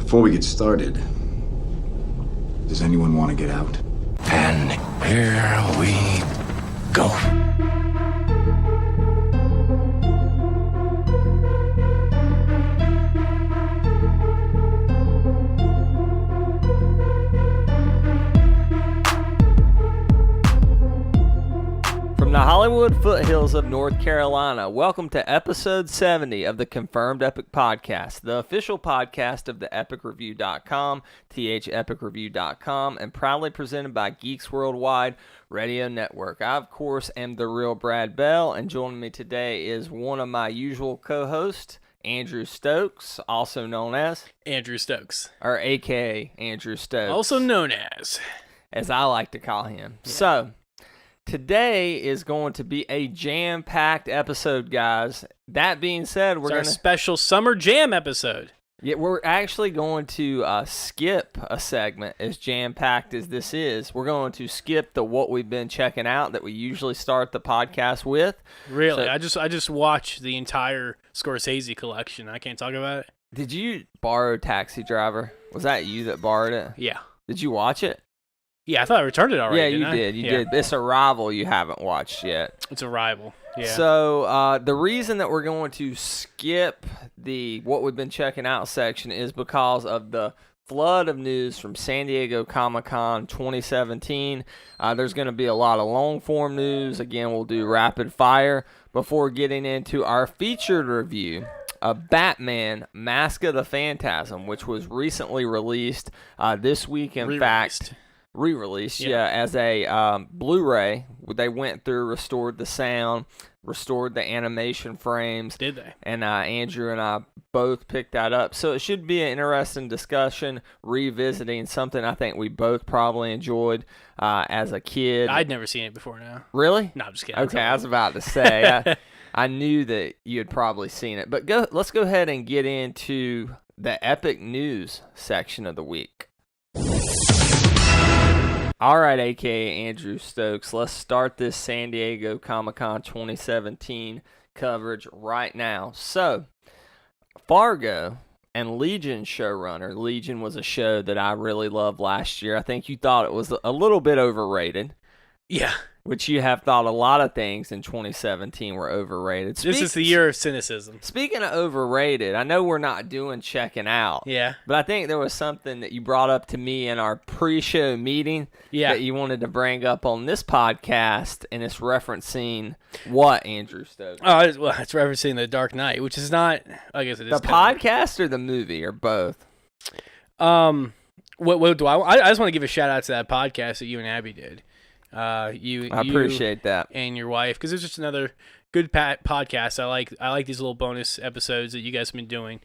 Before we get started, does anyone want to get out? And here we go. From the Hollywood foothills of North Carolina, welcome to episode 70 of the Confirmed Epic Podcast, the official podcast of the epicreview.com, thepicreview.com, and proudly presented by Geeks Worldwide Radio Network. I, of course, am the real Brad Bell, and joining me today is one of my usual co-hosts, Andrew Stokes, also known as... Andrew Stokes. Or a.k.a. Andrew Stokes. Also known as I like to call him. Yeah. So... today is going to be a jam-packed episode, guys. That being said, Our special summer jam episode. Yeah, we're actually going to skip a segment as jam-packed as this is. We're going to skip the what we've been checking out that we usually start the podcast with. Really? So, I just watched the entire Scorsese collection. I can't talk about it. Did you borrow Taxi Driver? Was that you that borrowed it? Yeah. Did you watch it? Yeah, I thought I returned it already. Yeah, you did. It's Arrival you haven't watched yet. It's Arrival. Yeah. So the reason that we're going to skip the what we've been checking out section is because of the flood of news from San Diego Comi-Con 2017. There's going to be a lot of long-form news. Again, we'll do rapid fire before getting into our featured review of Batman Mask of the Phantasm, which was recently released this week. In fact... Re-released, as a Blu-ray. They went through, restored the sound, restored the animation frames. Did they? And Andrew and I both picked that up. So it should be an interesting discussion, revisiting something I think we both probably enjoyed as a kid. I'd never seen it before now. Really? No, I'm just kidding. Okay, I was about to say. I knew that you had probably seen it. But let's go ahead and get into the epic news section of the week. All right, a.k.a. Andrew Stokes, let's start this San Diego Comic-Con 2017 coverage right now. So, Fargo and Legion showrunner. Legion was a show that I really loved last year. I think you thought it was a little bit overrated. Yeah. Which you have thought a lot of things in 2017 were overrated. This is the year of cynicism. Speaking of overrated, I know we're not doing checking out. Yeah. But I think there was something that you brought up to me in our pre-show meeting that you wanted to bring up on this podcast, and it's referencing what, Andrew Stokes? Oh, it's referencing The Dark Knight, which is not, I guess it is. The podcast or the movie, or both? What do I just want to give a shout out to that podcast that you and Abby did. I appreciate that, and your wife, because it's just another good podcast. I like these little bonus episodes that you guys have been doing.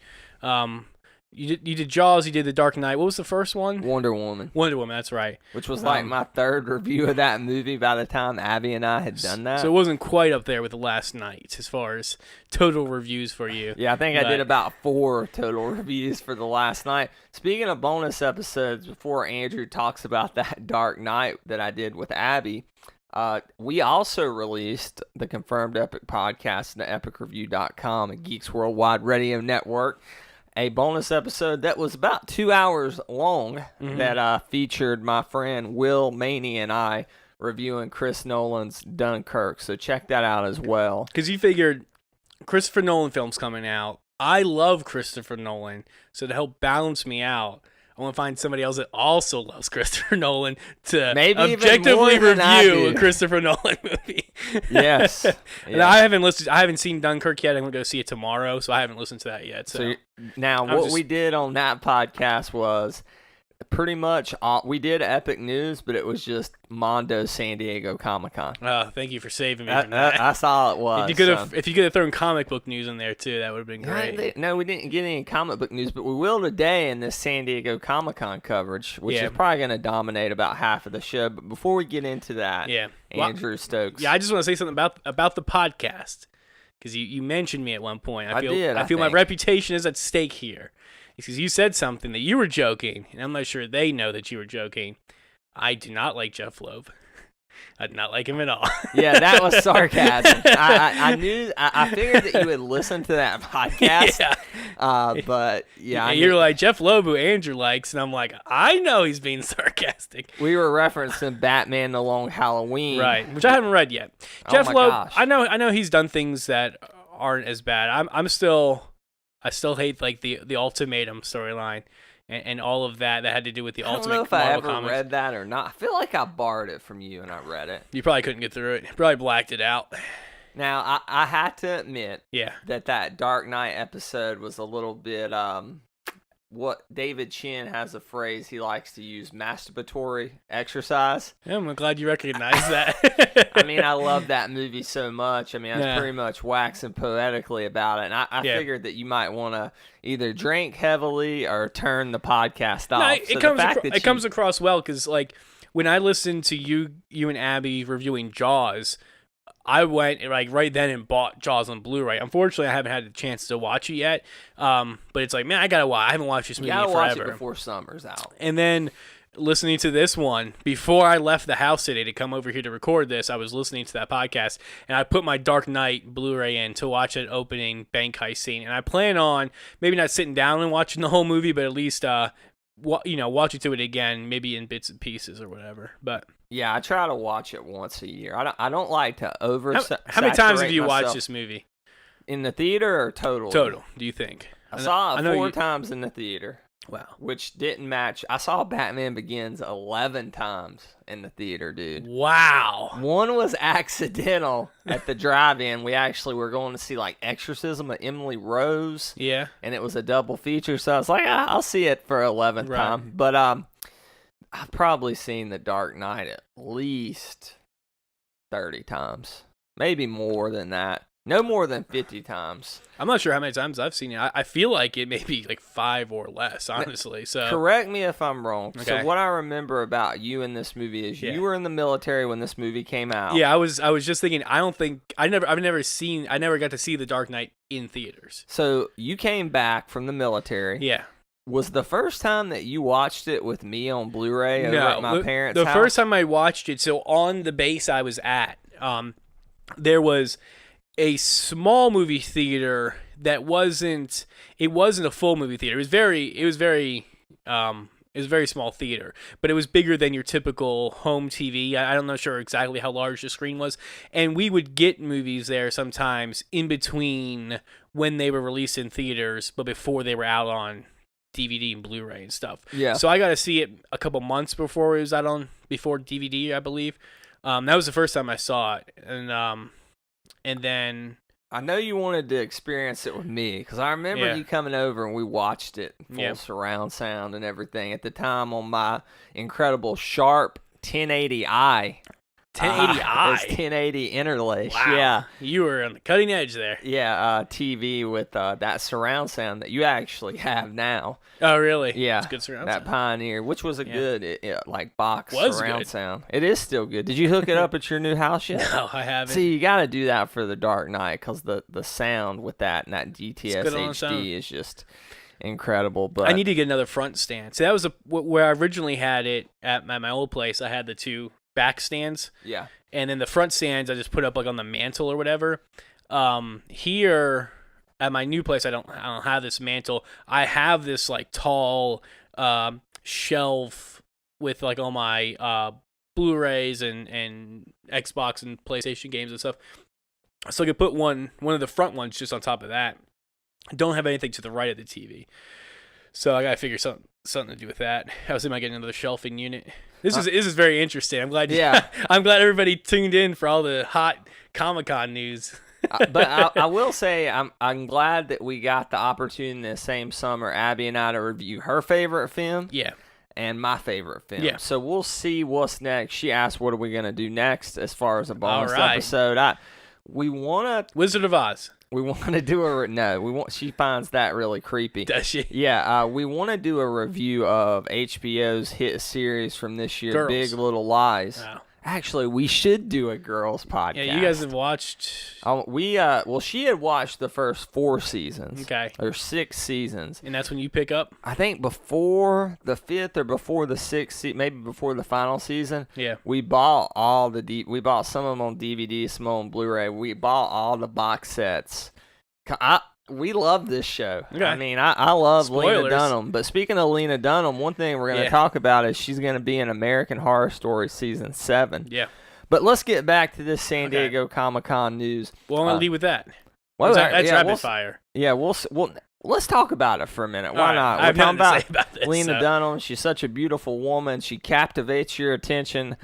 You did Jaws, you did The Dark Knight. What was the first one? Wonder Woman. That's right. Which was like my third review of that movie by the time Abby and I had done that. So it wasn't quite up there with The Last Night as far as total reviews for you. Yeah, I think I did about 4 total reviews for The Last Night. Speaking of bonus episodes, before Andrew talks about that Dark Knight that I did with Abby, we also released the Confirmed Epic Podcast at epicreview.com and Geeks Worldwide Radio Network. A bonus episode that was about 2 hours long that featured my friend Will Maney and I reviewing Chris Nolan's Dunkirk. So check that out as well. Because you figured Christopher Nolan film's coming out. I love Christopher Nolan. So to help balance me out, I want to find somebody else that also loves Christopher Nolan to maybe objectively review a Christopher Nolan movie. Yes. And I haven't seen Dunkirk yet. I'm going to go see it tomorrow, so I haven't listened to that yet. So now what we did on that podcast was pretty much we did epic news, but it was just Mondo San Diego Comic-Con. Oh, thank you for saving me from that. That's all it was. If you could have thrown comic book news in there too, that would have been great. No, we didn't get any comic book news, but we will today in this San Diego Comic-Con coverage, which is probably going to dominate about half of the show. But before we get into that, Andrew Stokes. Yeah, I just want to say something about the podcast, because you mentioned me at one point. I feel my reputation is at stake here. Because you said something that you were joking, and I'm not sure they know that you were joking. I do not like Jeff Loeb. I did not like him at all. Yeah, that was sarcasm. I figured that you would listen to that podcast. Yeah. But yeah, you're like Jeff Loeb, who Andrew likes, and I'm like, I know he's being sarcastic. we were referencing Batman: The Long Halloween, Right, which I haven't read yet. Oh Jeff my Loeb, gosh. I know he's done things that aren't as bad. I still hate like the Ultimatum storyline and all of that had to do with the I don't Ultimate know if I Marvel ever comics. read that or not. I feel like I borrowed it from you and I read it. You probably couldn't get through it. You probably blacked it out. Now, I had to admit Yeah. that Dark Knight episode was a little bit, what David Chin has a phrase he likes to use, masturbatory exercise. Yeah, I'm glad you recognize that. I mean, I love that movie so much. I mean, I was Yeah. pretty much waxing poetically about it. And I Yeah. figured that you might want to either drink heavily or turn the podcast off. No, So it the comes fact acro- that it comes across well because like when I listened to you and Abby reviewing Jaws, I went like right then and bought Jaws on Blu-ray. Unfortunately, I haven't had a chance to watch it yet. But it's like, man, I gotta watch. I haven't watched this you movie gotta in watch forever. it before summer's out. And then listening to this one before I left the house today to come over here to record this, I was listening to that podcast and I put my Dark Knight Blu-ray in to watch an opening bank heist scene. And I plan on maybe not sitting down and watching the whole movie, but at least watching through it again, maybe in bits and pieces or whatever. But Yeah, I try to watch it once a year. I don't like to over. how many times have you myself. watched this movie? In the theater or total? Total, do you think? I saw it four you- times in the theater, Wow. which didn't match. I saw Batman Begins 11 times in the theater, dude. Wow. One was accidental at the drive-in. We actually were going to see like Exorcism of Emily Rose, Yeah. and it was a double feature. So I was like, I'll see it for 11th Right. time. But I've probably seen The Dark Knight at least 30 times, maybe more than that. No more than 50 times. I'm not sure how many times I've seen it. I feel like it may be like 5 or less, honestly. So Correct me if I'm wrong. Okay. So what I remember about you in this movie is Yeah. you were in the military when this movie came out. yeah, I was just thinking. I never got to see The Dark Knight in theaters. So you came back from the military. Yeah. Was the first time that you watched it with me on Blu-ray over at my parents' the house? first time I watched it, so on the base I was at, there was a small movie theater that wasn't a full movie theater. It was very small theater, but it was bigger than your typical home TV. I'm not sure exactly how large the screen was, and we would get movies there sometimes in between when they were released in theaters, but before they were out on DVD and Blu-ray and stuff. Yeah. So I got to see it a couple months before it was out before DVD, I believe. That was the first time I saw it, and then I know you wanted to experience it with me because I remember Yeah. you coming over and we watched it full Yep. surround sound and everything at the time on my incredible Sharp 1080i. 1080i. It's 1080 interlace. Wow. Yeah. You were on the cutting edge there. Yeah, TV with that surround sound that you actually have now. Oh, really? Yeah, It's good surround that sound. Pioneer, which was a Yeah. good like box Was surround good. sound. It is still good. Did you hook it up at your new house yet? No, I haven't. See, you got to do that for the Dark Knight because the sound with that and that DTS good on its own. HD is just incredible. But I need to get another front stand. So that was where I originally had it at my old place. I had the two back stands. yeah, And then the front stands I just put up like on the mantle or whatever. Here at my new place, I don't have this mantle. I have this like tall shelf with like all my Blu-rays and Xbox and PlayStation games and stuff. So I could put one of the front ones just on top of that. I don't have anything to the right of the TV. So I gotta figure something to do with that. I was thinking about getting another shelving unit. This is very interesting. I'm glad. Yeah. I'm glad everybody tuned in for all the hot Comi-Con news. but I will say I'm glad that we got the opportunity this same summer, Abby and I, to review her favorite film. Yeah. And my favorite film. Yeah. So we'll see what's next. She asked, "What are we gonna do next as far as a bonus All right. episode?" We wanna Wizard of Oz. do a She finds that really creepy. Does she? Yeah, we want to do a review of HBO's hit series from this year, Girls. Big Little Lies. Wow. Actually, we should do a girls podcast. Yeah, you guys have watched. Well, she had watched the first 4 seasons. Okay. Or 6 seasons. And that's when you pick up? I think before the 5th or before the 6th, maybe before the final season. Yeah. We bought we bought some of them on DVD, some on Blu-ray. We bought all the box sets. We love this show. Okay. I mean, I love Spoilers. Lena Dunham. But speaking of Lena Dunham, one thing we're going to talk about is she's going to be in American Horror Story Season 7. Yeah. But let's get back to this San Diego Comic-Con news. Well, I'm going to lead with that. Well, That's rapid fire. Yeah, let's talk about it for a minute. Why not? I have We're talking nothing to say about this, Lena so. Dunham. She's such a beautiful woman. She captivates your attention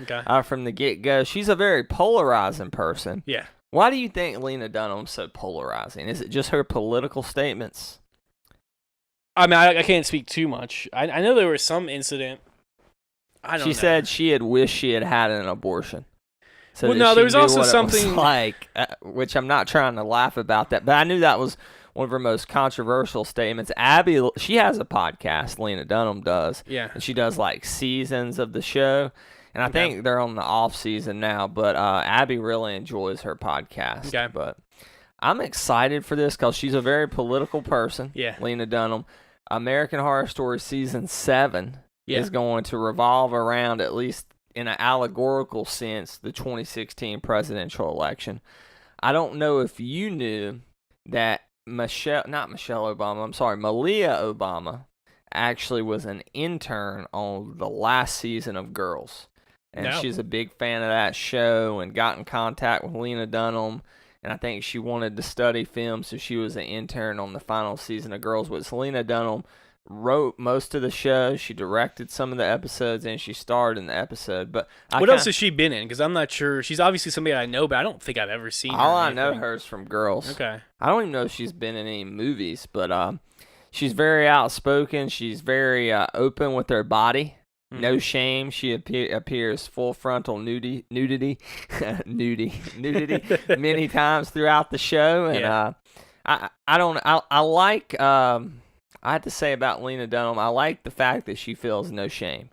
from the get-go. She's a very polarizing person. Yeah. Why do you think Lena Dunham's so polarizing? Is it just her political statements? I mean, I can't speak too much. I know there was some incident. I don't know. She said she had wished she had had an abortion. So well, no, there was also something like, which I'm not trying to laugh about that, but I knew that was one of her most controversial statements. Abby, she has a podcast, Lena Dunham does. Yeah. And she does like seasons of the show. And I think they're on the off season now, but Abby really enjoys her podcast. Okay. But I'm excited for this because she's a very political person, Lena Dunham. American Horror Story Season 7 is going to revolve around, at least in an allegorical sense, the 2016 presidential election. I don't know if you knew that Malia Obama actually was an intern on the last season of Girls. And she's a big fan of that show and got in contact with Lena Dunham. And I think she wanted to study film, so she was an intern on the final season of Girls. But Lena Dunham wrote most of the show. She directed some of the episodes, and she starred in the episode. But what else has she been in? Because I'm not sure. She's obviously somebody I know, but I don't think I've ever seen her. All I know her is from Girls. Okay. I don't even know if she's been in any movies, but she's very outspoken. She's very open with her body. No shame. She appears full frontal nudity many times throughout the show, and I have to say about Lena Dunham, I like the fact that she feels no shame,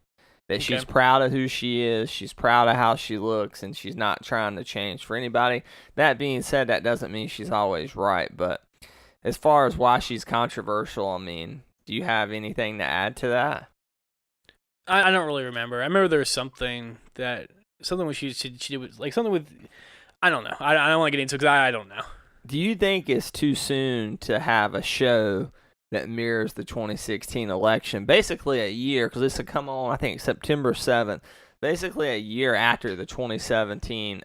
that she's proud of who she is, she's proud of how she looks, and she's not trying to change for anybody. That being said, that doesn't mean she's always right, but as far as why she's controversial, I mean, do you have anything to add to that? I don't really remember. I remember there was something when she did with, like something with, I don't know. I don't want to get into it because I don't know. Do you think it's too soon to have a show that mirrors the 2016 election? Basically a year, because this will come on, I think, September 7th. Basically a year after the 2016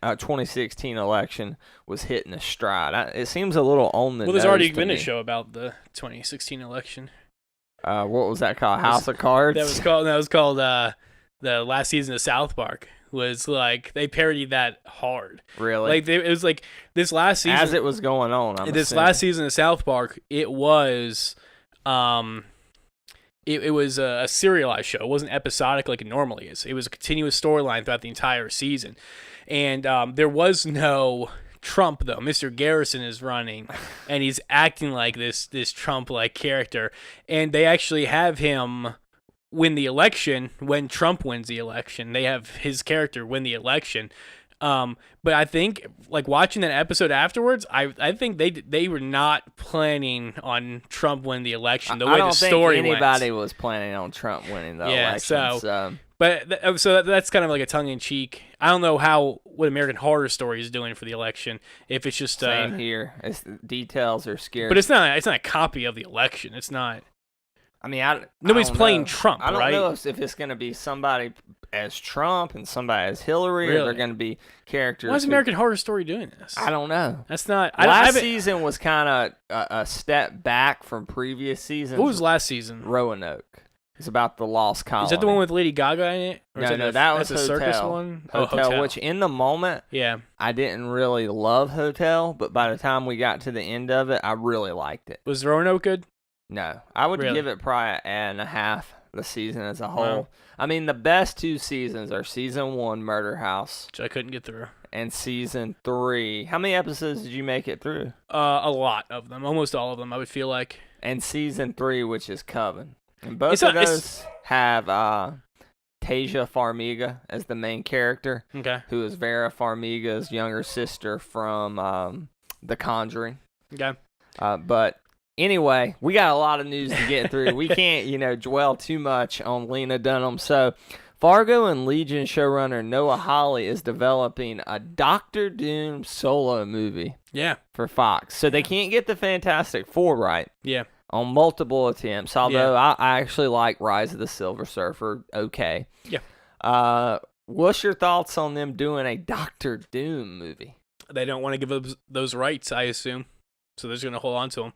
election was hitting a stride. It seems a little on the nose. Well, there's already been a show about the 2016 election. What was that called? House of Cards? That was called the last season of South Park. Was like they parodied that hard. Really? Like it was like this last season as it was going on. Last season of South Park, it was it was a serialized show. It wasn't episodic like it normally is. It was a continuous storyline throughout the entire season, and there was no Trump though. Mr. Garrison is running, and he's acting like this Trump-like character, and they actually have him win the election when Trump wins the election. They have his character win the election. But I think, like, watching that episode afterwards, I think they were not planning on Trump winning the election. The way the story went. I don't think anybody was planning on Trump winning the election. So that's kind of like a tongue-in-cheek. I don't know what American Horror Story is doing for the election. If it's just same here, details are scary. But it's not a copy of the election. It's not. I mean, nobody's playing Trump, right? I don't know if it's going to be somebody as Trump and somebody as Hillary, or they're going to be characters. Why is American Horror Story doing this? I don't know. That's not. Last season was kind of a step back from previous seasons. What was last season? Roanoke. It's about the lost colony. Is that the one with Lady Gaga in it? Or no, that was Hotel. Circus one. Hotel, which in the moment, yeah, I didn't really love Hotel, but by the time we got to the end of it, I really liked it. Was Roanoke good? No, I would give it probably an 1.5 the season as a whole. Wow. I mean, the best 2 seasons are season 1, Murder House, which I couldn't get through, and season 3. How many episodes did you make it through? A lot of them, almost all of them, I would feel like. And season 3, which is Coven, and both of those have Tasia Farmiga as the main character, Okay. who is Vera Farmiga's younger sister from The Conjuring. Okay. But anyway, we got a lot of news to get through. We can't, dwell too much on Lena Dunham. So, Fargo and Legion showrunner Noah Hawley is developing a Doctor Doom solo movie Yeah. for Fox. So they can't get the Fantastic Four right Yeah. on multiple attempts, although I actually like Rise of the Silver Surfer okay. Yeah. What's your thoughts on them doing a Doctor Doom movie? They don't want to give up those rights, I assume. So they're just going to hold on to them.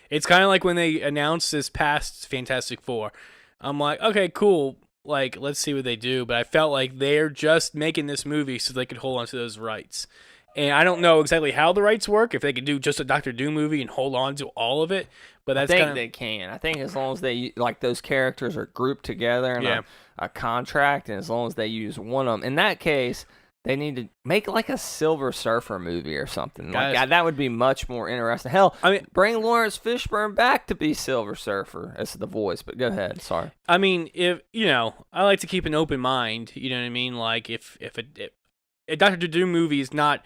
It's kind of like when they announced this past Fantastic Four. I'm like, okay, cool. Like, let's see what they do. But I felt like they're just making this movie so they could hold on to those rights. And I don't know exactly how the rights work, if they could do just a Doctor Doom movie and hold on to all of it. But that's I think they can. I think as long as they, like, those characters are grouped together in a contract, and as long as they use one of them. In that case, they need to make like a Silver Surfer movie or something. Like that would be much more interesting. Hell, I mean, bring Lawrence Fishburne back to be Silver Surfer as the voice. But go ahead. Sorry. I mean, if I like to keep an open mind. You know what I mean? Like if a Doctor Doom movie is not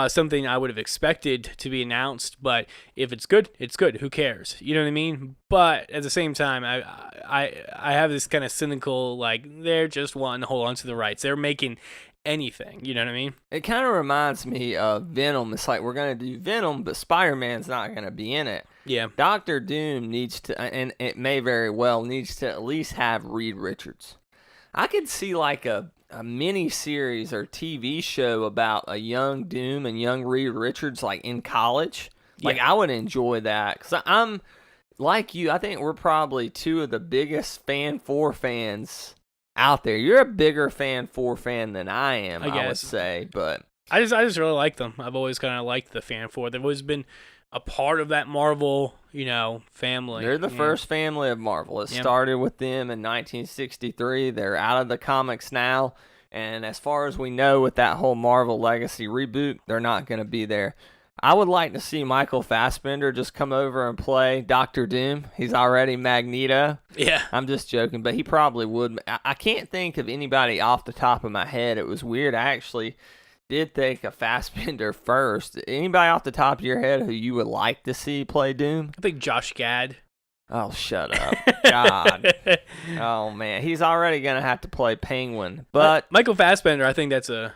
something I would have expected to be announced, but if it's good, it's good. Who cares? You know what I mean? But at the same time, I have this kind of cynical, like, they're just wanting to hold on to the rights. They're making anything. You know what I mean? It kind of reminds me of Venom. It's like we're going to do Venom, but Spider-Man's not going to be in it. Yeah. Doctor Doom needs to, and it may very well, needs to at least have Reed Richards. I could see like a mini series or TV show about a young Doom and young Reed Richards, like in college. Like, I would enjoy that, because I'm like you. I think we're probably two of the biggest Fan 4 fans out there. You're a bigger Fan 4 fan than I am, I would say, but I just really like them. I've always kind of liked the Fan 4. They've always been a part of that Marvel, family. They're the first family of Marvel. It started with them in 1963. They're out of the comics now, and as far as we know, with that whole Marvel Legacy reboot, they're not going to be there. I would like to see Michael Fassbender just come over and play Doctor Doom. He's already Magneto. Yeah. I'm just joking, but he probably would. I can't think of anybody off the top of my head. It was weird. I actually did think of Fassbender first. Anybody off the top of your head who you would like to see play Doom? I think Josh Gad. Oh, shut up. God. Oh, man. He's already going to have to play Penguin. But Michael Fassbender, I think that's a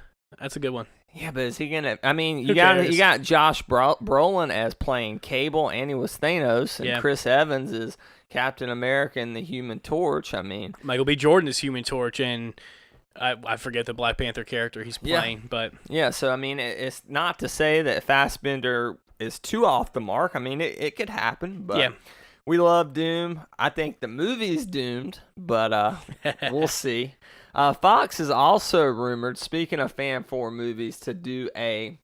good one. Yeah, but is he going to... I mean, you got Josh Brolin as playing Cable, and he was Thanos, and Chris Evans is Captain America and the Human Torch. I mean... Michael B. Jordan is Human Torch, and I forget the Black Panther character he's playing, but... Yeah, so, I mean, it's not to say that Fassbender is too off the mark. I mean, it could happen, but... We love Doom. I think the movie's doomed, but we'll see. Fox is also rumored, speaking of Fan 4 movies, to do a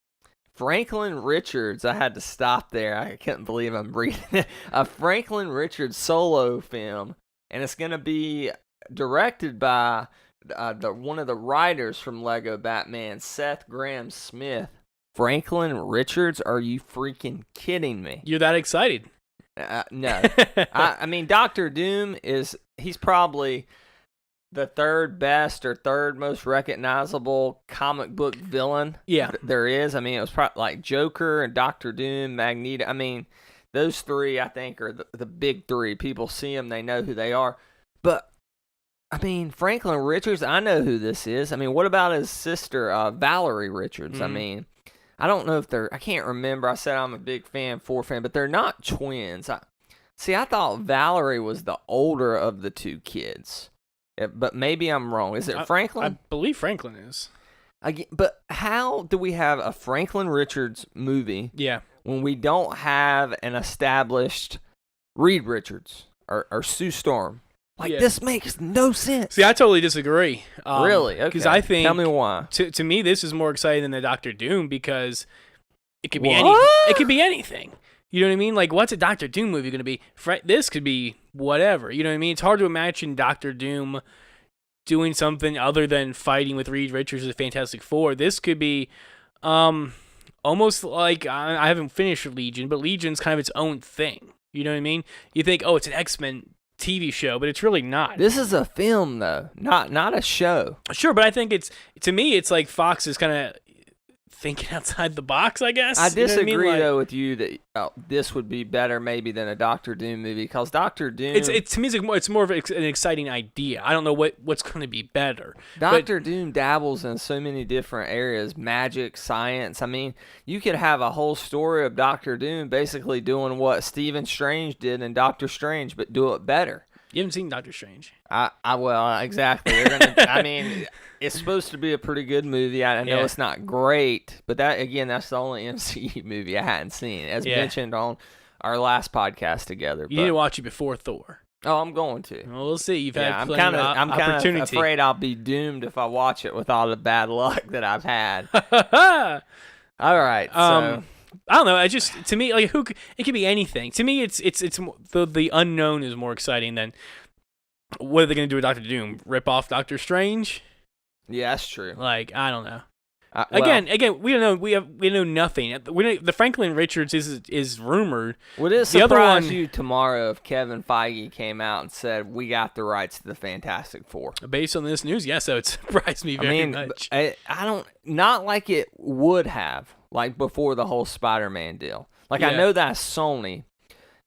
Franklin Richards. I had to stop there. I couldn't believe I'm reading it. A Franklin Richards solo film, and it's going to be directed by one of the writers from Lego Batman, Seth Grahame-Smith. Franklin Richards? Are you freaking kidding me? You're that excited? No. I mean, Doctor Doom he's probably the third best or third most recognizable comic book villain there is. I mean, it was probably like Joker and Doctor Doom, Magneto. I mean, those three, I think, are the big three. People see them, they know who they are. But, I mean, Franklin Richards, I know who this is. I mean, what about his sister, Valerie Richards? I mean... I don't know if I can't remember. I said I'm a big Fan 4 fan, but they're not twins. I thought Valerie was the older of the two kids. But maybe I'm wrong. Is it Franklin? I believe Franklin is. Again, but how do we have a Franklin Richards movie when we don't have an established Reed Richards or Sue Storm? This makes no sense. See, I totally disagree. Really? Okay. Because I think... Tell me why. To me, this is more exciting than the Doctor Doom, because it could be anything. It could be anything. You know what I mean? Like, what's a Doctor Doom movie going to be? This could be whatever. You know what I mean? It's hard to imagine Doctor Doom doing something other than fighting with Reed Richards as the Fantastic Four. This could be almost like... I haven't finished Legion, but Legion's kind of its own thing. You know what I mean? You think, oh, it's an X-Men TV show, but it's really not. This is a film though, not a show. Sure, but I think to me it's like Fox is kind of thinking outside the box, I guess. I disagree You know what I mean? though with you that this would be better maybe than a Doctor Doom movie, because Doctor Doom. It's to me it's more of an exciting idea. I don't know what's going to be better. Doctor Doom dabbles in so many different areas, magic, science. I mean, you could have a whole story of Doctor Doom basically doing what Stephen Strange did in Doctor Strange, but do it better. You haven't seen Doctor Strange. Well, exactly. They're gonna, I mean, it's supposed to be a pretty good movie. I know it's not great, but that's the only MCU movie I hadn't seen, as mentioned on our last podcast together. You need to watch it before Thor. Oh, I'm going to. Well, we'll see. You've had plenty of I'm opportunity. kind of afraid I'll be doomed if I watch it with all the bad luck that I've had. All right. So. I don't know. I just, to me, like it could be anything. To me, it's the unknown is more exciting than what are they going to do with Doctor Doom? Rip off Doctor Strange? Yeah, that's true. Like, I don't know. Again, we don't know. We know nothing. The Franklin Richards is rumored. Would it surprise you tomorrow if Kevin Feige came out and said we got the rights to the Fantastic Four? Based on this news, yes, so it surprised me very much. I don't, not like it would have, like before the whole Spider-Man deal. Like I know that's Sony,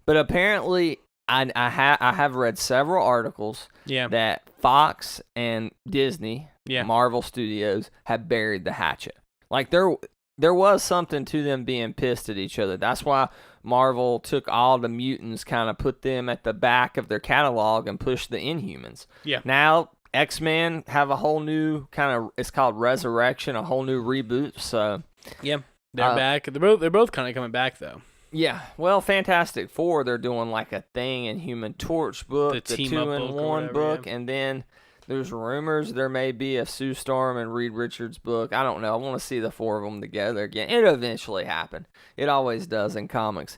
but apparently I have read several articles that Fox and Disney. Marvel Studios have buried the hatchet. Like there was something to them being pissed at each other. That's why Marvel took all the mutants, kind of put them at the back of their catalog and pushed the Inhumans. Yeah. Now X-Men have a whole new kind of, it's called Resurrection, a whole new reboot. So they're back. They're both kind of coming back though. Yeah. Well, Fantastic Four, they're doing like a Thing and Human Torch book, the 2-in-1 book, and then there's rumors there may be a Sue Storm and Reed Richards book. I don't know. I want to see the four of them together again. It'll eventually happen. It always does in comics.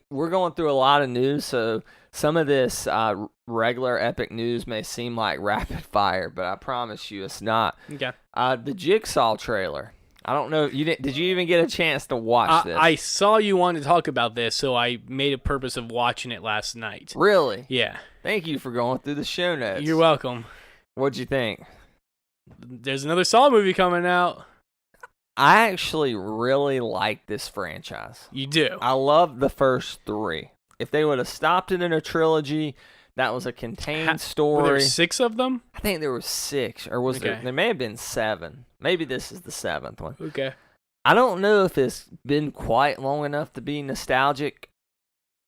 We're going through a lot of news, so some of this regular epic news may seem like rapid fire, but I promise you it's not. Okay. The Jigsaw trailer. I don't know. Did you even get a chance to watch this? I saw you wanted to talk about this, so I made a purpose of watching it last night. Really? Yeah. Thank you for going through the show notes. You're welcome. What'd you think? There's another Saw movie coming out. I actually really like this franchise. You do? I love the first three. If they would have stopped it in a trilogy, that was a contained story. Were there 6 of them? I think there were 6, or was there? There may have been 7. Maybe this is the 7th one. Okay. I don't know if it's been quite long enough to be nostalgic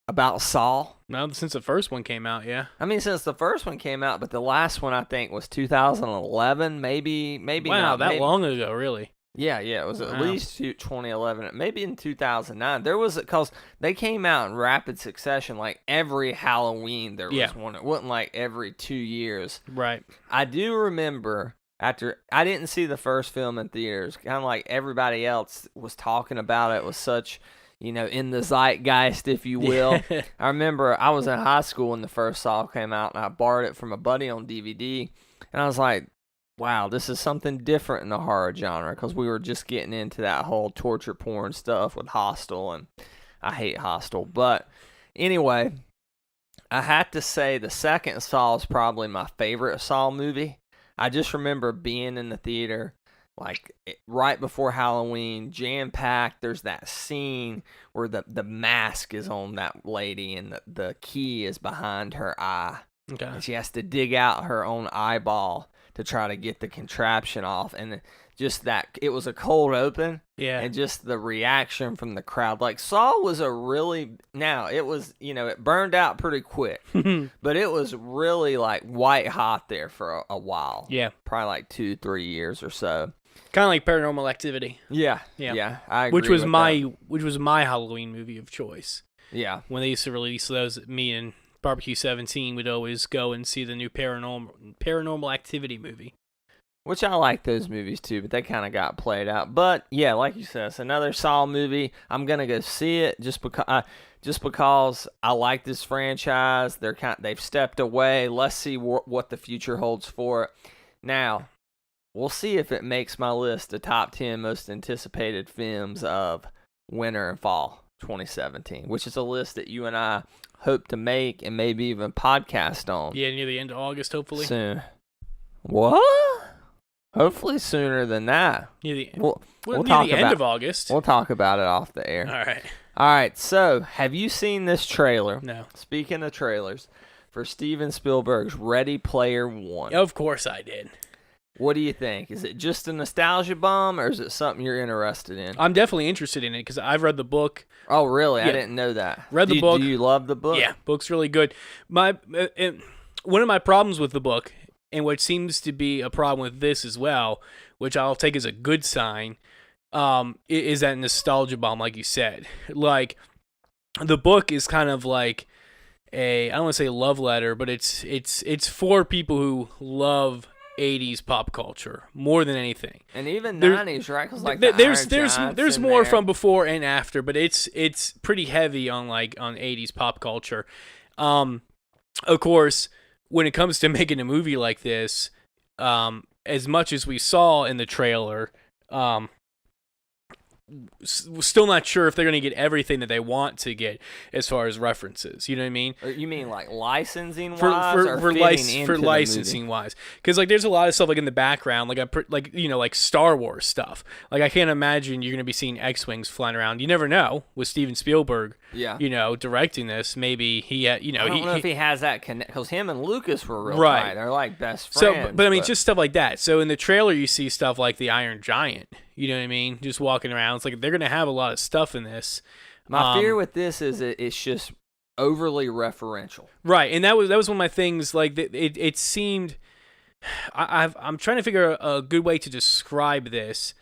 about Saw. No, since the first one came out, yeah. I mean, since the first one came out, but the last one I think was 2011, maybe wow, not. Maybe. Long ago, really. Yeah, it was at least 2011, maybe in 2009. There was, because they came out in rapid succession, like every Halloween there was one. It wasn't like every 2 years. Right. I do remember after I didn't see the first film in theaters, kind of like everybody else was talking about it. It was such, in the zeitgeist, if you will. I remember I was in high school when the first Saw came out, and I borrowed it from a buddy on DVD, and I was like, wow, this is something different in the horror genre, because we were just getting into that whole torture porn stuff with Hostel, and I hate Hostel. But anyway, I had to say the second Saw is probably my favorite Saw movie. I just remember being in the theater, like right before Halloween, jam-packed. There's that scene where the mask is on that lady and the key is behind her eye. Okay. And she has to dig out her own eyeball to try to get the contraption off. And just that, it was a cold open. Yeah. And just the reaction from the crowd. Like, Saw was it was, it burned out pretty quick. But it was really like white hot there for a while. Yeah. Probably like 2-3 years or so. Kind of like Paranormal Activity. Yeah. I agree which was my Halloween movie of choice. Yeah. When they used to release those, me and Barbecue 17 would always go and see the new Paranormal Activity movie. Which I like those movies too, but they kind of got played out. But yeah, like you said, it's another Saw movie. I'm gonna go see it just because I like this franchise. They've stepped away. Let's see what the future holds for it. Now, we'll see if it makes my list of top 10 most anticipated films of winter and fall 2017, which is a list that you and I hope to make and maybe even podcast on. Yeah, near the end of August, hopefully. Soon. What? Hopefully sooner than that. Near the, We'll near talk the end about, of August. We'll talk about it off the air. All right. All right, so have you seen this trailer? No. Speaking of trailers, for Steven Spielberg's Ready Player One. Of course I did. What do you think? Is it just a nostalgia bomb, or is it something you're interested in? I'm definitely interested in it because I've read the book. Oh, really? Yeah. I didn't know that. Read the book. Do you love the book? Yeah, book's really good. One of my problems with the book, and what seems to be a problem with this as well, which I'll take as a good sign, is that nostalgia bomb, like you said. Like, the book is kind of like I don't want to say love letter, but it's for people who love 80s pop culture more than anything. And even 90s, right? Cause like there's more from before and after, but it's pretty heavy on 80s pop culture. Of course, when it comes to making a movie like this, as much as we saw in the trailer, still not sure if they're going to get everything that they want to get as far as references. You know what I mean? You mean like licensing wise, for licensing wise? Because there's a lot of stuff in the background, like Star Wars stuff. Like, I can't imagine you're going to be seeing X-wings flying around. You never know with Steven Spielberg. Yeah. Directing this, maybe he. I don't know if he has that connect, because him and Lucas were real right. tight. They're like best friends. So, but I mean, just stuff like that. So in the trailer, you see stuff like the Iron Giant. You know what I mean? Just walking around. It's like they're going to have a lot of stuff in this. My fear with this is it's just overly referential. Right, and that was one of my things. Like, it seemed. I'm trying to figure out a good way to describe this,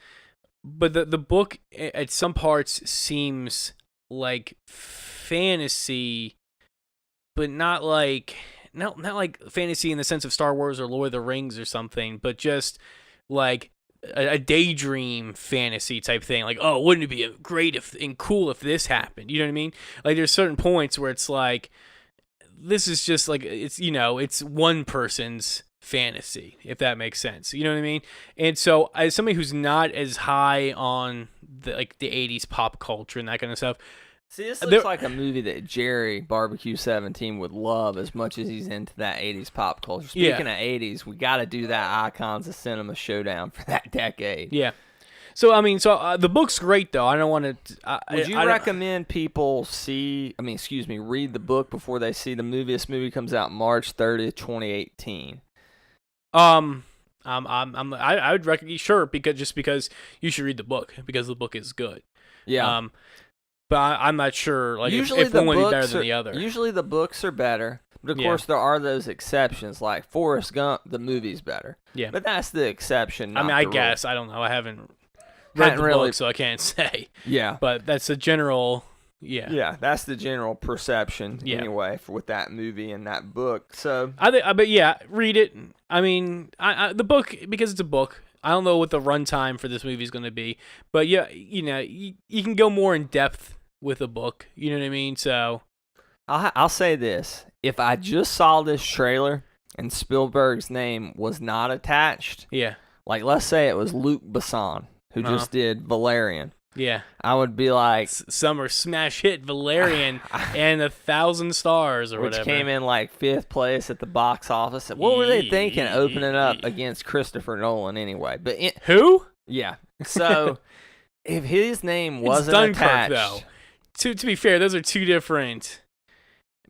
but the book at some parts seems like fantasy, but not like fantasy in the sense of Star Wars or Lord of the Rings or something, but just like a daydream fantasy type thing. Like, oh, wouldn't it be great and cool if this happened? You know what I mean? Like, there's certain points where it's like, this is just like, it's one person's fantasy, if that makes sense. You know what I mean? And so, as somebody who's not as high on the 80s pop culture and that kind of stuff, see, this looks like a movie that Jerry Barbecue 17 would love as much as he's into that 80s pop culture. Speaking of 80s, we got to do that Icons of Cinema showdown for that decade. Yeah. So, I mean, the book's great, though. I don't want to... Would you recommend people read the book before they see the movie? This movie comes out March 30th, 2018. I would recommend, sure, because you should read the book, because the book is good. Yeah. But I'm not sure if one would be better than the other. Usually the books are better, but of course there are those exceptions, like Forrest Gump, the movie's better. Yeah. But that's the exception, not I the guess. rule. I don't know. I haven't read the book, so I can't say. Yeah. But that's a general... Yeah. Yeah, that's the general perception anyway with that movie and that book. So but yeah, read it. I mean, the book, because it's a book. I don't know what the runtime for this movie is going to be, but yeah, you can go more in depth with a book. You know what I mean? So I'll say this: if I just saw this trailer and Spielberg's name was not attached, like let's say it was Luc Besson who just did Valerian. Yeah, I would be like, summer smash hit Valerian and 1,000 stars or whatever, which came in like 5th place at the box office. What were they thinking opening up against Christopher Nolan anyway? But who? Yeah. So if his name wasn't Dunkirk, attached, though. To be fair, those are two different.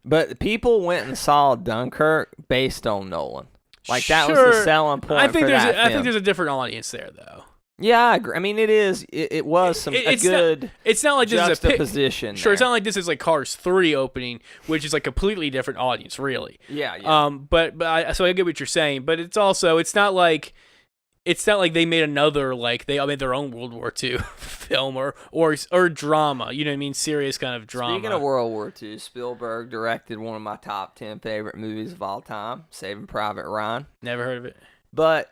But people went and saw Dunkirk based on Nolan. Like that was the selling point. I think there's a different audience there, though. Yeah, I agree. I mean, it is. It was a good. It's not like this is a juxtaposition. Sure, it's not like this is like Cars 3 opening, which is like a completely different audience, really. Yeah. So I get what you're saying, but it's not like they made another they made their own World War II film or drama. You know what I mean? Serious kind of drama. Speaking of World War II, Spielberg directed one of my top 10 favorite movies of all time, Saving Private Ryan. Never heard of it. But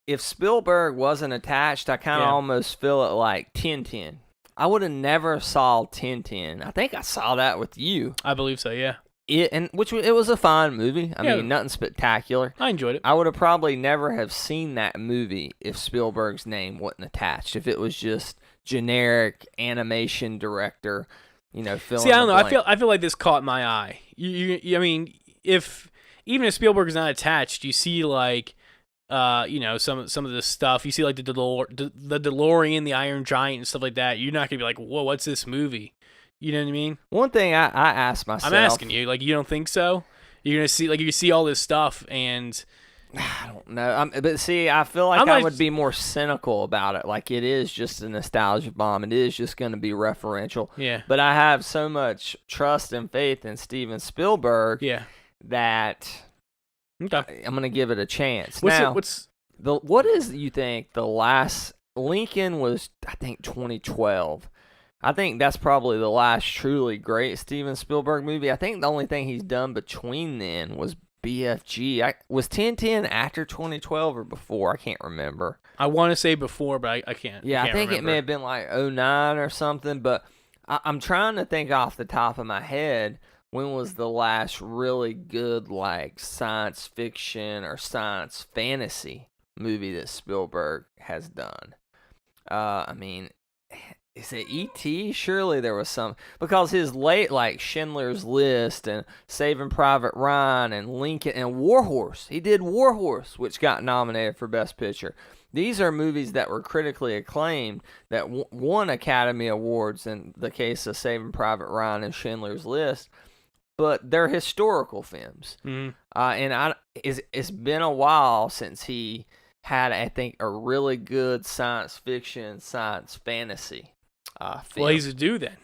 if Spielberg wasn't attached, I kind of almost feel it like Tintin. I would have never saw Tintin. I think I saw that with you. I believe so, yeah. It was a fine movie. I mean, nothing spectacular. I enjoyed it. I would have probably never have seen that movie if Spielberg's name wasn't attached. If it was just generic animation director fill See, I in don't the know. blank. I feel like this caught my eye. I mean, even if Spielberg is not attached, you see like, some of the stuff. You see like the DeLorean, the Iron Giant, and stuff like that. You're not gonna be like, whoa, what's this movie? You know what I mean? One thing I asked myself. I'm asking you, like, you don't think so? You're gonna see, like, you see all this stuff, and I don't know. But see, I feel like I would be more cynical about it. Like, it is just a nostalgia bomb. It is just going to be referential. Yeah. But I have so much trust and faith in Steven Spielberg that I'm going to give it a chance. What is, you think, the last... Lincoln was, I think, 2012. I think that's probably the last truly great Steven Spielberg movie. I think the only thing he's done between then was BFG. Was 1010 after 2012 or before? I can't remember. I want to say before, but I can't. Yeah, I think remember. it may have been like 09 or something, but I'm trying to think off the top of my head, when was the last really good like science fiction or science fantasy movie that Spielberg has done? I mean, is it E.T.? Surely there was some, because his late, like, Schindler's List and Saving Private Ryan and Lincoln and War Horse. He did War Horse, which got nominated for Best Picture. These are movies that were critically acclaimed, that won Academy Awards in the case of Saving Private Ryan and Schindler's List, but they're historical films. Mm-hmm. And it's been a while since he had, I think, a really good science fiction, science fantasy film. Well, he's a dude then.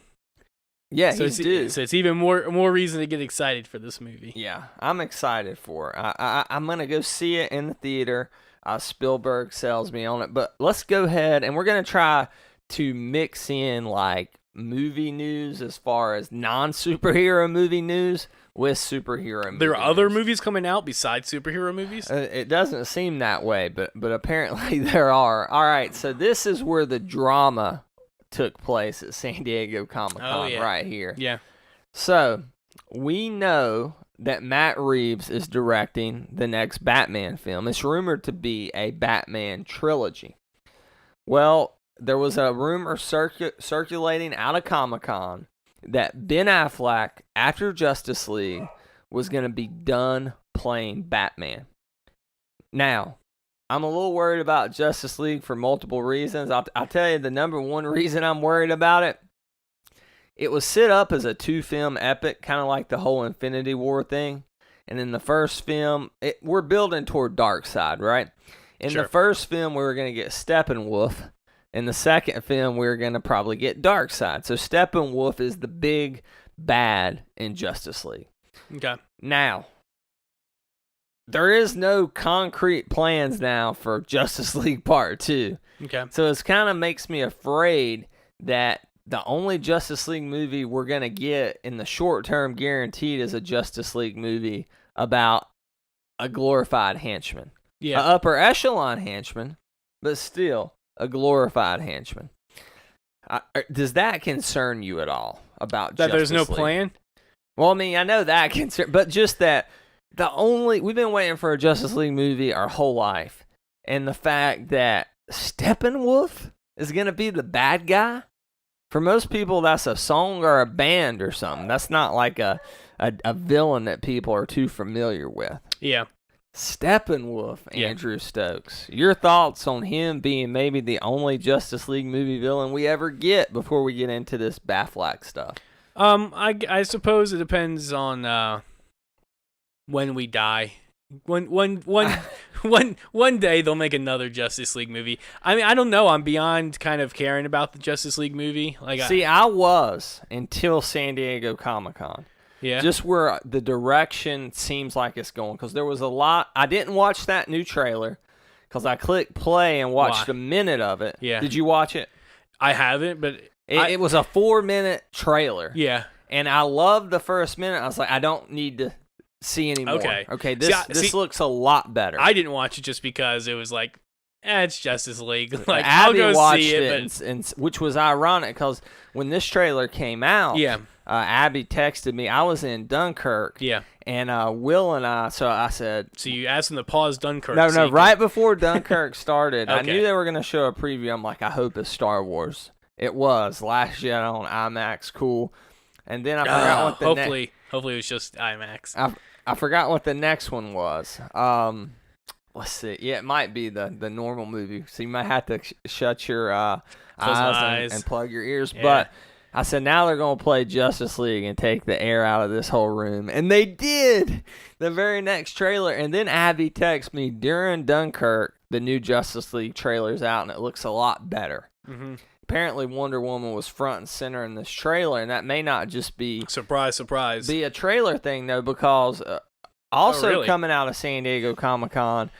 Yeah, so he's due. So it's even more reason to get excited for this movie. Yeah, I'm excited for it. I'm going to go see it in the theater. Spielberg sells me on it. But let's go ahead, and we're going to try to mix in, like, movie news as far as non-superhero movie news with superhero movie There are other news. movies coming out besides superhero movies? It doesn't seem that way, but apparently there are. All right, so this is where the drama took place at San Diego Comic-Con right here. Yeah. So, we know that Matt Reeves is directing the next Batman film. It's rumored to be a Batman trilogy. Well, there was a rumor circulating out of Comic-Con that Ben Affleck, after Justice League, was going to be done playing Batman. Now, I'm a little worried about Justice League for multiple reasons. I'll tell you the number one reason I'm worried about it. It was set up as a 2-film epic, kind of like the whole Infinity War thing. And in the first film, we're building toward Darkseid, right? In the first film, we were going to get Steppenwolf. In the second film, we were going to probably get Darkseid. So Steppenwolf is the big bad in Justice League. Okay. Now, there is no concrete plans now for Justice League Part 2. Okay. So it kind of makes me afraid that the only Justice League movie we're going to get in the short term guaranteed is a Justice League movie about a glorified henchman. Yeah. An upper echelon henchman, but still a glorified henchman. Does that concern you at all about that? Justice There's no League? plan? Well, I mean, I know that concern, but just that we've been waiting for a Justice League movie our whole life, and the fact that Steppenwolf is going to be the bad guy, for most people, that's a song or a band or something. That's not like a villain that people are too familiar with. Yeah. Steppenwolf, Andrew Stokes. Your thoughts on him being maybe the only Justice League movie villain we ever get before we get into this Batfleck stuff? I suppose it depends on when we die. One day they'll make another Justice League movie. I mean, I don't know. I'm beyond kind of caring about the Justice League movie. I was until San Diego Comic-Con. Yeah. Just where the direction seems like it's going. Because there was a lot. I didn't watch that new trailer because I clicked play and watched a minute of it. Yeah. Did you watch it? I haven't, but it was a 4-minute trailer. Yeah. And I loved the first minute. I was like, I don't need to see anymore. Okay. This looks a lot better. I didn't watch it just because it was like, it's Justice League. Like, Abby I'll go watched see it, and which was ironic because when this trailer came out, Abby texted me. I was in Dunkirk. Yeah. And Will and I said. So you asked him to pause Dunkirk. No, right before Dunkirk started. Okay. I knew they were going to show a preview. I'm like, I hope it's Star Wars. It was. Last Jedi on IMAX. Cool. And then I forgot what the hopefully it was just IMAX. I forgot what the next one was. Let's see. Yeah, it might be the normal movie. So you might have to shut your eyes and plug your ears. Yeah. But I said now they're going to play Justice League and take the air out of this whole room. And they did the very next trailer. And then Abby texted me during Dunkirk, the new Justice League trailer's out, and it looks a lot better. Mm-hmm. Apparently Wonder Woman was front and center in this trailer, and that may not just be... Surprise. ...be a trailer thing, though, because also coming out of San Diego Comi-Con,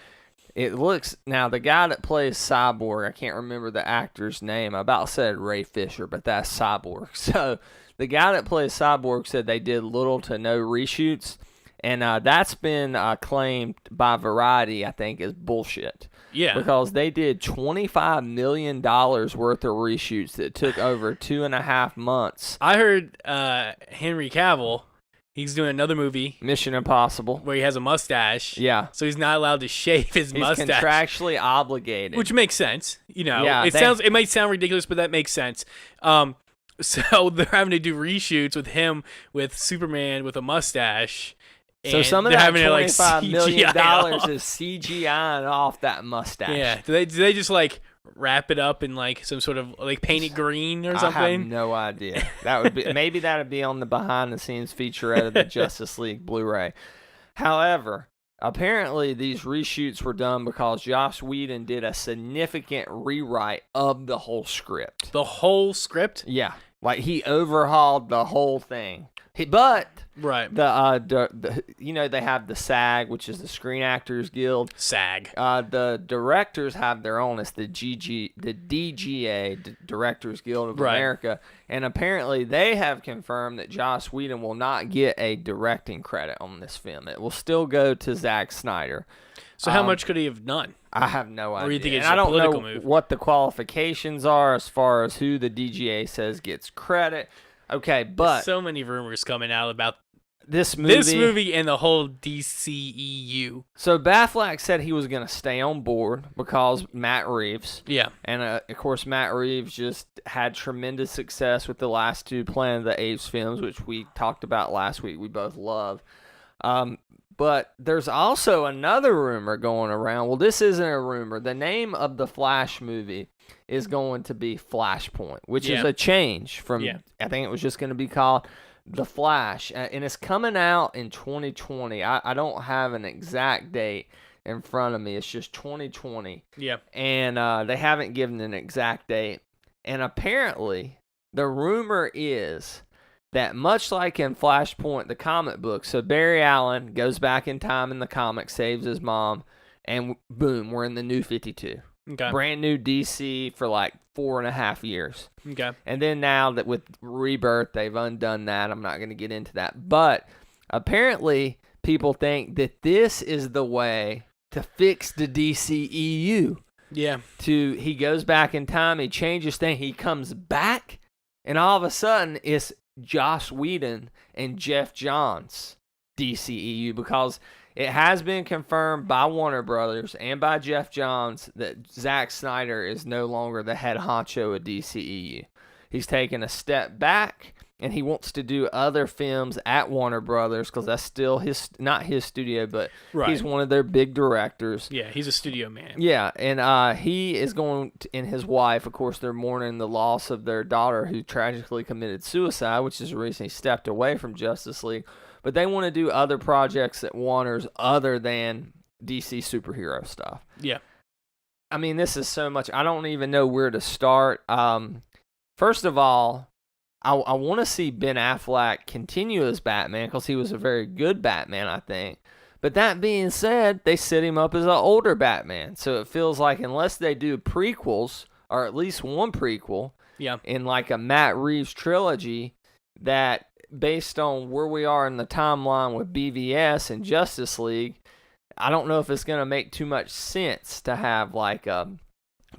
it looks... Now, the guy that plays Cyborg, I can't remember the actor's name. I about said Ray Fisher, but that's Cyborg. So, the guy that plays Cyborg said they did little to no reshoots, and that's been claimed by Variety, I think, as bullshit. Yeah. Because they did $25 million worth of reshoots that took over 2.5 months. I heard Henry Cavill, he's doing another movie. Mission Impossible. Where he has a mustache. Yeah. So he's not allowed to shave his mustache. He's contractually obligated. Which makes sense. You know, yeah, it might sound ridiculous, but that makes sense. So they're having to do reshoots with him with Superman with a mustache. So some of that $25 million is CGIing off that mustache. Yeah. Do they just like wrap it up in like some sort of like paint it green or something? I have no idea. That would be maybe that would be on the behind the scenes featurette of the Justice League Blu-ray. However, apparently these reshoots were done because Joss Whedon did a significant rewrite of the whole script. The whole script? Yeah. Like he overhauled the whole thing. But right, the you know they have the SAG, which is the Screen Actors Guild. SAG. The directors have their own. It's the DGA, Directors Guild of America, and apparently they have confirmed that Joss Whedon will not get a directing credit on this film. It will still go to Zack Snyder. So how much could he have done? I have no idea. Or you think it's I don't know move? What the qualifications are as far as who the DGA says gets credit. Okay, but there's so many rumors coming out about this movie and the whole DCEU. So Batfleck said he was going to stay on board because Matt Reeves. Yeah. And, of course, Matt Reeves just had tremendous success with the last two Planet of the Apes films, which we talked about last week. We both love. But there's also another rumor going around. Well, this isn't a rumor. The name of the Flash movie is going to be Flashpoint, which is a change from, I think it was just going to be called The Flash. And it's coming out in 2020. I don't have an exact date in front of me. It's just 2020. Yeah. And they haven't given an exact date. And apparently, the rumor is that much like in Flashpoint, the comic book, so Barry Allen goes back in time in the comic, saves his mom, and boom, we're in the New 52. Okay. Brand new DC for like 4.5 years. Okay. And then now that with Rebirth, they've undone that. I'm not going to get into that. But apparently, people think that this is the way to fix the DCEU. Yeah. He goes back in time, he changes things, he comes back, and all of a sudden, it's Joss Whedon and Jeff Johns DCEU, because it has been confirmed by Warner Brothers and by Jeff Johns that Zack Snyder is no longer the head honcho of DCEU. He's taken a step back, and he wants to do other films at Warner Brothers because that's still not his studio, but he's one of their big directors. Yeah, he's a studio man. Yeah, and he is going to, and his wife, of course, they're mourning the loss of their daughter who tragically committed suicide, which is the reason he stepped away from Justice League. But they want to do other projects at Warner's other than DC superhero stuff. Yeah. I mean, this is so much. I don't even know where to start. First of all, I want to see Ben Affleck continue as Batman because he was a very good Batman, I think. But that being said, they set him up as an older Batman. So it feels like unless they do prequels, or at least one prequel, in like a Matt Reeves trilogy, that based on where we are in the timeline with BVS and Justice League, I don't know if it's going to make too much sense to have like a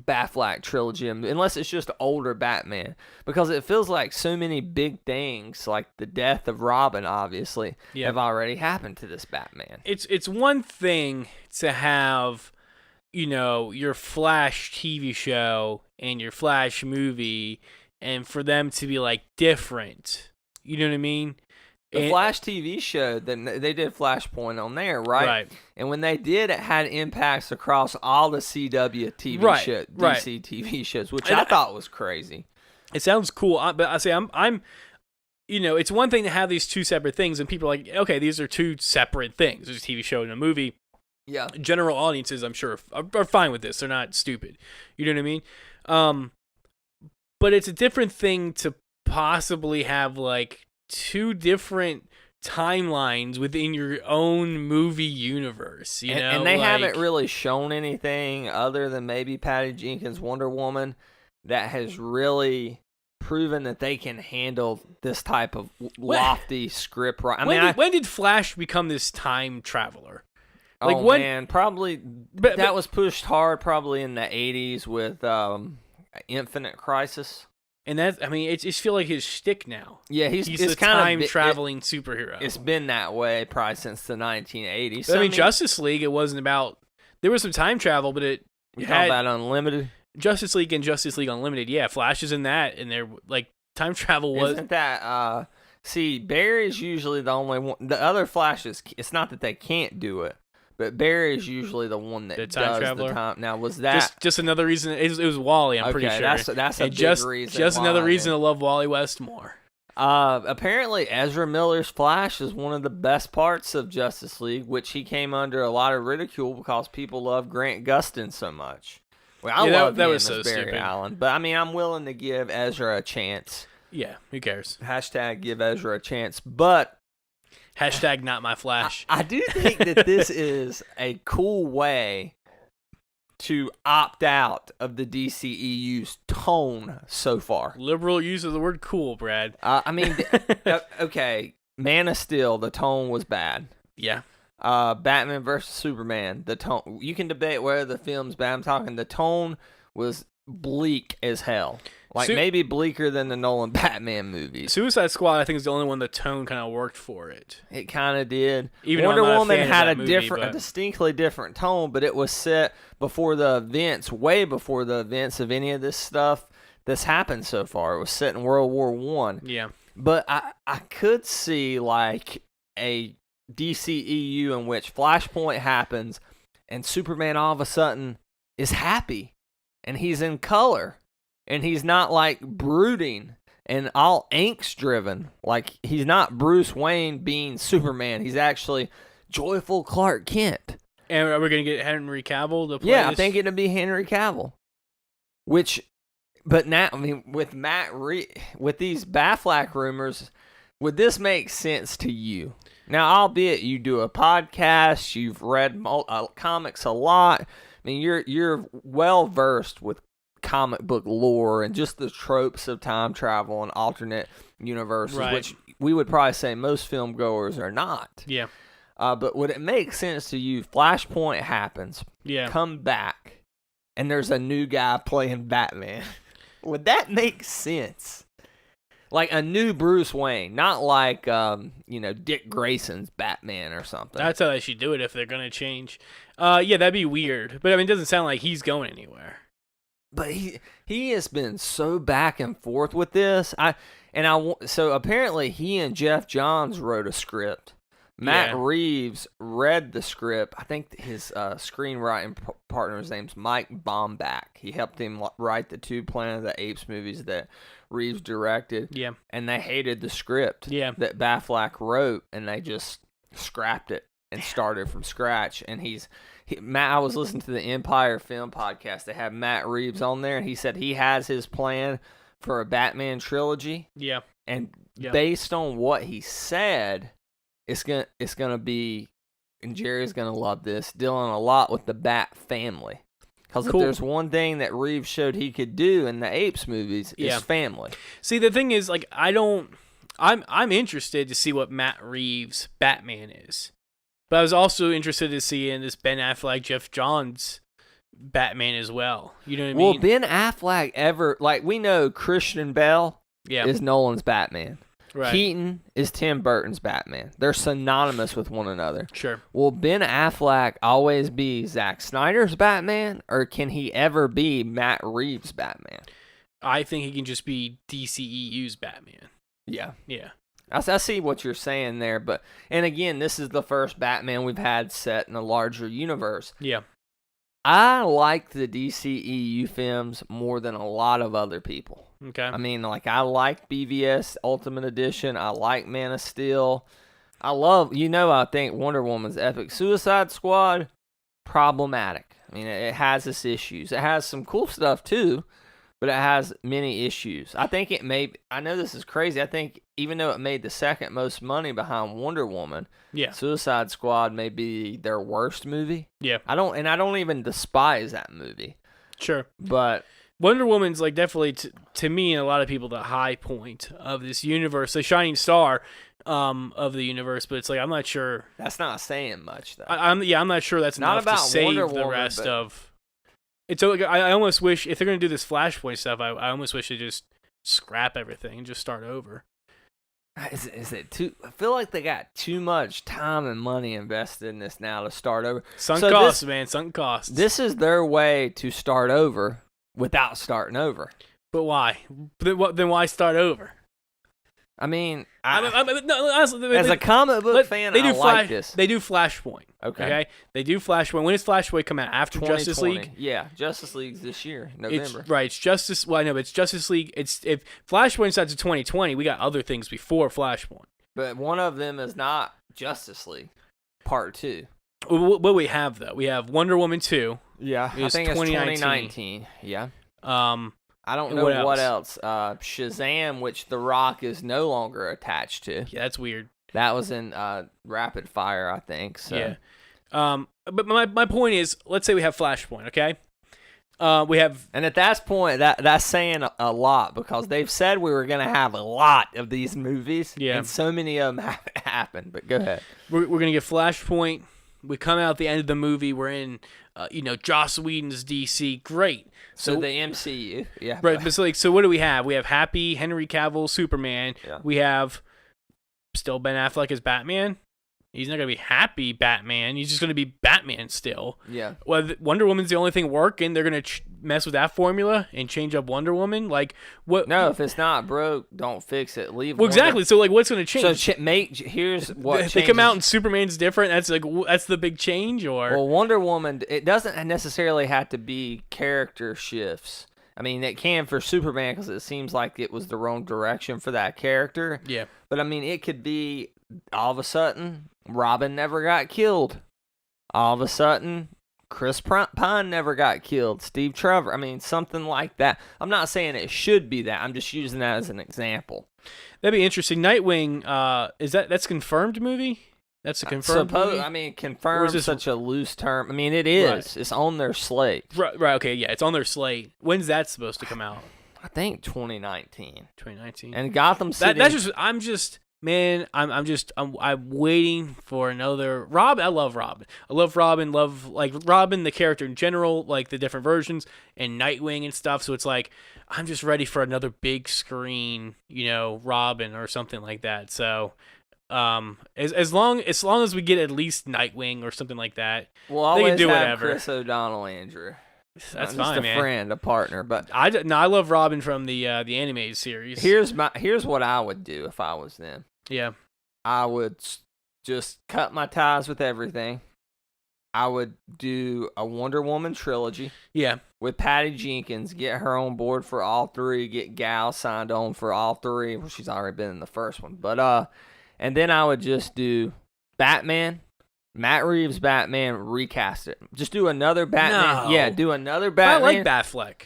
Batfleck trilogy unless it's just older Batman, because it feels like so many big things like the death of Robin obviously have already happened to this Batman. It's one thing to have, you know, your Flash TV show and your Flash movie, and for them to be like different, You know what I mean? The Flash TV show, then they did Flashpoint on there, right? Right. And when they did, it had impacts across all the CW TV shows, DC TV shows, which I thought was crazy. It sounds cool, but I say I'm, it's one thing to have these two separate things, and people are like, okay, these are two separate things. There's a TV show and a movie. Yeah. General audiences, I'm sure, are fine with this. They're not stupid. You know what I mean? But it's a different thing to possibly have like two different timelines within your own movie universe. You know, and they haven't really shown anything other than maybe Patty Jenkins' Wonder Woman that has really proven that they can handle this type of lofty script. Right? When did Flash become this time traveler? Man, probably that was pushed hard probably in the 80s with Infinite Crisis. And it just feel like his shtick now. Yeah, he's a time-traveling superhero. It's been that way probably since the 1980s. So, Justice League, it wasn't about... There was some time travel, but it had... about Unlimited? Justice League and Justice League Unlimited, yeah. Flash is in that, and they're, like, time travel was... Isn't that... see, Barry's usually the only one... The other Flashes, it's not that they can't do it, but Barry is usually the one that does the time. Now, was that just another reason? It was Wally. I'm pretty sure that's a big reason. Just another reason to love Wally West more. Apparently, Ezra Miller's Flash is one of the best parts of Justice League, which he came under a lot of ridicule because people love Grant Gustin so much. Well, I love that him was so as Barry stupid. Allen, but I'm willing to give Ezra a chance. Yeah, who cares? # give Ezra a chance, but. # not my Flash. I do think that this is a cool way to opt out of the DCEU's tone so far. Liberal use of the word cool, Brad. Okay, Man of Steel, the tone was bad. Yeah. Batman vs. Superman, the tone. You can debate whether the film's bad. I'm talking the tone was bleak as hell. Maybe bleaker than the Nolan Batman movies. Suicide Squad, I think, is the only one the tone kind of worked for it. It kind of did. Even Wonder Woman had a distinctly different tone, but it was set before the events, way before the events of any of this stuff that's happened so far. It was set in World War I. Yeah. But I could see like a DCEU in which Flashpoint happens and Superman all of a sudden is happy and he's in color. And he's not, like, brooding and all angst-driven. Like, he's not Bruce Wayne being Superman. He's actually joyful Clark Kent. And are we going to get Henry Cavill to play this? I think it'll be Henry Cavill. But now, with with these Batfleck rumors, would this make sense to you? Now, albeit you do a podcast, you've read comics a lot. You're well-versed with comic book lore and just the tropes of time travel and alternate universes, which we would probably say most film goers are not. Yeah. But would it make sense to you? Flashpoint happens. Yeah. Come back, and there's a new guy playing Batman. Would that make sense? Like a new Bruce Wayne, not like Dick Grayson's Batman or something. That's how they should do it if they're gonna change. Yeah, that'd be weird. But it doesn't sound like he's going anywhere. But he has been so back and forth with this. So apparently he and Jeff Johns wrote a script. Matt Reeves read the script. I think his screenwriting partner's name's Mike Baumbach. He helped him write the 2 Planet of the Apes movies that Reeves directed. Yeah. And they hated the script that Batfleck wrote, and they just scrapped it and started from scratch. And I was listening to the Empire Film Podcast. They have Matt Reeves on there, and he said he has his plan for a Batman trilogy. Yeah. And based on what he said, it's gonna be, and Jerry's gonna love this, dealing a lot with the Bat family. Because if there's one thing that Reeves showed he could do in the Apes movies, is family. See, the thing is, like, I'm interested to see what Matt Reeves' Batman is. But I was also interested to see in this Ben Affleck, Jeff Johns Batman as well. You know what I mean? Well, Ben Affleck we know Christian Bale is Nolan's Batman. Right. Keaton is Tim Burton's Batman. They're synonymous with one another. Sure. Will Ben Affleck always be Zack Snyder's Batman, or can he ever be Matt Reeves' Batman? I think he can just be DCEU's Batman. Yeah. Yeah. I see what you're saying there, but and again, this is the first Batman we've had set in a larger universe. Yeah. I like the DCEU films more than a lot of other people. Okay. I mean, like, I like BVS Ultimate Edition. I like Man of Steel. I think Wonder Woman's epic. Suicide Squad, problematic. I mean, it has its issues. It has some cool stuff, too, but it has many issues. I think I know this is crazy. I think even though it made the second most money behind Wonder Woman, Suicide Squad may be their worst movie. Yeah. I don't even despise that movie. Sure. But Wonder Woman's like definitely to me and a lot of people the high point of this universe, the shining star of the universe. But it's like I'm not sure. That's not saying much though. I'm not sure that's not enough about to save Wonder the Woman, rest but of. It's like I almost wish if they're gonna do this Flashpoint stuff, I almost wish they just scrap everything and just start over. Is it too? I feel like they got too much time and money invested in this now to start over. Sunk costs. This is their way to start over without starting over. But why? Then why start over? I mean, honestly, as a comic book fan, I like this. They do Flashpoint. Okay. They do Flashpoint. When does Flashpoint come out? After Justice League? Yeah, Justice League's this year, November. It's Justice. Well, I know, but it's Justice League. If Flashpoint's out to 2020, we got other things before Flashpoint. But one of them is not Justice League Part 2. What we have though, we have Wonder Woman 2. Yeah, I think it's 2019. Yeah. I don't know what else. Shazam, which The Rock is no longer attached to. Yeah, that's weird. That was in Rapid Fire, I think. So. Yeah. But my point is, let's say we have Flashpoint, okay? We have, and at that point, that's saying a lot because they've said we were going to have a lot of these movies, and so many of them haven't happened. But go ahead. We're going to get Flashpoint. We come out at the end of the movie. We're in, Joss Whedon's DC. Great. So the MCU, yeah. Right, but so what do we have? We have Happy Henry Cavill Superman. Yeah. We have still Ben Affleck as Batman. He's not going to be happy Batman. He's just going to be Batman still. Yeah. Well, Wonder Woman's the only thing working. They're going to mess with that formula and change up Wonder Woman. Like what? No, if it's not broke, don't fix it. Leave. Well, exactly. So like, what's going to change? So here's what they come out and Superman's different. That's the big change. Or well, Wonder Woman. It doesn't necessarily have to be character shifts. I mean, it can for Superman because it seems like it was the wrong direction for that character. Yeah. But I mean, it could be all of a sudden Robin never got killed. All of a sudden, Chris Pine never got killed. Steve Trevor. I mean, something like that. I'm not saying it should be that. I'm just using that as an example. That'd be interesting. Nightwing, that's confirmed movie? That's a confirmed movie? I mean, confirmed is such a loose term. I mean, it is. Right. It's on their slate. Right, okay, yeah, it's on their slate. When's that supposed to come out? I think 2019. 2019. And Gotham City. I'm waiting for another Robin. I love Robin. Robin, the character in general, like the different versions, and Nightwing and stuff. So it's like I'm just ready for another big screen, Robin or something like that. So as long as we get at least Nightwing or something like that, they can do whatever. Chris O'Donnell, Andrew. That's fine, just a friend, a partner. But I love Robin from the animated series. Here's what I would do if I was them. Yeah, I would just cut my ties with everything. I would do a Wonder Woman trilogy. Yeah, with Patty Jenkins, get her on board for all three. Get Gal signed on for all three. Well, she's already been in the first one, but and then I would just do Batman. Matt Reeves Batman, recast it. Just do another Batman. No. Yeah, do another Batman. I like Batfleck.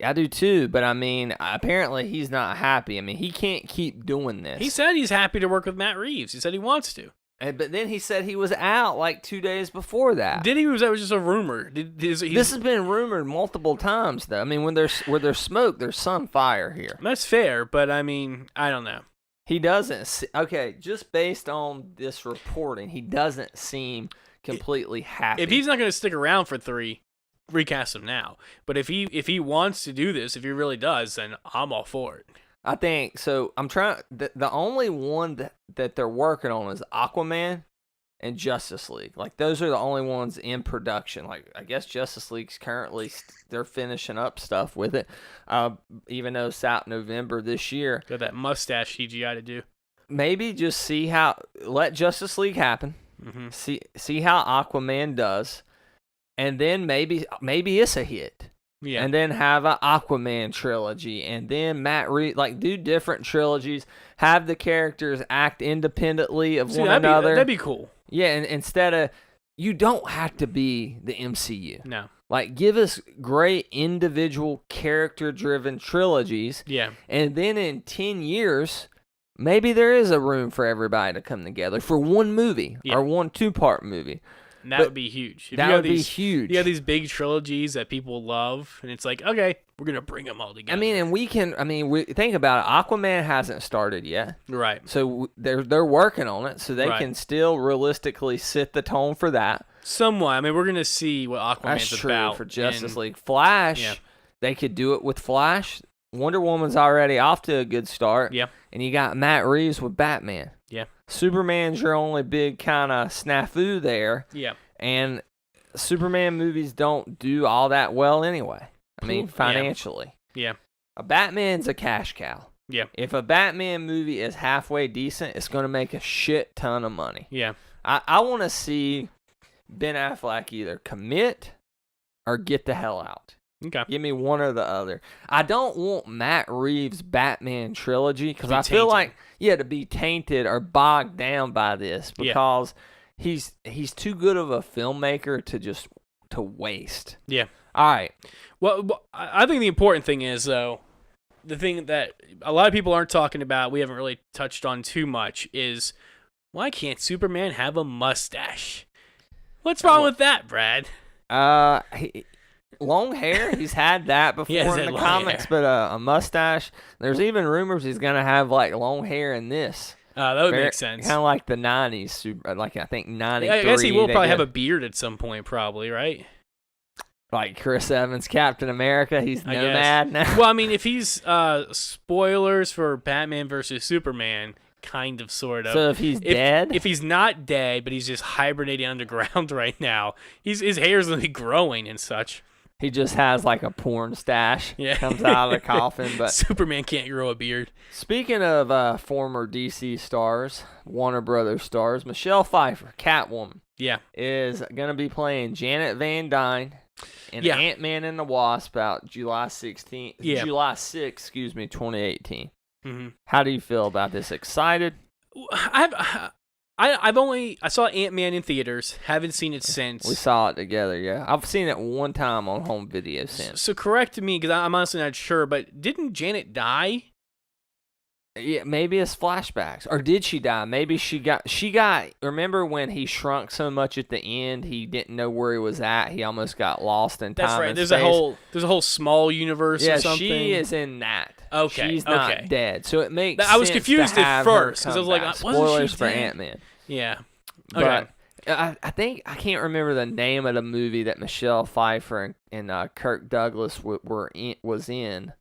I do too, but I mean, apparently he's not happy. I mean, he can't keep doing this. He said he's happy to work with Matt Reeves. He said he wants to. But then he said he was out like 2 days before that. Did he? Or was that just a rumor? This has been rumored multiple times, though. I mean, where there's smoke, there's some fire here. That's fair, but I mean, I don't know. He doesn't. Okay, just based on this reporting, he doesn't seem completely happy. If he's not going to stick around for 3, recast him now. But if he wants to do this, if he really does, then I'm all for it. I think so. I'm trying. The only one that they're working on is Aquaman and Justice League. Like those are the only ones in production. Like I guess Justice League's currently they're finishing up stuff with it. Even though it's out November this year. Got that mustache CGI to do. maybe just let Justice League happen. See how Aquaman does, and then maybe it's a hit. Yeah. And then have an Aquaman trilogy, and then Matt Reeves, do different trilogies, have the characters act independently of one another. That'd be cool. Yeah, and instead of, you don't have to be the MCU. No. Give us great individual character-driven trilogies. Yeah. And then in 10 years, maybe there is a room for everybody to come together for one movie or one 2-part movie. And that would be huge. That would be huge. You have these big trilogies that people love, and it's like, okay, we're going to bring them all together. We think about it. Aquaman hasn't started yet. Right. So they're working on it, so they can still realistically set the tone for that. Somewhat. We're going to see what Aquaman's That's about. True for Justice League. Flash, they could do it with Flash. Wonder Woman's already off to a good start. Yeah. And you got Matt Reeves with Batman. Yeah. Superman's your only big kind of snafu there. Yeah. And Superman movies don't do all that well anyway. Financially. Yeah. A Batman's a cash cow. Yeah. If a Batman movie is halfway decent, it's going to make a shit ton of money. Yeah. I want to see Ben Affleck either commit or get the hell out. Okay. Give me one or the other. I don't want Matt Reeves' Batman trilogy because I feel like, to be tainted or bogged down by this because he's too good of a filmmaker to waste. Yeah. All right. Well, I think the important thing is, though, the thing that a lot of people aren't talking about, we haven't really touched on too much, is why can't Superman have a mustache? What's wrong with that, Brad? Long hair, he's had that before in the comics, but a mustache. There's even rumors he's gonna have long hair in this. That would make sense. Kind of like the '90s, I think '93. I guess he will probably have a beard at some point, probably, right? Like Chris Evans, Captain America, he's nomad now. Well, if he's spoilers for Batman versus Superman, kind of, sort of. So if he's dead, if he's not dead, but he's just hibernating underground right now, his hair's gonna be growing and such. He just has a porn stash. Yeah. Comes out of the coffin. But Superman can't grow a beard. Speaking of former DC stars, Warner Brothers stars, Michelle Pfeiffer, Catwoman, is going to be playing Janet Van Dyne in Ant-Man and the Wasp about July 6th, 2018. Mm-hmm. How do you feel about this? Excited? I saw Ant-Man in theaters. Haven't seen it since. We saw it together, yeah. I've seen it one time on home video since. So correct me, because I'm honestly not sure, but didn't Janet die? Yeah, maybe it's flashbacks. Or did she die? Maybe she got, remember when he shrunk so much at the end, he didn't know where he was at? He almost got lost in time. That's right. And There's space. a whole small universe or something. Yeah, she is in that. Okay. She's not dead. So it makes sense. I was confused at first because I was like, spoilers for Ant-Man. Yeah. Okay. But I think, I can't remember the name of the movie that Michelle Pfeiffer and Kirk Douglas was in.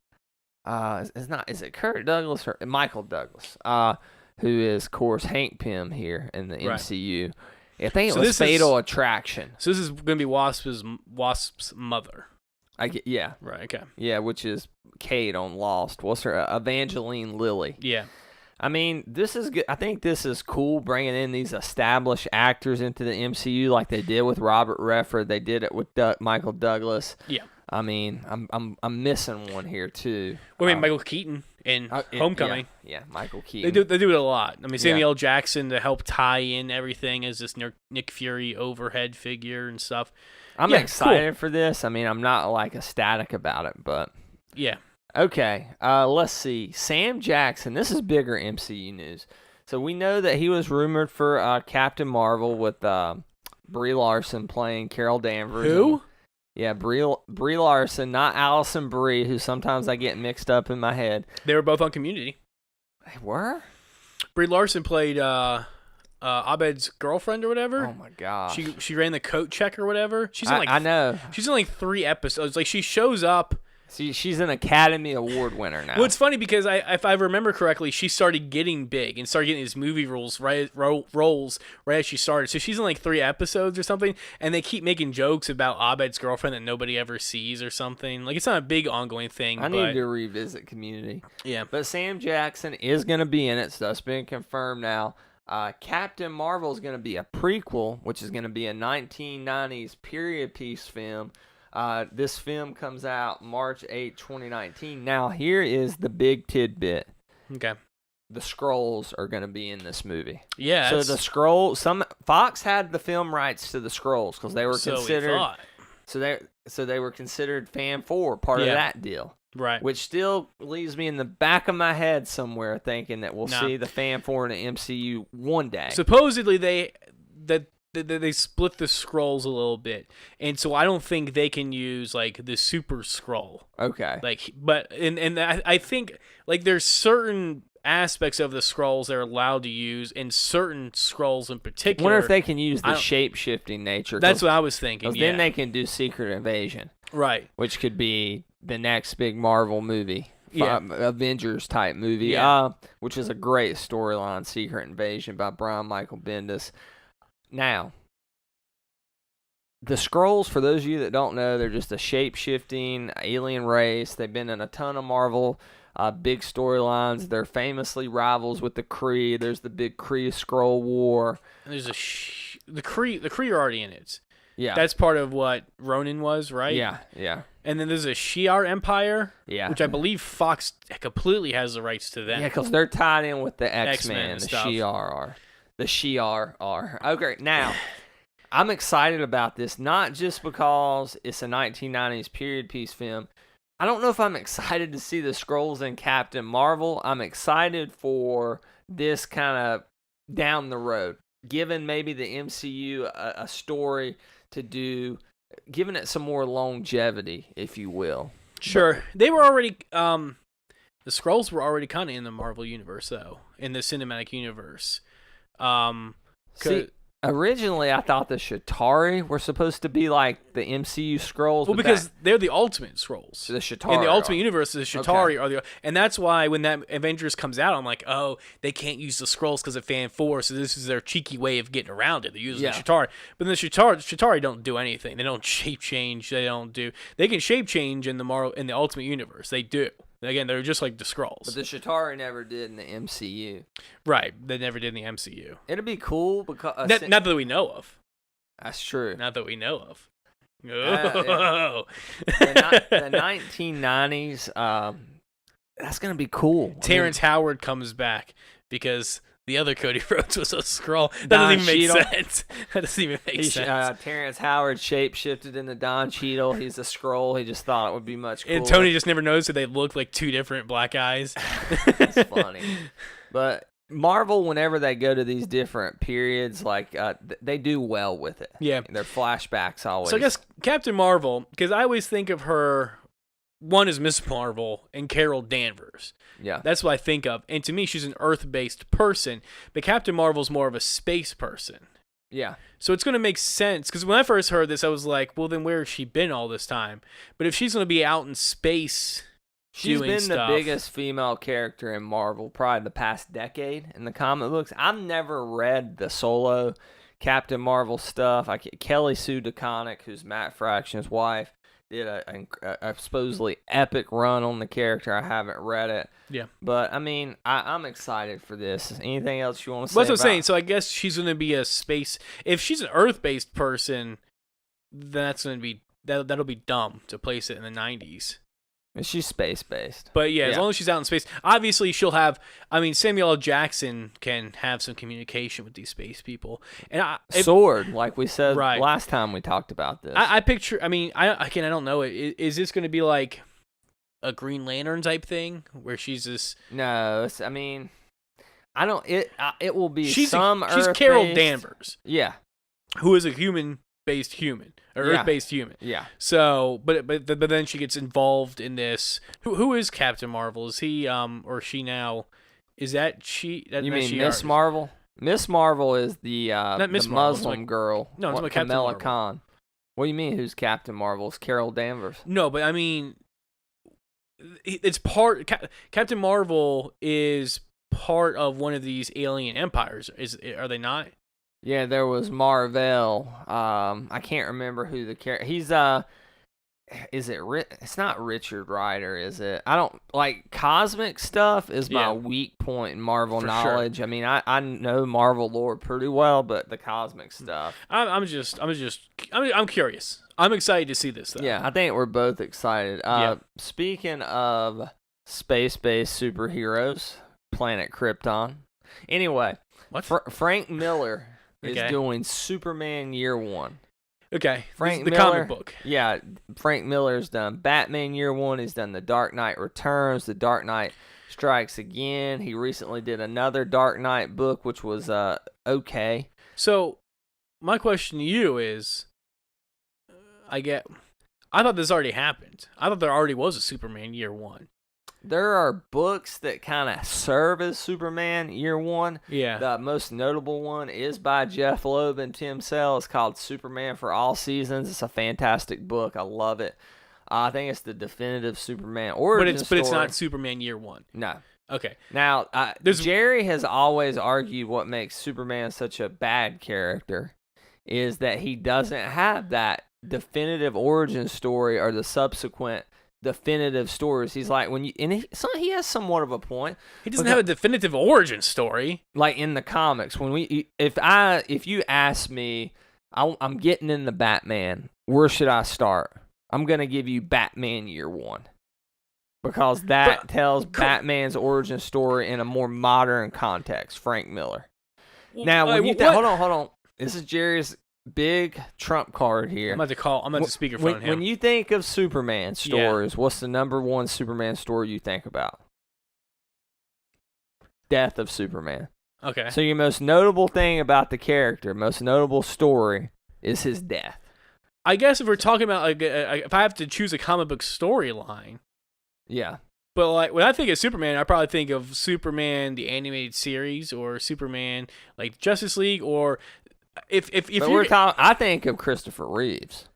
Is it Kirk Douglas or Michael Douglas? Who is, of course, Hank Pym here in the MCU. I think it was Fatal Attraction. So this is going to be Wasp's mother. Yeah. Right, okay. Yeah, which is Kate on Lost. What's her? Evangeline Lilly. Yeah. This is good. I think this is cool, bringing in these established actors into the MCU like they did with Robert Redford. They did it with Michael Douglas. Yeah. I'm missing one here too. Well, Michael Keaton in Homecoming. Yeah, Michael Keaton. They do it a lot. Samuel L. Jackson to help tie in everything as this Nick Fury overhead figure and stuff. I'm excited for this. I'm not ecstatic about it, but yeah. Okay, let's see. Sam Jackson. This is bigger MCU news. So we know that he was rumored for Captain Marvel with Brie Larson playing Carol Danvers. Who? Yeah, Brie Larson, not Allison Brie, who sometimes I get mixed up in my head. They were both on Community. They were? Brie Larson played Abed's girlfriend or whatever. Oh my gosh. She ran the coat check or whatever. She's in I know. She's in 3 episodes. She shows up See, she's an Academy Award winner now. Well, it's funny because if I remember correctly, she started getting big and started getting these movie roles right as she started. So she's in like 3 episodes or something, and they keep making jokes about Abed's girlfriend that nobody ever sees or something. Like, it's not a big ongoing thing. I need to revisit Community. Yeah. But Sam Jackson is going to be in it, so that's been confirmed now. Captain Marvel is going to be a prequel, which is going to be a 1990s period piece film. This film comes out March 8, 2019. Now, here is the big tidbit. Okay. The Skrulls are going to be in this movie. Yeah. So the Skrulls, Fox had the film rights to the Skrulls because they were considered. So they were considered Fan 4, part of that deal. Right. Which still leaves me in the back of my head somewhere thinking that we'll see the Fan 4 in the MCU one day. Supposedly they split the Skrulls a little bit, and so I don't think they can use like the Super Skrull. Okay. Like, but I think like there's certain aspects of the Skrulls they're allowed to use, and certain Skrulls in particular. I wonder if they can use the shape-shifting nature. That's what I was thinking. Then they can do Secret Invasion. Right. Which could be the next big Marvel movie. Avengers type movie. Yeah. Which is a great storyline, Secret Invasion by Brian Michael Bendis. Now, the Skrulls, for those of you that don't know, they're just a shape-shifting alien race. They've been in a ton of Marvel big storylines. They're famously rivals with the Kree. There's the big Kree-Skrull war. And there's the Kree are already in it. Yeah. That's part of what Ronin was, right? Yeah. And then there's a Shi'ar Empire, which I believe Fox completely has the rights to them. Yeah, because they're tied in with the X-Men X-Men, the stuff. Shi'ar are. The Shi'ar are. Okay, now, I'm excited about this, not just because it's a 1990s period piece film. I don't know if I'm excited to see the Skrulls in Captain Marvel. I'm excited for this kind of down the road, giving maybe the MCU a story to do, giving it some more longevity, if you will. Sure. They were already, the Skrulls were already kind of in the Marvel universe, though, in the cinematic universe. See, originally I thought the Chitauri were supposed to be like the MCU Skrulls. Well, because they're the ultimate Skrulls. The Chitauri in the Ultimate Universe, the Chitauri are the, and that's why when that Avengers comes out, I'm like, oh, they can't use the Skrulls because of Fan 4, so this is their cheeky way of getting around it. They're using the Chitauri, but the Chitauri don't do anything. They don't shape change. They can shape change in the Ultimate Universe. They do. Again, they're just like the Skrulls. But the Chitauri never did in the MCU. Right. They never did in the MCU. It'd be cool because... not that we know of. That's true. Not that we know of. The 1990s, that's going to be cool. Terrence Howard comes back because... the other Cody Rhodes was a Skrull. That doesn't even make sense. That doesn't even make sense. Terrence Howard shapeshifted into Don Cheadle. He's a Skrull. He just thought it would be much cooler. And Tony just never noticed that they look like 2 different black eyes. That's funny. But Marvel, whenever they go to these different periods, like they do well with it. Yeah. Their flashbacks always. So I guess Captain Marvel, because I always think of her, one is Miss Marvel and Carol Danvers. Yeah. That's what I think of. And to me, she's an Earth-based person, but Captain Marvel's more of a space person. Yeah. So it's going to make sense, because when I first heard this, I was like, well, then where has she been all this time? But if she's going to be out in space She's been stuff, the biggest female character in Marvel probably the past decade in the comic books. I've never read the solo Captain Marvel stuff. Kelly Sue DeConnick, who's Matt Fraction's wife, did a supposedly epic run on the character. I haven't read it. Yeah. But, I mean, I'm excited for this. Anything else you want to say? That's what I'm saying. So I guess she's going to be a space... If she's an Earth-based person, that's going to be... That'll be dumb to place it in the 90s. She's space-based. But yeah, as long as she's out in space, obviously she'll have... I mean, Samuel L. Jackson can have some communication with these space people. And Sword, like we said last time we talked about this. I picture... I mean, I don't know. Is this going to be like a Green Lantern type thing where she's this... No, I mean... I don't... It will be she's Earth-based... Carol Danvers. Yeah. Who is a human-based human. Or Earth-based human. Yeah. So, but then she gets involved in this. Who is Captain Marvel? Is he or she now? Is that she? You mean Miss Marvel? Miss Marvel is the Muslim girl. No, it's like Captain Kamala Marvel. Khan. What do you mean? Who's Captain Marvel? It's Carol Danvers. No, but I mean, it's part. Captain Marvel is part of one of these alien empires. Are they not? Yeah, there was Marvel. I can't remember who the character. He's is it? It's not Richard Rider, is it? I don't like cosmic stuff. Is my weak point in Marvel knowledge. Sure. I mean, I know Marvel lore pretty well, but the cosmic stuff. I'm curious. I'm excited to see this though. Yeah, I think we're both excited. Speaking of space-based superheroes, Planet Krypton. Anyway, what? Frank Miller is doing Superman Year One. Okay, Frank the Miller, comic book. Yeah, Frank Miller's done Batman Year One. He's done The Dark Knight Returns, The Dark Knight Strikes Again. He recently did another Dark Knight book, which was okay. So, my question to you is, I thought this already happened. I thought there already was a Superman Year One. There are books that kind of serve as Superman Year One. Yeah. The most notable one is by Jeff Loeb and Tim Sale. It's called Superman for All Seasons. It's a fantastic book. I love it. I think it's the definitive Superman origin story. But it's not Superman Year One. No. Okay. Now, Jerry has always argued what makes Superman such a bad character is that he doesn't have that definitive origin story or the subsequent definitive stories. He's like, he has somewhat of a point. He doesn't have a definitive origin story. Like in the comics, if you ask me, I'm getting into Batman, where should I start? I'm gonna give you Batman Year One because that tells Batman's origin story in a more modern context. Frank Miller. Now, hold on. This is Jerry's big trump card here. I'm about to speakerphone him. When you think of Superman stories, what's the number one Superman story you think about? Death of Superman. Okay. So your most notable thing about the character, most notable story, is his death. I guess if we're talking about if I have to choose a comic book storyline. Yeah. But like when I think of Superman, I probably think of Superman the animated series or Superman like Justice League or if you're I think of Christopher Reeves.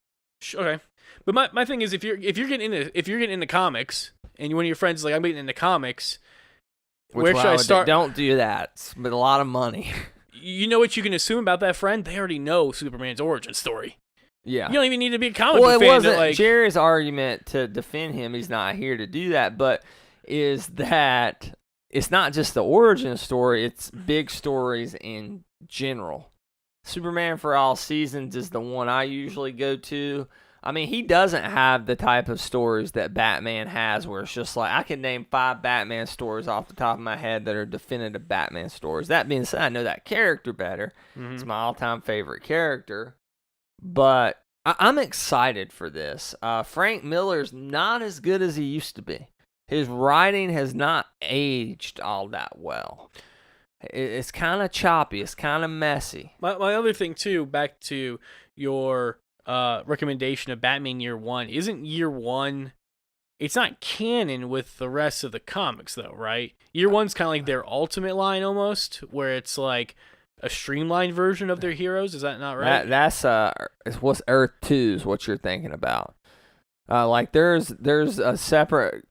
Okay, but my thing is if you're getting into comics and one of your friends is like I'm getting into comics, where should I start? Don't do that. It's with a lot of money. You know what you can assume about that friend? They already know Superman's origin story. Yeah, you don't even need to be a comic book fan. Well, it wasn't Jerry's argument to defend him. He's not here to do that, but is that it's not just the origin story; it's big stories in general. Superman for All Seasons is the one I usually go to. I mean, he doesn't have the type of stories that Batman has where it's just like, I can name 5 Batman stories off the top of my head that are definitive Batman stories. That being said, I know that character better. Mm-hmm. It's my all-time favorite character. But I'm excited for this. Frank Miller's not as good as he used to be. His writing has not aged all that well. It's kind of choppy. It's kind of messy. My other thing, too, back to your recommendation of Batman Year One, isn't Year One, it's not canon with the rest of the comics, though, right? Year One's kind of like their ultimate line almost, where it's like a streamlined version of their heroes. Is that not right? That's what's Earth 2 is what you're thinking about. Like there's a separate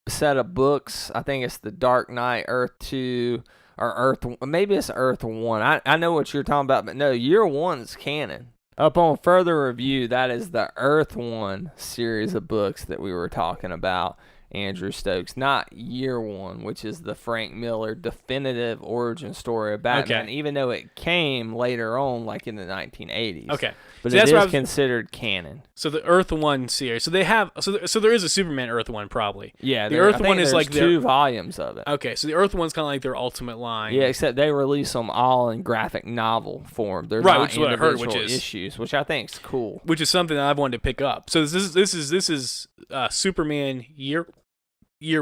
set of books. I think it's the Dark Knight, Earth 2, or maybe it's Earth 1. I know what you're talking about, but no, Year 1's canon. Up on further review, that is the Earth 1 series of books that we were talking about, Andrew Stokes, not Year One, which is the Frank Miller definitive origin story of Batman, even though it came later on, like in the 1980s. Okay. But it is considered canon. So the Earth One series. So they have. So there is a Superman Earth One probably. Yeah. The Earth One is like 2 volumes of it. Okay. So the Earth One's kind of like their ultimate line. Yeah, except they release them all in graphic novel form. They're right, not which is what I heard, which is issues, which I think is cool. Which is something that I've wanted to pick up. So this is Superman Year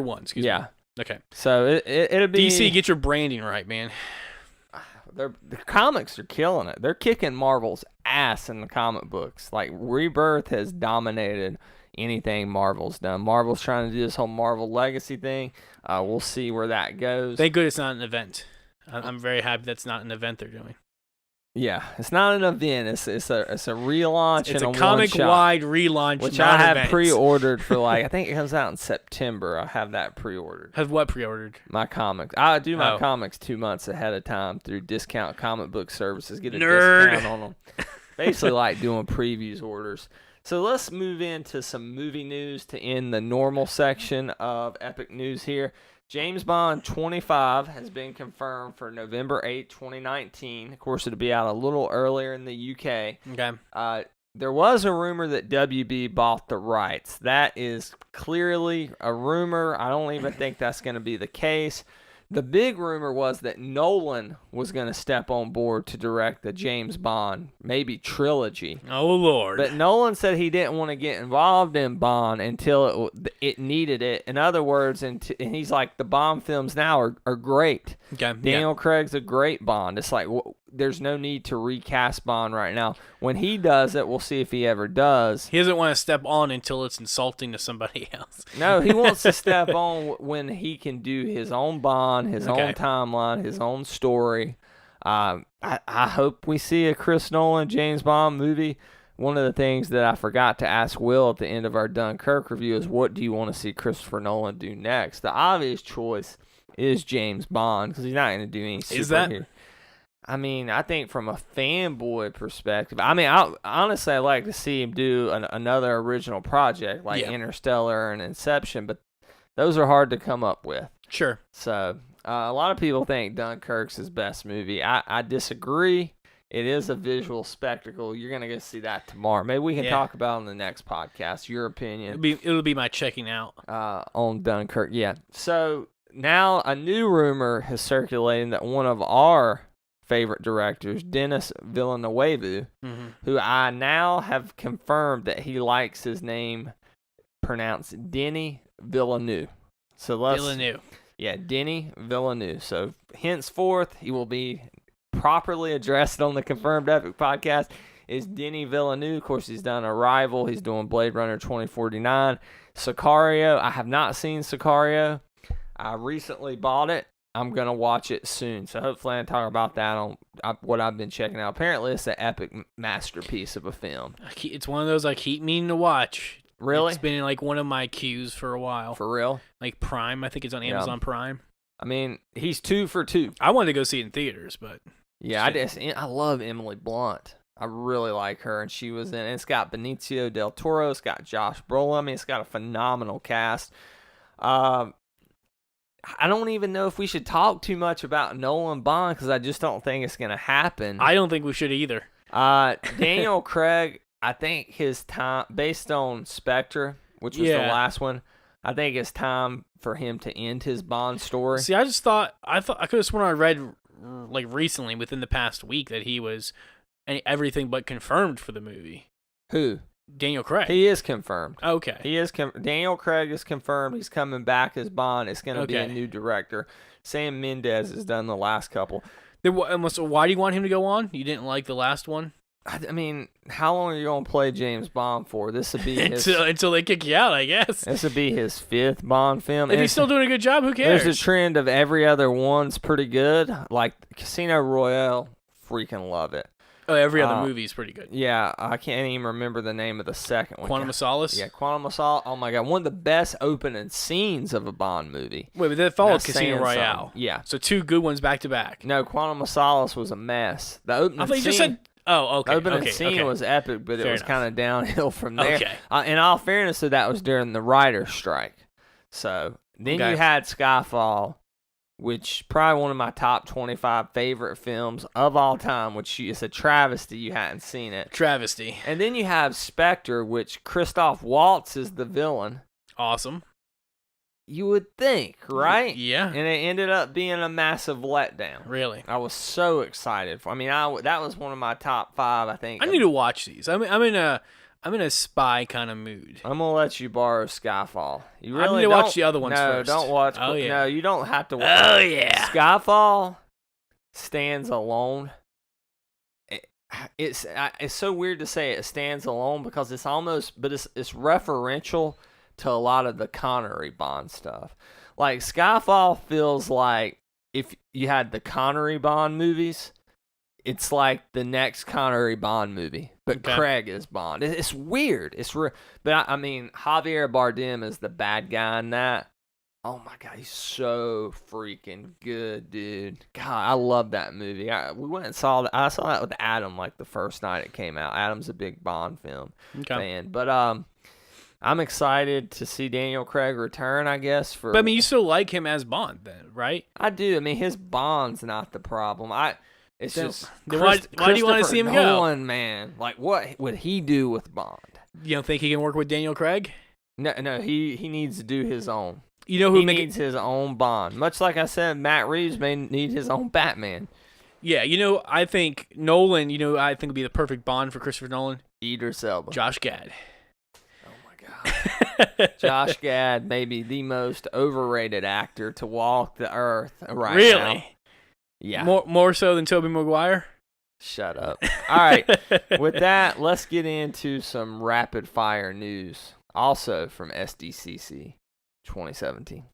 One. Excuse me. Okay. So it'll be DC. Get your branding right, man. The comics are killing it. They're kicking Marvel's ass in the comic books. Like, Rebirth has dominated anything Marvel's done. Marvel's trying to do this whole Marvel Legacy thing. We'll see where that goes. Thank goodness it's not an event. I'm very happy that's not an event they're doing. Yeah, it's not an event. It's a relaunch. It's and a a comic-wide relaunch, which not I have events. pre-ordered for I think it comes out in September. I have that pre-ordered. Have what pre-ordered? My comics. I do my Oh. comics 2 months ahead of time through Discount Comic Book Services. Get a Nerd. discount on them. Basically like doing previews orders. So let's move into some movie news to end the normal section of Epic News here. James Bond 25 has been confirmed for November 8, 2019. Of course, it'll be out a little earlier in the UK. Okay. There was a rumor that WB bought the rights. That is clearly a rumor. I don't even think that's going to be the case. The big rumor was that Nolan was going to step on board to direct the James Bond, maybe trilogy. Oh, Lord. But Nolan said he didn't want to get involved in Bond until it needed it. In other words, and he's like, the Bond films now are great. Okay. Daniel Craig's a great Bond. It's like, there's no need to recast Bond right now. When he does it, we'll see if he ever does. He doesn't want to step on until it's insulting to somebody else. No, he wants to step on when he can do his own Bond, his own timeline, his own story. I hope we see a Chris Nolan James Bond movie. One of the things that I forgot to ask Will at the end of our Dunkirk review is, what do you want to see Christopher Nolan do next? The obvious choice is James Bond, because he's not going to do any superhero. Is that? I mean, I think from a fanboy perspective, I mean, honestly, I'd like to see him do another original project like Interstellar and Inception, but those are hard to come up with. Sure. So a lot of people think Dunkirk's his best movie. I disagree. It is a visual spectacle. You're going to get to see that tomorrow. Maybe we can talk about it in the next podcast, your opinion. It'll be my checking out. On Dunkirk, yeah. So now a new rumor has circulated that one of our favorite directors, Denis Villeneuve, who I now have confirmed that he likes his name pronounced Denny Villeneuve. So Villeneuve. Yeah, Denny Villeneuve. So henceforth, he will be properly addressed on the Confirmed Epic podcast is Denny Villeneuve. Of course, he's done Arrival. He's doing Blade Runner 2049. Sicario. I have not seen Sicario. I recently bought it. I'm going to watch it soon. So hopefully I can talk about that on what I've been checking out. Apparently, it's an epic masterpiece of a film. It's one of those I keep meaning to watch. Really? It's been in like one of my queues for a while. For real? Like Prime. I think it's on Amazon Prime. I mean, he's 2 for 2. I wanted to go see it in theaters, but... Yeah, I love Emily Blunt. I really like her, and she was in it. It's got Benicio del Toro. It's got Josh Brolin. I mean, it's got a phenomenal cast. I don't even know if we should talk too much about Nolan Bond because I just don't think it's going to happen. I don't think we should either. Daniel Craig, I think his time, based on Spectre, which was the last one, I think it's time for him to end his Bond story. See, I could have sworn I read like recently within the past week that he was everything but confirmed for the movie. Who? Daniel Craig. He is confirmed. Okay. He is Daniel Craig is confirmed. He's coming back as Bond. It's going to be a new director. Sam Mendes has done the last couple. So why do you want him to go on? You didn't like the last one? I mean, how long are you going to play James Bond for? This would be his... until they kick you out, I guess. This would be his 5th Bond film. If he's still doing a good job, who cares? There's a trend of every other one's pretty good. Like Casino Royale, freaking love it. Oh, every other movie is pretty good. Yeah, I can't even remember the name of the second one. Quantum of Solace? Yeah, Quantum of Solace. Oh, my God. One of the best opening scenes of a Bond movie. Wait, but that followed Casino Royale. Something. Yeah. So 2 good ones back to back. No, Quantum of Solace was a mess. The opening I thought you scene... just said... Oh, okay. The opening scene was epic, but it was kind of downhill from there. Okay. In all fairness, so that was during the writer's strike. So then you had Skyfall, which probably one of my top 25 favorite films of all time, which is a travesty you hadn't seen it. Travesty. And then you have Spectre, which Christoph Waltz is the villain. Awesome. You would think, right? Yeah. And it ended up being a massive letdown. Really? I was so excited. That was one of my top 5, I think. I need to watch these. I'm in a spy kind of mood. I'm gonna let you borrow Skyfall. You really I need to watch the other ones first. No, don't watch. Oh, yeah. No, you don't have to watch. Oh yeah. Skyfall stands alone. It's so weird to say it stands alone because it's almost, but it's referential to a lot of the Connery Bond stuff. Like Skyfall feels like if you had the Connery Bond movies, it's like the next Connery Bond movie, but Okay. Craig is Bond. It's weird. But I mean, Javier Bardem is the bad guy in that. Oh my God, he's so freaking good, dude. God, I love that movie. We went and saw that. I saw that with Adam like the first night it came out. Adam's a big Bond film fan, but I'm excited to see Daniel Craig return. I guess But I mean, you still like him as Bond, then, right? I do. I mean, his Bond's not the problem. It's just then why do you want to see him go? Man, like what would he do with Bond? You don't think he can work with Daniel Craig? No, he needs to do his own. You know who he needs his own Bond. Much like I said, Matt Reeves may need his own Batman. Yeah, I think Nolan, I think would be the perfect Bond for Christopher Nolan. Idris Elba. Josh Gad. Oh my God. Josh Gad may be the most overrated actor to walk the earth right now. Really? Yeah. More so than Tobey Maguire? Shut up. All right. With that, let's get into some rapid fire news. Also from SDCC 2017.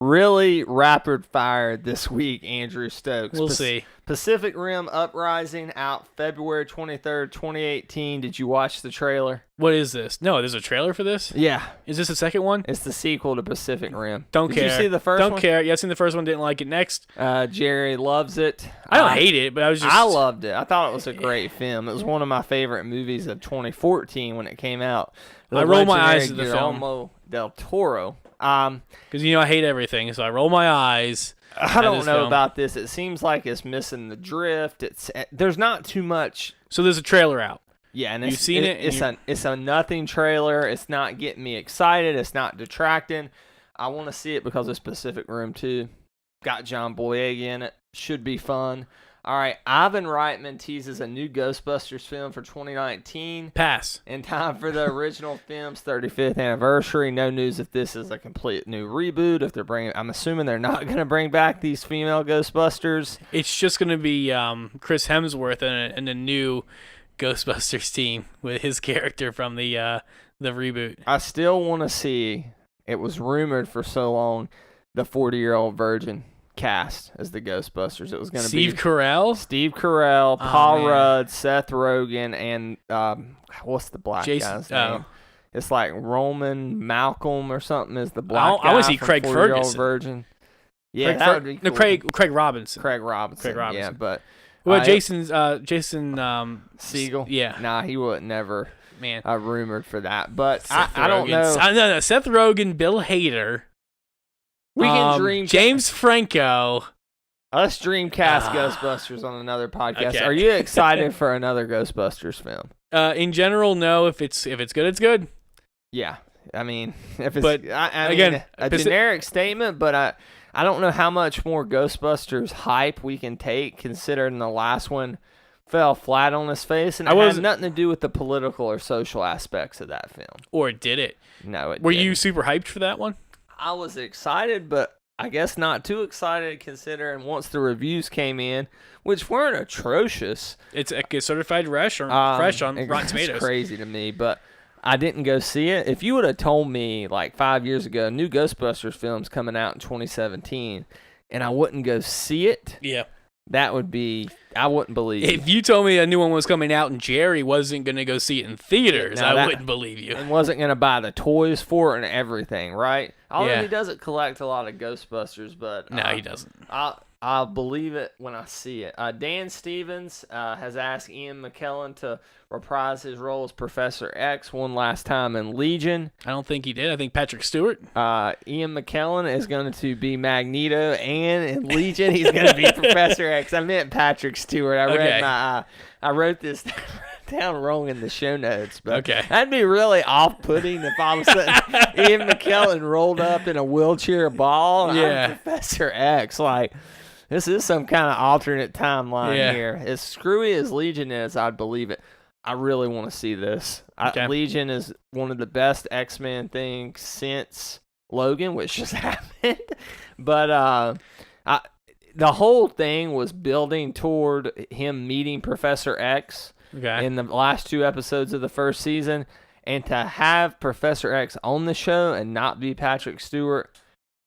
Really rapid fire this week, Andrew Stokes. We'll see. Pacific Rim Uprising out February 23rd, 2018. Did you watch the trailer? What is this? No, there's a trailer for this? Yeah. Is this the second one? It's the sequel to Pacific Rim. Don't care. Did you see the first one? Don't care. Yeah, I seen the first one, didn't like it. Next. Jerry loves it. I don't hate it, but I loved it. I thought it was a great film. It was one of my favorite movies of 2014 when it came out. I roll my eyes at the film. Guillermo del Toro. Because I hate everything, so I roll my eyes. I don't know about this. It seems like it's missing the drift. There's not too much. So there's a trailer out. Yeah, and you've seen it. It's a nothing trailer. It's not getting me excited. It's not detracting. I want to see it because it's Pacific Rim 2. Got John Boyega in it. Should be fun. All right, Ivan Reitman teases a new Ghostbusters film for 2019. Pass. In time for the original film's 35th anniversary. No news if this is a complete new reboot. If they're I'm assuming they're not going to bring back these female Ghostbusters. It's just going to be Chris Hemsworth and a new Ghostbusters team with his character from the reboot. I still want to see. It was rumored for so long, the 40-year-old virgin cast as the Ghostbusters. It was going to be Steve Carell, Paul Rudd, Seth Rogen, and what's the black guy's name? It's like Roman Malcolm or something is the black guy. I want to see Craig Ferguson. Virgin. Yeah, that would be cool. No, Craig Robinson. Craig Robinson. Yeah, but Jason Segel. Yeah. Nah, he would never. Man, rumored for that, but I don't know. No, Seth Rogen, Bill Hader. We can dream. James Franco. Us Dreamcast Ghostbusters on another podcast. Okay. Are you excited for another Ghostbusters film? In general, no. If it's good, it's good. Yeah, I mean, if it's again a generic statement, but I don't know how much more Ghostbusters hype we can take, considering the last one fell flat on his face, and it had nothing to do with the political or social aspects of that film. Or did it? No, it Were didn't. you super hyped for that one? I was excited, but I guess not too excited considering once the reviews came in, which weren't atrocious. It's certified fresh on Rotten Tomatoes. It's crazy to me, but I didn't go see it. If you would have told me like 5 years ago, new Ghostbusters film's coming out in 2017, and I wouldn't go see it, that would be, I wouldn't believe you. If you told me a new one was coming out and Jerry wasn't going to go see it in theaters, I wouldn't believe you. And wasn't going to buy the toys for it and everything, right? Although he doesn't collect a lot of Ghostbusters, but no, he doesn't. I'll believe it when I see it. Dan Stevens has asked Ian McKellen to reprise his role as Professor X one last time in Legion. I don't think he did. I think Patrick Stewart. Ian McKellen is going to be Magneto, and in Legion he's going to be Professor X. I meant Patrick Stewart. I wrote this down wrong in the show notes, but that'd be really off-putting if all of a sudden Ian McKellen rolled up in a wheelchair ball and I'm Professor X. Like, this is some kind of alternate timeline here. As screwy as Legion is, I'd believe it. I really want to see this. Legion is one of the best X-Men things since Logan, which just happened. But the whole thing was building toward him meeting Professor X in the last 2 episodes of the first season. And to have Professor X on the show and not be Patrick Stewart,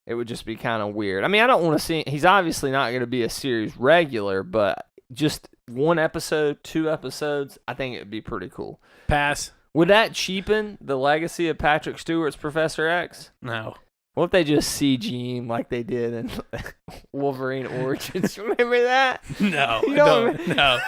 it would just be kind of weird. I mean, I don't want to see. He's obviously not going to be a series regular, but just 1 episode, 2 episodes, I think it would be pretty cool. Pass. Would that cheapen the legacy of Patrick Stewart's Professor X? No. What if they just CG him like they did in Wolverine Origins? Remember that? No. You don't No.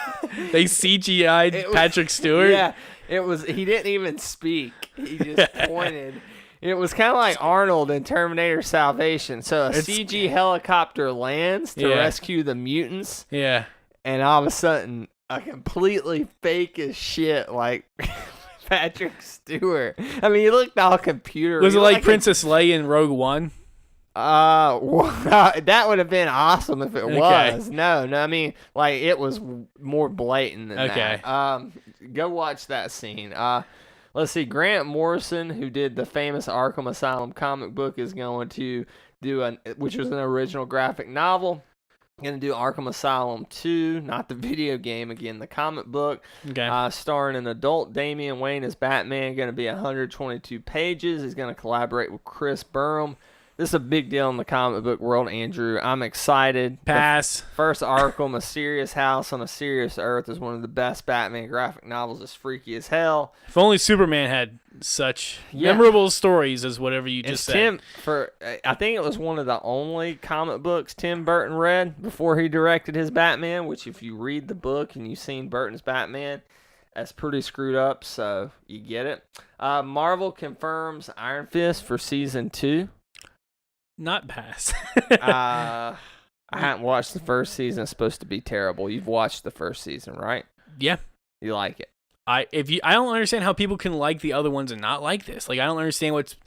They CGI'd Patrick Stewart? Yeah. He didn't even speak. He just pointed. It was kind of like Arnold in Terminator Salvation. So a CG helicopter lands to rescue the mutants. Yeah. And all of a sudden, a completely fake as shit, like Patrick Stewart. I mean, he looked all computer. Was it like Princess Leia in Rogue One? That would have been awesome if it was. No, I mean, like, it was more blatant than that. Go watch that scene. Let's see, Grant Morrison, who did the famous Arkham Asylum comic book, is going to do which was an original graphic novel. Going to do Arkham Asylum 2, not the video game, again, the comic book. Starring an adult Damian Wayne as Batman, going to be 122 pages. He's going to collaborate with Chris Burnham. This is a big deal in the comic book world, Andrew. I'm excited. Pass. First Arkham, A Serious House on a Serious Earth, is one of the best Batman graphic novels. It's freaky as hell. If only Superman had such memorable stories as whatever you just said. I think it was one of the only comic books Tim Burton read before he directed his Batman, which if you read the book and you've seen Burton's Batman, that's pretty screwed up, so you get it. Marvel confirms Iron Fist for season 2. Not pass. I haven't watched the first season. It's supposed to be terrible. You've watched the first season, right? Yeah. You like it? I don't understand how people can like the other ones and not like this. Like, I don't understand what's.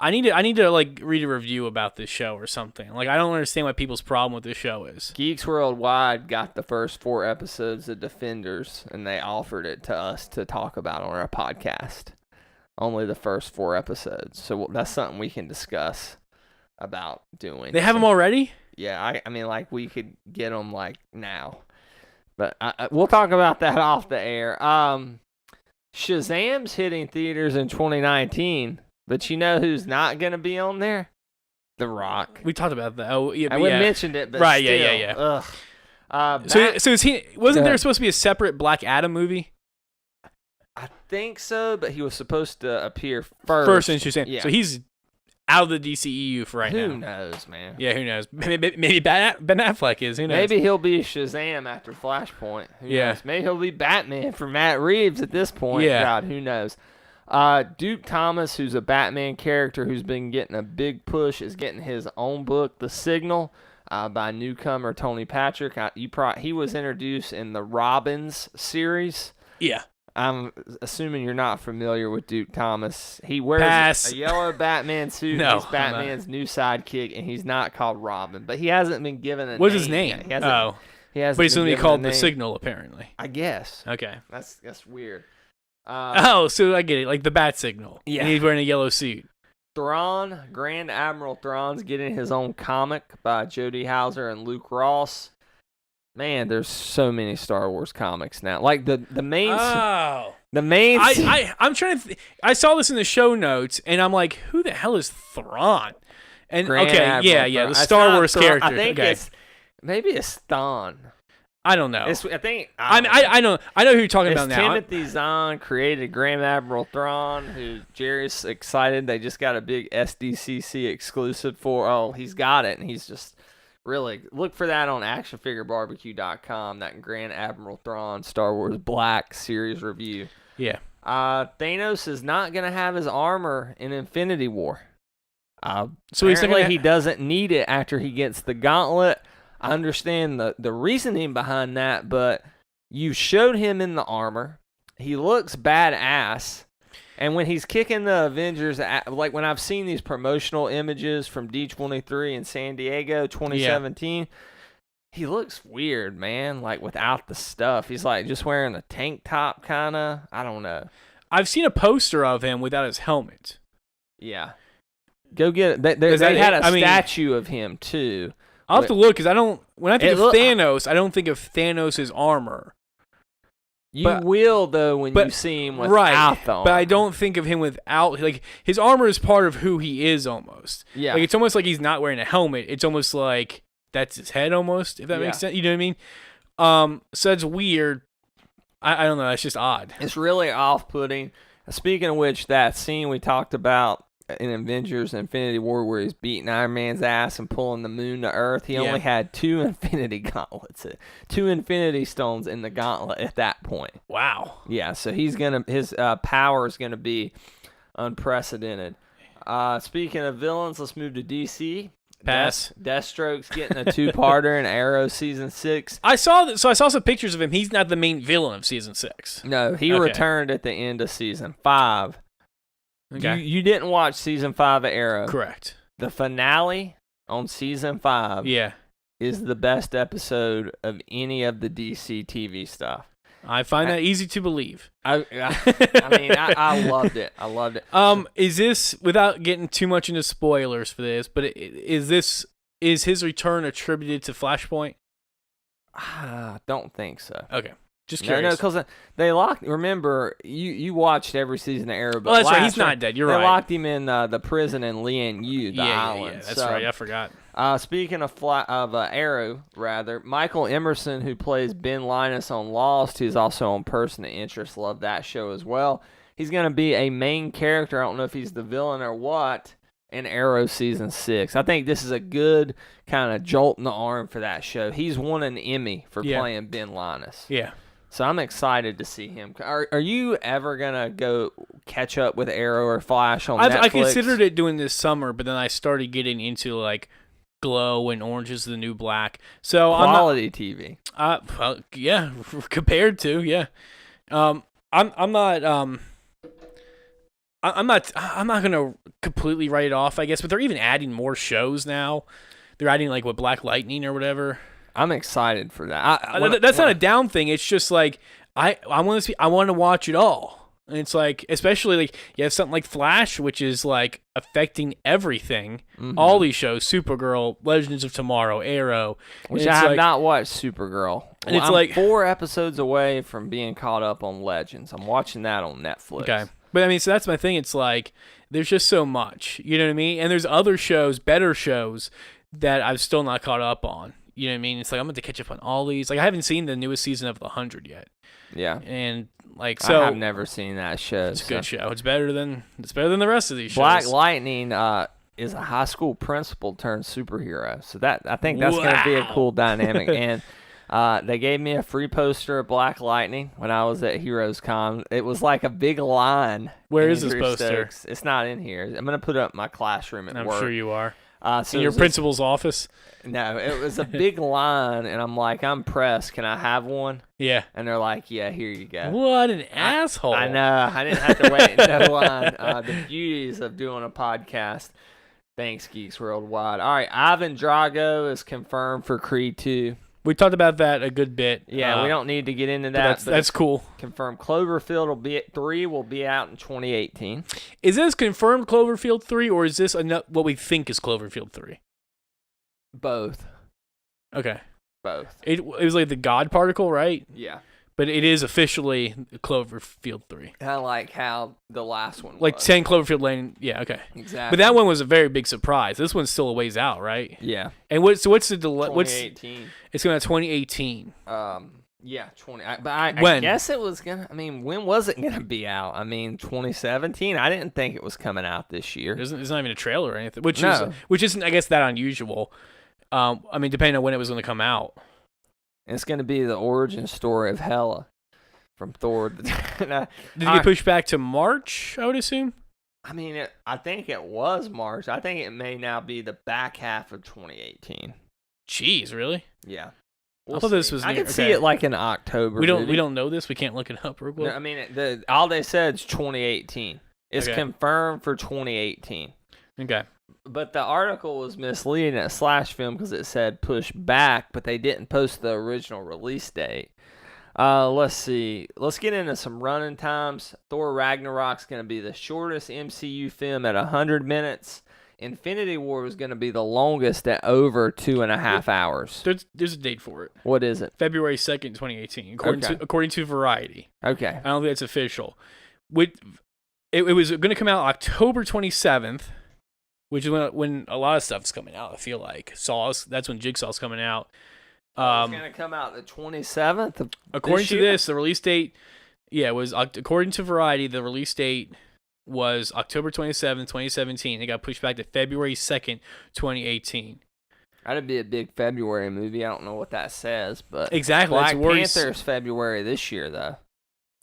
I need to like read a review about this show or something. Like, I don't understand what people's problem with this show is. Geeks Worldwide got the first 4 episodes of Defenders, and they offered it to us to talk about on our podcast. Only the first 4 episodes, so that's something we can discuss about doing. They have them already? Yeah, I mean, like, we could get them, like, now. But we'll talk about that off the air. Shazam's hitting theaters in 2019, but you know who's not going to be on there? The Rock. We talked about that. Oh, yeah. We mentioned it, but right, still. Yeah. Ugh. So is he? Wasn't there supposed to be a separate Black Adam movie? I think so, but he was supposed to appear first. First in Shazam. Yeah. So he's out of the DCEU for right now. Who knows, man? Yeah, who knows? Maybe Ben Affleck is. Who knows? Maybe he'll be Shazam after Flashpoint. Who knows? Maybe he'll be Batman for Matt Reeves at this point. Yeah. God, who knows? Duke Thomas, who's a Batman character who's been getting a big push, is getting his own book, The Signal, by newcomer Tony Patrick. He was introduced in the Robins series. Yeah. I'm assuming you're not familiar with Duke Thomas. He wears a yellow Batman suit. No, he's Batman's new sidekick, and he's not called Robin. But he hasn't been given a name. What's his name? He hasn't but he's going to be called The Signal, apparently. I guess. Okay. That's weird. So I get it. Like the Bat Signal. Yeah. And he's wearing a yellow suit. Thrawn, Grand Admiral Thrawn's getting his own comic by Jody Hauser and Luke Ross. Man, there's so many Star Wars comics now. Like the main. Oh. The main. I'm trying to. I saw this in the show notes, and I'm like, who the hell is Thrawn? And Grand Admiral Thrawn. The Star Wars character. I think maybe it's Thawne. I don't know. I think I know who you're talking about now. Timothy Zahn created Grand Admiral Thrawn, who Jerry's excited. They just got a big SDCC exclusive for. Oh, he's got it, and he's just. Really, look for that on actionfigurebarbecue.com, that Grand Admiral Thrawn Star Wars Black series review. Yeah. Thanos is not going to have his armor in Infinity War. So he doesn't need it after he gets the gauntlet. I understand the reasoning behind that, but you showed him in the armor. He looks badass. And when he's kicking the Avengers, like when I've seen these promotional images from D23 in San Diego 2017, he looks weird, man, like without the stuff. He's like just wearing a tank top kind of. I don't know. I've seen a poster of him without his helmet. Yeah. Go get it. They had a statue of him, too. I'll have to look because when I think of Thanos, I don't think of Thanos' armor. You will though when you see him without the armor. But I don't think of him without. Like his armor is part of who he is almost. Yeah. Like it's almost like he's not wearing a helmet. It's almost like that's his head almost. If that makes sense. You know what I mean? So that's weird. I don't know. That's just odd. It's really off-putting. Speaking of which, that scene we talked about in Avengers Infinity War where he's beating Iron Man's ass and pulling the moon to Earth, he only had 2 Infinity Gauntlets, 2 Infinity Stones in the gauntlet at that point. Wow. Yeah, so his power is gonna be unprecedented. Speaking of villains, let's move to DC. Pass. Deathstroke's getting a 2-parter in Arrow season 6. I saw some pictures of him. He's not the main villain of season 6. No, he returned at the end of season 5. Okay. You didn't watch season 5 of Arrow. Correct. The finale on season 5 is the best episode of any of the DC TV stuff. I find that easy to believe. I loved it. I loved it. Is this, without getting too much into spoilers for this, but is his return attributed to Flashpoint? I don't think so. Okay. Just curious. No, because they locked. Remember, you watched every season of Arrow. But that's right. He's not dead. You're right. They locked him in the prison in Lian-Yu, the island. Yeah, that's right. I forgot. Speaking of Arrow, Michael Emerson, who plays Ben Linus on Lost, who's also on Person of Interest, love that show as well. He's going to be a main character. I don't know if he's the villain or what in Arrow season 6. I think this is a good kind of jolt in the arm for that show. He's won an Emmy for playing Ben Linus. Yeah. So I'm excited to see him. Are you ever going to go catch up with Arrow or Flash on Netflix? I considered it doing this summer, but then I started getting into like Glow and Orange is the New Black. So quality TV. Well, yeah, compared to, yeah. I'm not gonna completely write it off, I guess, but they're even adding more shows now. They're adding like Black Lightning or whatever. I'm excited for that. That's not a down thing. It's just like I want to watch it all. And it's like, especially like you have something like Flash, which is like affecting everything. Mm-hmm. All these shows, Supergirl, Legends of Tomorrow, Arrow. Which I have not watched Supergirl. And it's like 4 episodes away from being caught up on Legends. I'm watching that on Netflix. Okay. But I mean, so that's my thing. It's like, there's just so much, you know what I mean? And there's other shows, better shows, that I've still not caught up on. You know what I mean? It's like, I'm going to catch up on all these. Like, I haven't seen the newest season of The 100 yet. Yeah. And like, so I have never seen that show. It's a good show. It's better than the rest of these shows. Black Lightning is a high school principal turned superhero. So I think that's going to be a cool dynamic. And they gave me a free poster of Black Lightning when I was at Heroes Con. It was like a big line. Where is this poster? Stokes. It's not in here. I'm going to put it up in my classroom at work. I'm sure you are. So in your principal's office? No, it was a big line, and I'm like, I'm pressed. Can I have one? Yeah. And they're like, yeah, here you go. What an asshole. I know. I didn't have to wait in no line. The beauties of doing a podcast. Thanks, Geeks Worldwide. All right, Ivan Drago is confirmed for Creed 2. We talked about that a good bit. Yeah, we don't need to get into that. That's cool. Confirmed. Cloverfield 3 will be out in 2018. Is this confirmed Cloverfield 3, or is this what we think is Cloverfield 3? Both. Okay. Both. It was like the God particle, right? Yeah. But it is officially Cloverfield 3. Kind of like how the last one was. Like 10 Cloverfield Lane. Yeah, okay. Exactly. But that one was a very big surprise. This one's still a ways out, right? Yeah. And what's the delay? 2018. It's going to 2018. Yeah, 20. I guess it was going to, when was it going to be out? 2017? I didn't think it was coming out this year. There's not even a trailer or anything, which isn't, I guess, that unusual. Depending on when it was going to come out. It's going to be the origin story of Hela from Thor. Did it get pushed back to March, I would assume? I think it was March. I think it may now be the back half of 2018. Jeez, really? Yeah. I thought this was I could see it like in October. We don't know this. We can't look it up real quick. No, all they said is 2018. It's confirmed for 2018. Okay. But the article was misleading at Slash Film because it said push back, but they didn't post the original release date. Let's see. Let's get into some running times. Thor Ragnarok's going to be the shortest MCU film at 100 minutes. Infinity War was going to be the longest at over 2.5 hours. There's a date for it. What is it? February 2nd, 2018, Okay. according to Variety. Okay. I don't think that's official. It was going to come out October 27th, which is when a lot of stuff's coming out, I feel like. That's when Jigsaw's coming out. It's going to come out the 27th of According to year? this, the release date, according to Variety, the release date was October 27th, 2017. It got pushed back to February 2nd, 2018. That'd be a big February movie. I don't know what that says, but Exactly. Black that's worse. Panther's February this year, though.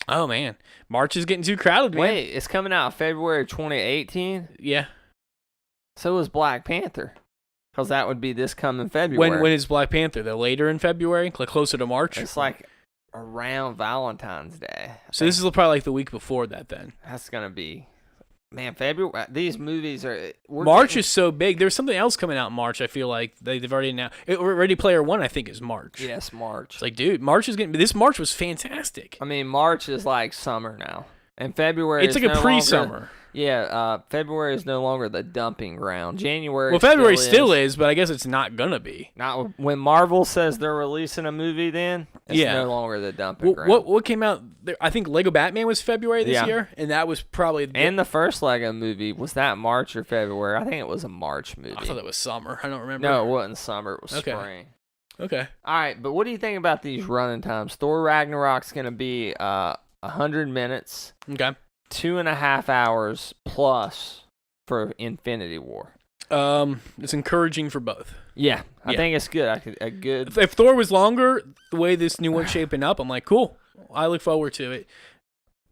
Oh, man. March is getting too crowded, man. Wait, it's coming out February 2018? Yeah. So is Black Panther. Because that would be this coming February. When is Black Panther? The later in February? Like closer to March? It's like around Valentine's Day. So this is probably like the week before that then. That's going to be... Man, February... These movies are... March is so big. There's something else coming out in March, I feel like. They've already announced... Ready Player One, I think, is March. Yes, March. It's like, dude, March is getting... This March was fantastic. I mean, March is like summer now. And February It's is like a no pre-summer. longer, yeah, February is no longer the dumping ground. January February still still is, but I guess it's not going to be. Not when Marvel says they're releasing a movie then, it's no longer the dumping ground. What came out... I think Lego Batman was February this year, and that was probably... And the first Lego movie, was that March or February? I think it was a March movie. I thought it was summer. I don't remember. No, it wasn't summer. It was spring. Okay. All right, but what do you think about these running times? Thor Ragnarok's going to be 100 minutes. Okay. 2.5 hours plus for Infinity War. It's encouraging for both. Yeah, I think it's good. If Thor was longer, the way this new one's shaping up, I'm like, cool. I look forward to it.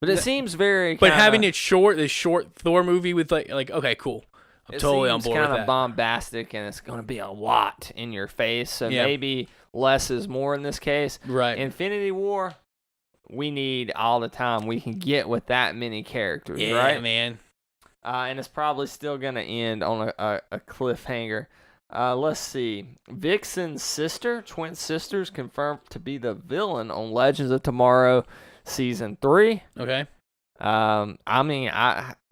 But it seems very. But having it short, this short Thor movie with like okay, cool. I'm totally on board with that. It's kind of bombastic, and it's going to be a lot in your face. So maybe less is more in this case. Right. Infinity War. We need all the time we can get with that many characters, right? Yeah, man. And it's probably still going to end on a cliffhanger. Let's see. Vixen's sister, twin sisters, confirmed to be the villain on Legends of Tomorrow Season 3. Okay. I mean,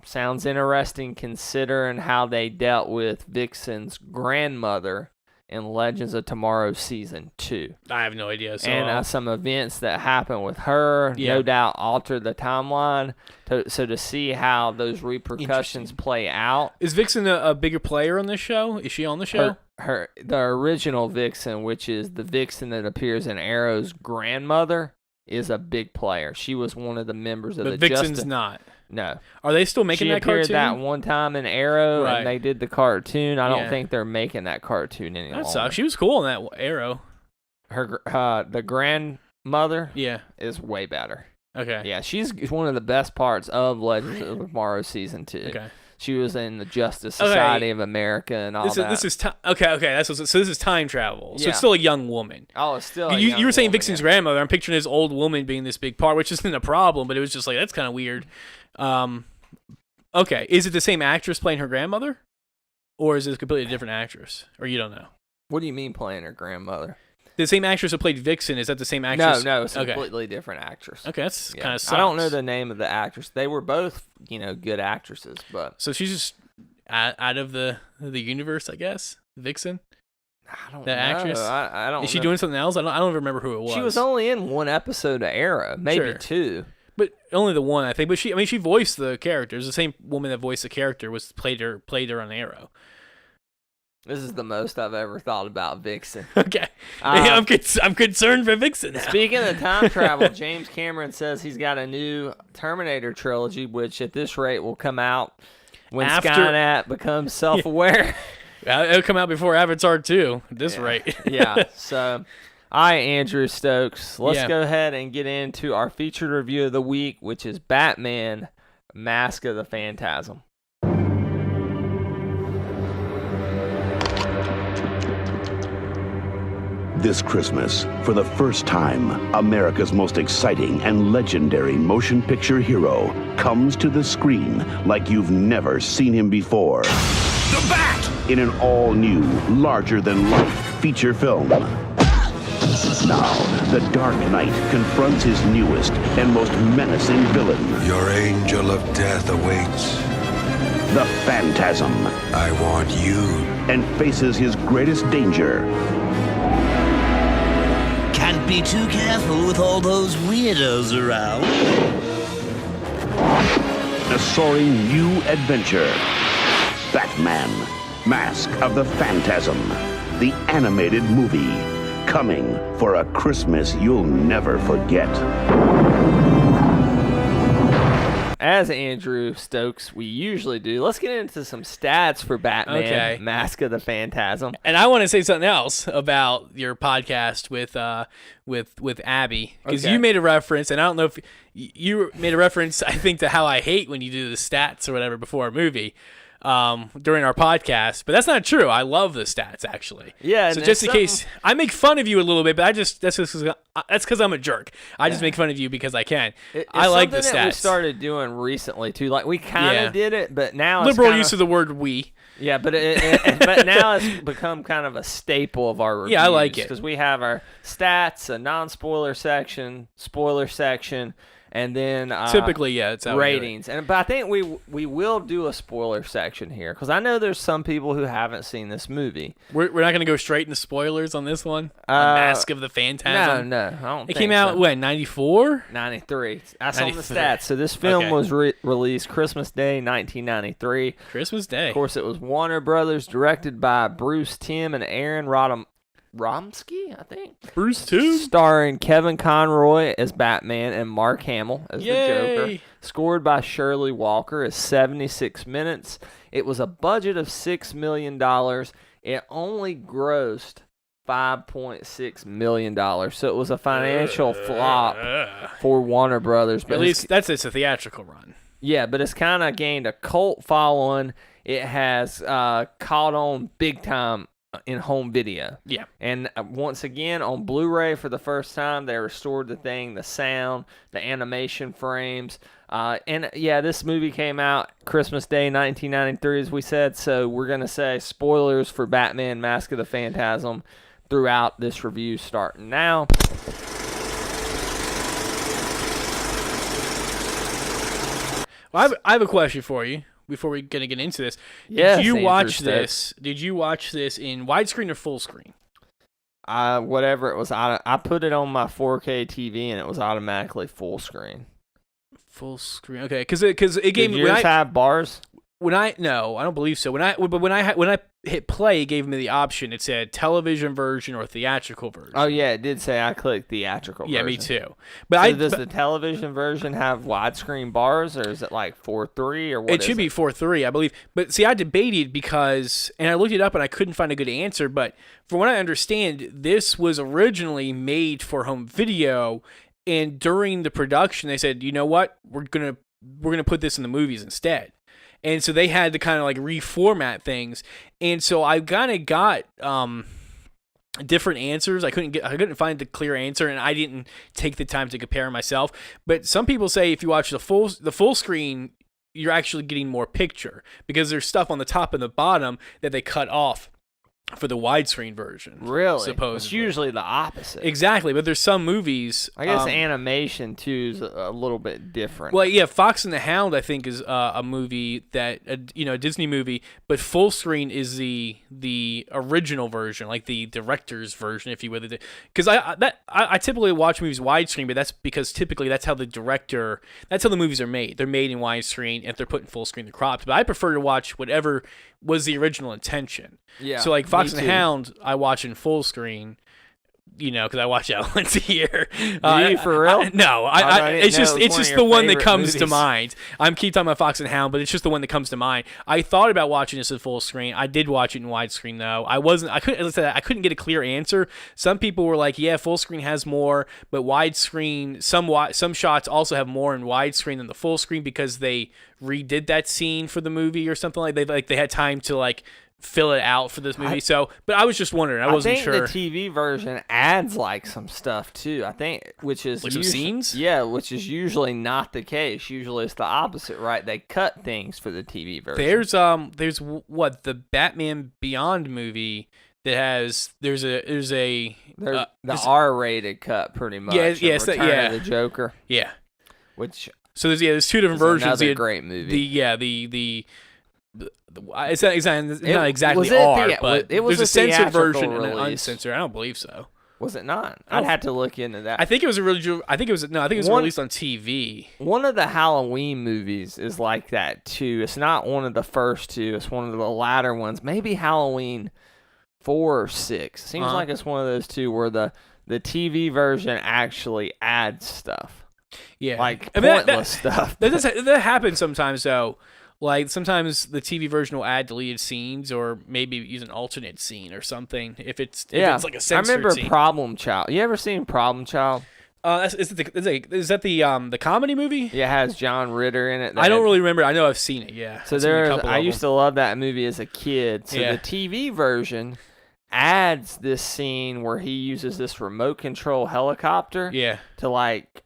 sounds interesting considering how they dealt with Vixen's grandmother in Legends of Tomorrow Season 2. I have no idea. So and some events that happened with her, no doubt, altered the timeline. So to see how those repercussions play out. Is Vixen a bigger player on this show? Is she on the show? The original Vixen, which is the Vixen that appears in Arrow's grandmother, is a big player. She was one of the members of the Vixen's not. No. Are they still making that cartoon? She appeared that one time in Arrow, and they did the cartoon. I don't think they're making that cartoon anymore. That sucks. She was cool in that Arrow. The grandmother is way better. Okay. Yeah, she's one of the best parts of Legends of Tomorrow Season 2. Okay. She was in the Justice Society of America and all that. This is okay. So this is time travel. So it's still a young woman. Oh, it's still. You were saying Vixen's grandmother. I'm picturing this old woman being this big part, which isn't a problem, but it was just like that's kind of weird. Okay, is it the same actress playing her grandmother, or is it a completely different actress, or you don't know? What do you mean playing her grandmother? The same actress who played Vixen, is that the same actress? No, it's a completely different actress. Okay, that's kind of sucks. I don't know the name of the actress. They were both, good actresses, but so she's just out of the universe, I guess. Vixen. I don't know. That actress. I don't. Is she doing something else? I don't remember who it was. She was only in one episode of Arrow, maybe two. But only the one, I think. But she voiced the characters. The same woman that voiced the character played her on Arrow. This is the most I've ever thought about Vixen. Okay. I'm concerned for Vixen now. Speaking of time travel, James Cameron says he's got a new Terminator trilogy, which at this rate will come out when Skynet becomes self-aware. It'll come out before Avatar 2 at this rate. Yeah. So, all right, Andrew Stokes. Let's go ahead and get into our featured review of the week, which is Batman, Mask of the Phantasm. This Christmas, for the first time, America's most exciting and legendary motion picture hero comes to the screen like you've never seen him before. The Bat! In an all-new, larger-than-life feature film. Now, the Dark Knight confronts his newest and most menacing villain. Your angel of death awaits. the Phantasm, I want you. and faces his greatest danger. Can't be too careful with all those weirdos around. A soaring new adventure. Batman, Mask of the Phantasm, the animated movie, coming for a Christmas you'll never forget. As Andrew Stokes, we usually do. Let's get into some stats for Batman, Okay. Mask of the Phantasm. And I want to say something else about your podcast with Abby, because Okay. you made a reference, and I don't know if you made a reference, I think, to how I hate when you do the stats or whatever before a movie during our podcast, but that's not true. I love the stats, actually. Yeah, So and just in it's case, I make fun of you a little bit, but that's because I'm a jerk. I just make fun of you because I can. It's I like the something that we stats. started doing recently too. Like we kind of Yeah. did it, but now Liberal it's use of the word "we." yeah, but but now it's become kind of a staple of our reviews. Yeah, I like it. because we have our stats, a non-spoiler section, spoiler section, and then Typically, yeah, it's how we do it. ratings. But I think we will do a spoiler section here because I know there's some people who haven't seen this movie. We're not going to go straight into spoilers on this one. Uh, Mask of the Phantasm. No, I don't. It think came out so. when 94. 93. I saw the 93. stats. So this film Okay. was released Christmas Day, 1993. Christmas Day. Of course, it was Warner Brothers, directed by Bruce Timm and Aaron Romsky, I think. Bruce too. Starring Kevin Conroy as Batman and Mark Hamill as the Joker. Yay. Scored by Shirley Walker is 76 minutes. It was a budget of $6 million. It only grossed $5.6 million. So it was a financial flop for Warner Brothers. But At least it's a theatrical run. yeah, but it's kind of gained a cult following. It has caught on big time in home video. Yeah. And once again, on Blu-ray for the first time, they restored the thing, the sound, the animation frames. And yeah, this movie came out Christmas Day, 1993, as we said. So we're going to say spoilers for Batman, Mask of the Phantasm throughout this review starting now. Well, I have a question for you before we're gonna get into this. Yes, Did you Andrew watch Stokes. this? Did you watch this in widescreen or full screen? Whatever it was, I put it on my 4K TV and it was automatically full screen. Full screen. Okay, because it gave Did me yours have bars? no, I don't believe so. When I hit play, it gave me the option. It said television version or theatrical version. Oh yeah, it did say I clicked theatrical. yeah, version. me too. But So does the television version have widescreen bars, or is it like 4:3 or what? it should be 4:3, I believe. But see, I debated because, and I looked it up and I couldn't find a good answer. But from what I understand, this was originally made for home video, and during the production, they said, you know what, we're gonna put this in the movies instead. And so they had to kind of like reformat things. And so I kind of got different answers. I couldn't find the clear answer, and I didn't take the time to compare myself. But some people say if you watch the full screen, you're actually getting more picture because there's stuff on the top and the bottom that they cut off for the widescreen version. Really? Supposedly. It's usually the opposite. Exactly, but there's some movies. I guess animation too is a little bit different. Well, yeah, Fox and the Hound, I think, is a movie that a Disney movie, but full screen is the original version, like the director's version, if you will. Because I typically watch movies widescreen, but that's because typically that's how the movies are made. They're made in widescreen, and if they're put in full screen, they're cropped. But I prefer to watch whatever was the original intention. Yeah. So like Fox me and the too. Hound, I watch in full screen. Because I watch that once a year. you for real? No, I didn't it's know just it was one of the your one that favorite comes to movies. mind. I'm keep talking about Fox and Hound, but it's just the one that comes to mind. I thought about watching this in full screen. I did watch it in widescreen though. I couldn't get a clear answer. Some people were like, "Yeah, full screen has more," but widescreen some shots also have more in widescreen than the full screen because they redid that scene for the movie or something like they had time to like fill it out for this movie. But I was just wondering. I wasn't think sure. the TV version adds like some stuff too. I think, which is Like some scenes? Yeah, which is usually not the case. Usually it's the opposite, right? They cut things for the TV version. There's what the Batman Beyond movie that has there's the R-rated cut, pretty much. Yeah, of yes, Return yeah. of the Joker, yeah. which So there's two different is versions. another The- great movie. The It's not exactly was it R, but it was there's a censored version and an release. uncensored. I don't believe so. Was it not? I'd have to look into that. I think it was original. I think it was released on TV. One of the Halloween movies is like that too. It's not one of the first two. It's one of the latter ones. Maybe Halloween 4 or 6. Seems like it's one of those two where the TV version actually adds stuff. Yeah, like pointless stuff. That happens sometimes though. Like, sometimes the TV version will add deleted scenes or maybe use an alternate scene or something if it's like a censored I remember scene. Problem Child. You ever seen Problem Child? Is that the comedy movie? Yeah, it has John Ritter in it. I don't really remember. I know I've seen it, yeah. So I used to love that movie as a kid. So the TV version adds this scene where he uses this remote control helicopter to, like,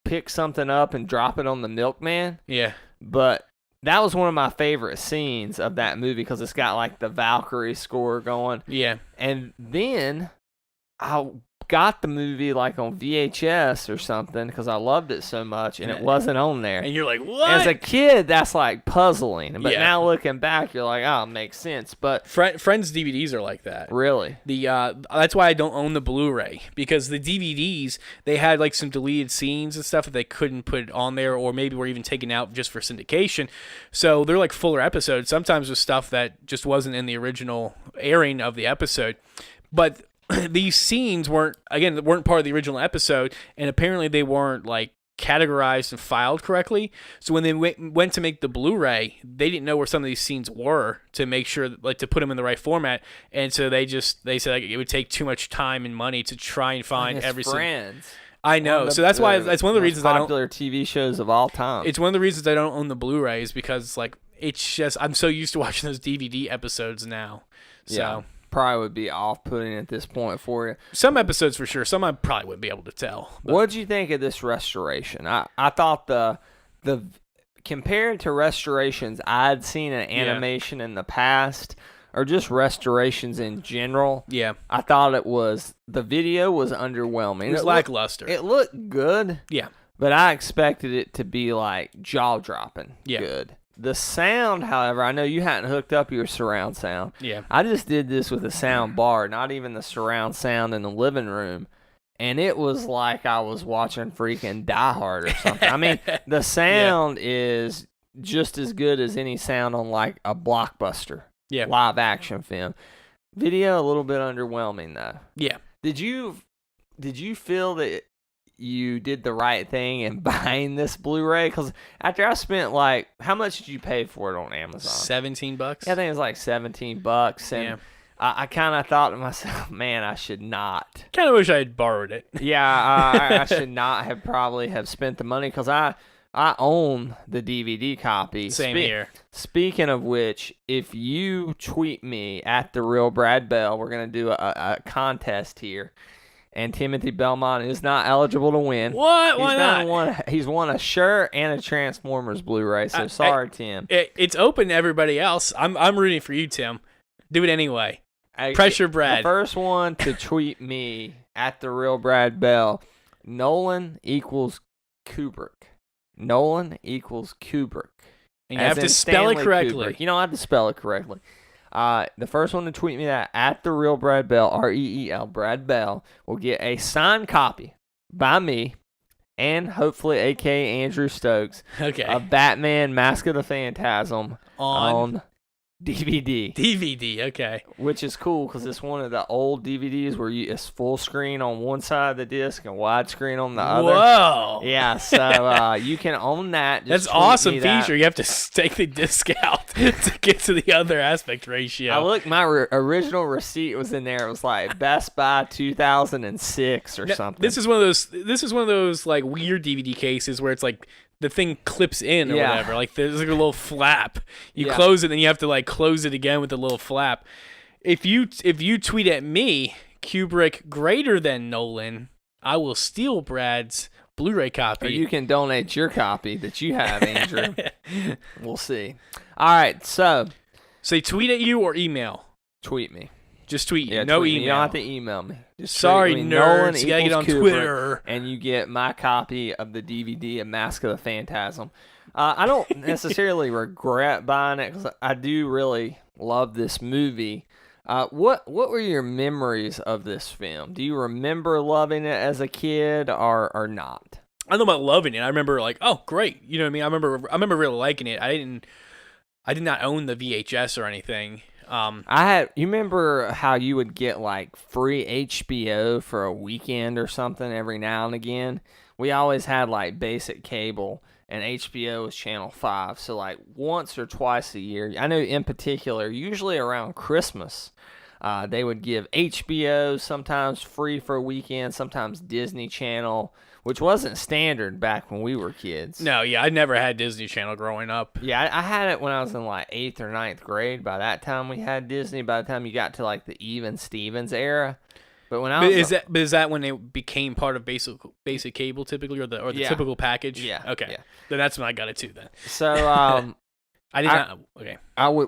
pick something up and drop it on the milkman. Yeah. But that was one of my favorite scenes of that movie because it's got, like, the Valkyrie score going. Yeah. And then I got the movie, like, on VHS or something because I loved it so much, and it wasn't on there. And you're like, what? As a kid, that's, like, puzzling. But now looking back, you're like, oh, it makes sense. But Friends DVDs are like that. Really? That's why I don't own the Blu-ray, because the DVDs, they had, like, some deleted scenes and stuff that they couldn't put on there, or maybe were even taken out just for syndication. So they're, like, fuller episodes, sometimes with stuff that just wasn't in the original airing of the episode. But these scenes weren't part of the original episode, and apparently they weren't, like, categorized and filed correctly. So when they went to make the Blu-ray, they didn't know where some of these scenes were to make sure, like, to put them in the right format. And so they said, like, it would take too much time and money to try and find every Friends. I know. So that's why that's one of the reasons I don't popular TV shows of all time. It's one of the reasons I don't own the Blu-ray is because, like, it's just I'm so used to watching those DVD episodes now. So. Yeah. Probably would be off-putting at this point for you. Some episodes for sure. Some I probably wouldn't be able to tell. What did you think of this restoration? I thought the compared to restorations I'd seen in animation in the past, or just restorations in general. Yeah, I thought the video was underwhelming. It was lackluster. It looked good. Yeah, but I expected it to be like jaw-dropping good. The sound, however, I know you hadn't hooked up your surround sound. Yeah. I just did this with a sound bar, not even the surround sound in the living room. And it was like I was watching freaking Die Hard or something. I mean, the sound is just as good as any sound on, like, a blockbuster live action film. Video, a little bit underwhelming, though. Yeah. Did you feel that you did the right thing in buying this Blu-ray? Because after I spent, like, how much did you pay for it on Amazon? $17. Yeah, I think it was like $17, and I kind of thought to myself, man, I should not. Kind of wish I had borrowed it. Yeah, I should not have probably spent the money because I own the DVD copy. Same here. Speaking of which, if you tweet me at The Real Brad Bell, we're going to do a contest here. And Timothy Belmont is not eligible to win. What? Why not? He's won a shirt and a Transformers Blu-ray. So sorry, Tim. It's open to everybody else. I'm rooting for you, Tim. Do it anyway. Pressure Brad. The first one to tweet me at The Real Brad Bell. Nolan equals Kubrick. Nolan equals Kubrick. And you have to spell it correctly. Kubrick. You don't have to spell it correctly. The first one to tweet me that at The Real Brad Bell, REEL, Brad Bell, will get a signed copy by me and hopefully a.k.a. Andrew Stokes of Batman Mask of the Phantasm on DVD. DVD, okay. Which is cool because it's one of the old DVDs where it's full screen on one side of the disc and widescreen on the other. Whoa. Yeah, so you can own that. That's awesome feature. You have to take the disc out to get to the other aspect ratio. I looked, my original receipt was in there. It was like Best Buy 2006 or something. This is one of those like weird DVD cases where it's like the thing clips in or whatever. Like there's like a little flap. You close it, then you have to like close it again with a little flap. If you tweet at me, Kubrick greater than Nolan, I will steal Brad's Blu-ray copy. Or you can donate your copy that you have, Andrew. We'll see. All right, so say tweet at you or email. Tweet me. Just tweet. Yeah, no tweet email. Me. You don't have to email me. Just sorry, me. nerds. You gotta get on Kubrick, Twitter. And you get my copy of the DVD of Mask of the Phantasm. I don't necessarily regret buying it because I do really love this movie. What were your memories of this film? Do you remember loving it as a kid or not? I don't know about loving it. I remember like, oh, great. You know what I mean? I remember really liking it. I did not own the VHS or anything. You remember how you would get like free HBO for a weekend or something every now and again? We always had like basic cable, and HBO was channel 5. So like once or twice a year, I know in particular, usually around Christmas, they would give HBO sometimes free for a weekend, sometimes Disney Channel, which wasn't standard back when we were kids. No, yeah, I never had Disney Channel growing up. Yeah, I had it when I was in like 8th or 9th grade. By that time, we had Disney. By the time you got to like the Even Stevens era. But when I was is that when it became part of basic cable typically, or the Yeah. typical package? Yeah. Okay. Yeah. Then that's when I got it too. Then So I did not. Okay.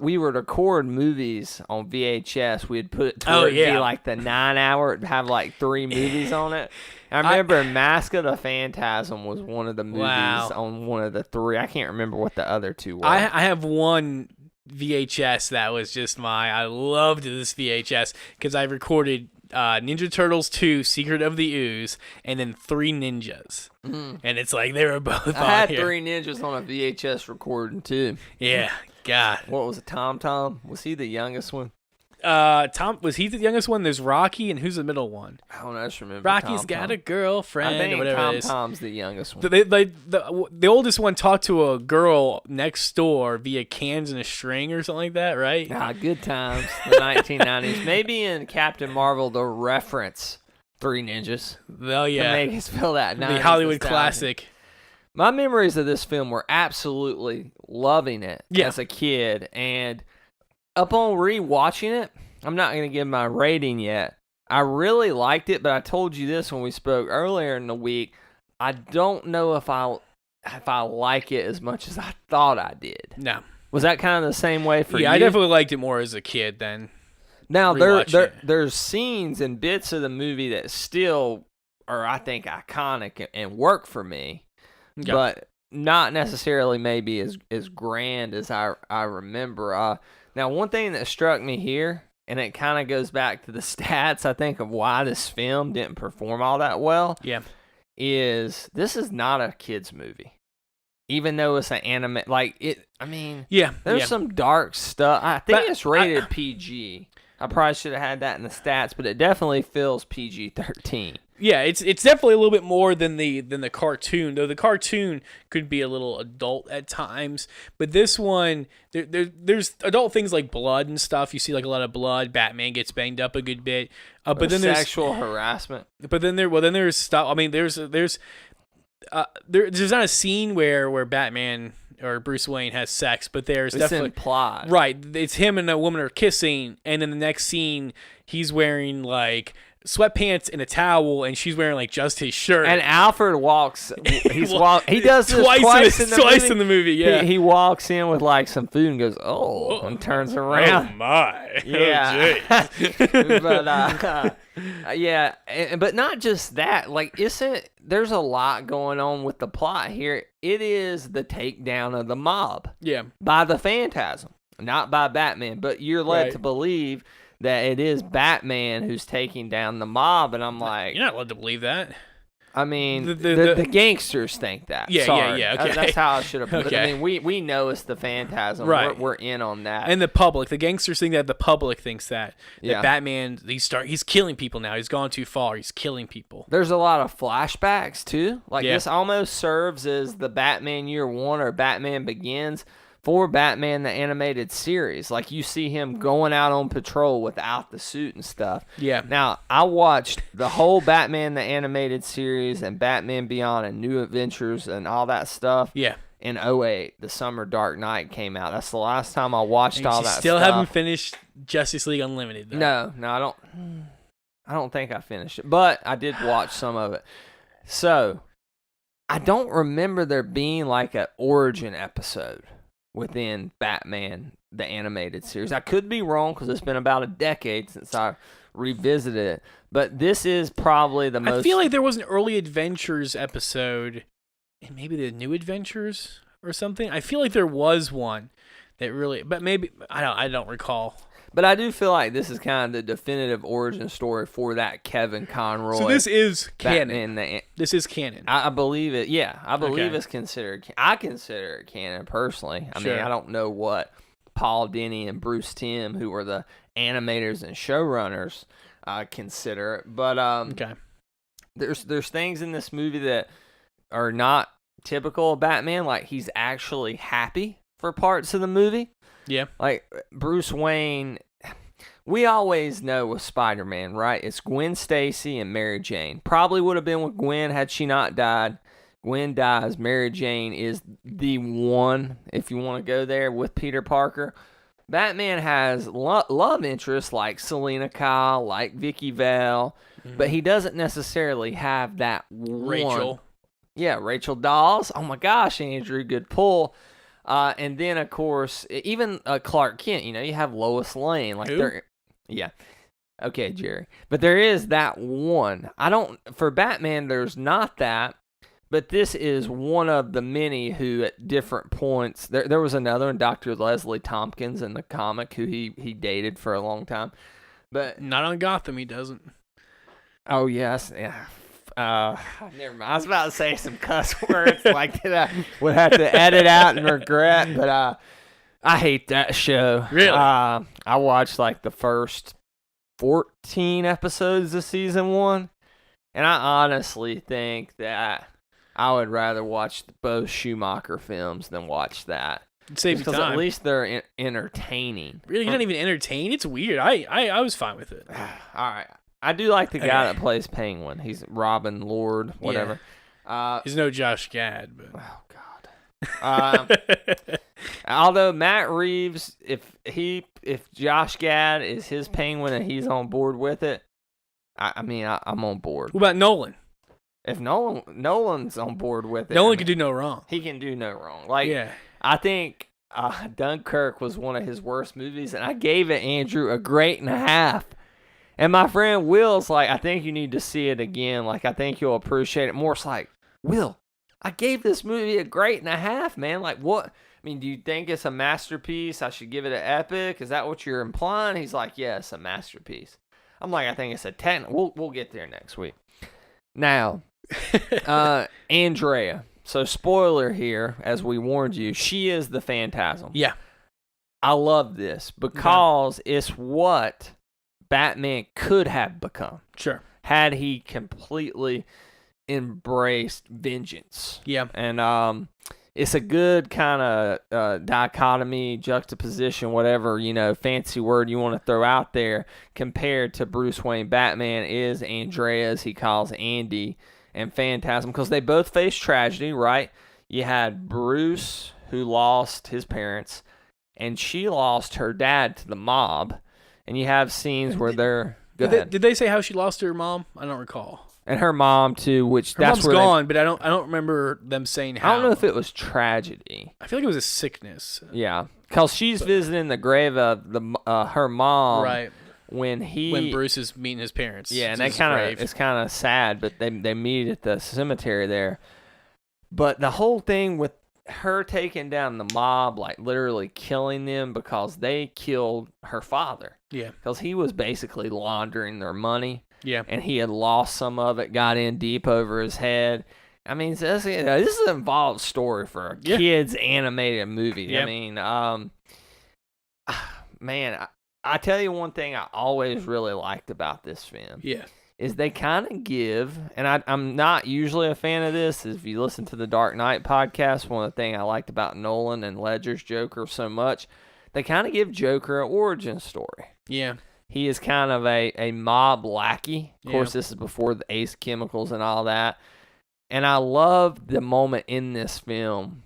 we would record movies on VHS. We'd put it to Oh, where it'd be yeah. like the 9-hour, it'd have like 3 movies on it. I remember Mask of the Phantasm was one of the movies on one of the 3. I can't remember what the other 2 were. I have one VHS that was just I loved this VHS because I recorded Ninja Turtles 2, Secret of the Ooze, and then 3 Ninjas. And it's like they were both I had on here. 3 Ninjas on a VHS recording too. Yeah, God. What was it, Tom? Was he the youngest one? Tom, was he the youngest one? There's Rocky, and who's the middle one? I don't know, I just remember Rocky's Tom. got a girlfriend, I think or whatever it is. Tom's the youngest one. The oldest one talked to a girl next door via cans and a string or something like that, right? Good times, the 1990s. Maybe in Captain Marvel, the reference 3 Ninjas. Oh, yeah. To make us feel that The 90s Hollywood nostalgia. classic. My memories of this film were absolutely loving it as a kid, and upon rewatching it, I'm not going to give my rating yet. I really liked it, but I told you this when we spoke earlier in the week. I don't know if I like it as much as I thought I did. No. Was that kind of the same way for you? Yeah, I definitely liked it more as a kid than Now rewatching it. there's scenes and bits of the movie that still are, I think, iconic and work for me, but not necessarily maybe as grand as I remember. Now, one thing that struck me here, and it kind of goes back to the stats, I think, of why this film didn't perform all that well, is this is not a kid's movie. Even though it's an anime, there's some dark stuff. I think it's rated PG. I probably should have had that in the stats, but it definitely feels PG-13. Yeah, it's definitely a little bit more than the cartoon, though the cartoon could be a little adult at times. But this one, there's adult things like blood and stuff. You see like a lot of blood. Batman gets banged up a good bit. But then there's sexual harassment. But then there's stuff. I mean, there's not a scene where Batman or Bruce Wayne has sex, but there's It's definitely implied. Right, it's him and a woman are kissing, and then the next scene he's wearing like sweatpants and a towel, and she's wearing like just his shirt. And Alfred walks. He does this twice in the movie. Yeah, he walks in with like some food and goes, "Oh," and turns around. Oh my! Yeah, but not just that. Like, there's a lot going on with the plot here. It is the takedown of the mob. Yeah, by the Phantasm, not by Batman. But you're led to believe that it is Batman who's taking down the mob, and I'm like, you're not allowed to believe that. I mean, the gangsters think that. Yeah, Sorry. yeah. Okay. That's how I should have put it. Okay. I mean, we know it's the Phantasm. Right. We're in on that. And the gangsters think that. The public thinks that. That Batman, he's killing people now. He's gone too far. He's killing people. There's a lot of flashbacks too. Like this almost serves as the Batman Year One or Batman Begins for Batman the Animated Series. Like, you see him going out on patrol without the suit and stuff. Yeah. Now, I watched the whole Batman the Animated Series and Batman Beyond and New Adventures and all that stuff. Yeah. In 2008, the summer Dark Knight came out. That's the last time I watched all that stuff. Still haven't finished Justice League Unlimited, though. No, I don't think I finished it, but I did watch some of it. So, I don't remember there being like an origin episode within Batman the Animated Series. I could be wrong because it's been about a decade since I revisited it, but this is probably the most... I feel like there was an Early Adventures episode, and maybe the New Adventures, or something. I feel like there was one that really, but maybe I don't recall. But I do feel like this is kind of the definitive origin story for that Kevin Conroy. So this is canon. Batman. This is canon. I believe it. Yeah, I believe Okay. it's considered. I consider it canon personally. I mean, Sure. I don't know what Paul Dini and Bruce Timm, who are the animators and showrunners, consider it. But Okay. there's things in this movie that are not typical of Batman. Like, he's actually happy for parts of the movie. Yeah. Like, Bruce Wayne, we always know with Spider-Man, right? It's Gwen Stacy and Mary Jane. Probably would have been with Gwen had she not died. Gwen dies. Mary Jane is the one, if you want to go there, with Peter Parker. Batman has love interests like Selena Kyle, like Vicky Vale, but he doesn't necessarily have that one. Rachel. Yeah, Rachel Dawes. Oh my gosh, Andrew, good pull. And then, of course, even Clark Kent, you have Lois Lane. Like, Who? Yeah. Okay, Jerry. But there is that one. For Batman, there's not that, but this is one of the many who at different points, there was another one, Dr. Leslie Tompkins in the comic, who he dated for a long time. But, Not on Gotham, he doesn't. oh, yes. Yeah. Never mind. I was about to say some cuss words like that I would have to edit out and regret, but I hate that show. Really? I watched like the first 14 episodes of season 1, and I honestly think that I would rather watch both Schumacher films than watch that. It saves you Because time. at least they're entertaining. Really, you're not even entertained? It's weird. I was fine with it. All right. I do like the guy Okay. that plays Penguin. He's Robin Lord, whatever. He's no Josh Gad, but Oh God. Although Matt Reeves, if Josh Gad is his Penguin and he's on board with it, I'm on board. what about Nolan? If Nolan's on board with it, Nolan could do no wrong. he can do no wrong. Like, Yeah. I think Dunkirk was one of his worst movies, and I gave it, Andrew, a grade and a half. And my friend Will's like, I think you need to see it again. Like, I think you'll appreciate it more. It's like, Will, I gave this movie a grade and a half, man. Like, what? I mean, do you think it's a masterpiece? I should give it an epic? Is that what you're implying? He's like, yeah, it's a masterpiece. I'm like, I think it's a 10. We'll get there next week. Now, Andrea. So, spoiler here, as we warned you, she is the Phantasm. Yeah. I love this because it's what Batman could have become Sure. had he completely embraced vengeance. Yeah. And it's a good kind of dichotomy, juxtaposition, whatever, fancy word you want to throw out there, compared to Bruce Wayne. Batman is Andrea, as he calls Andy, and Phantasm, because they both face tragedy, right? You had Bruce, who lost his parents, and she lost her dad to the mob. And you have scenes where they're... Go ahead. Did they say how she lost her mom? I don't recall. And her mom, too, which Her that's mom's where gone, but I don't remember them saying how. I don't know if it was tragedy. I feel like it was a sickness. Yeah, because she's visiting the grave of her mom, Right. when Bruce is meeting his parents. Yeah, and It's they it's kind of sad, but they meet at the cemetery there. But the whole thing with her taking down the mob, like literally killing them because they killed her father. Yeah. Because he was basically laundering their money. Yeah. And he had lost some of it, got in deep over his head. I mean, this is an involved story for a kid's animated movie. Yeah. I mean, man, I tell you one thing I always really liked about this film. Yeah. Is they kind of give, and I'm not usually a fan of this. If you listen to the Dark Knight podcast, one of the things I liked about Nolan and Ledger's Joker so much, they kind of give Joker an origin story. Yeah. He is kind of a mob lackey. Of course, Yeah. this is before the Ace Chemicals and all that. And I love the moment in this film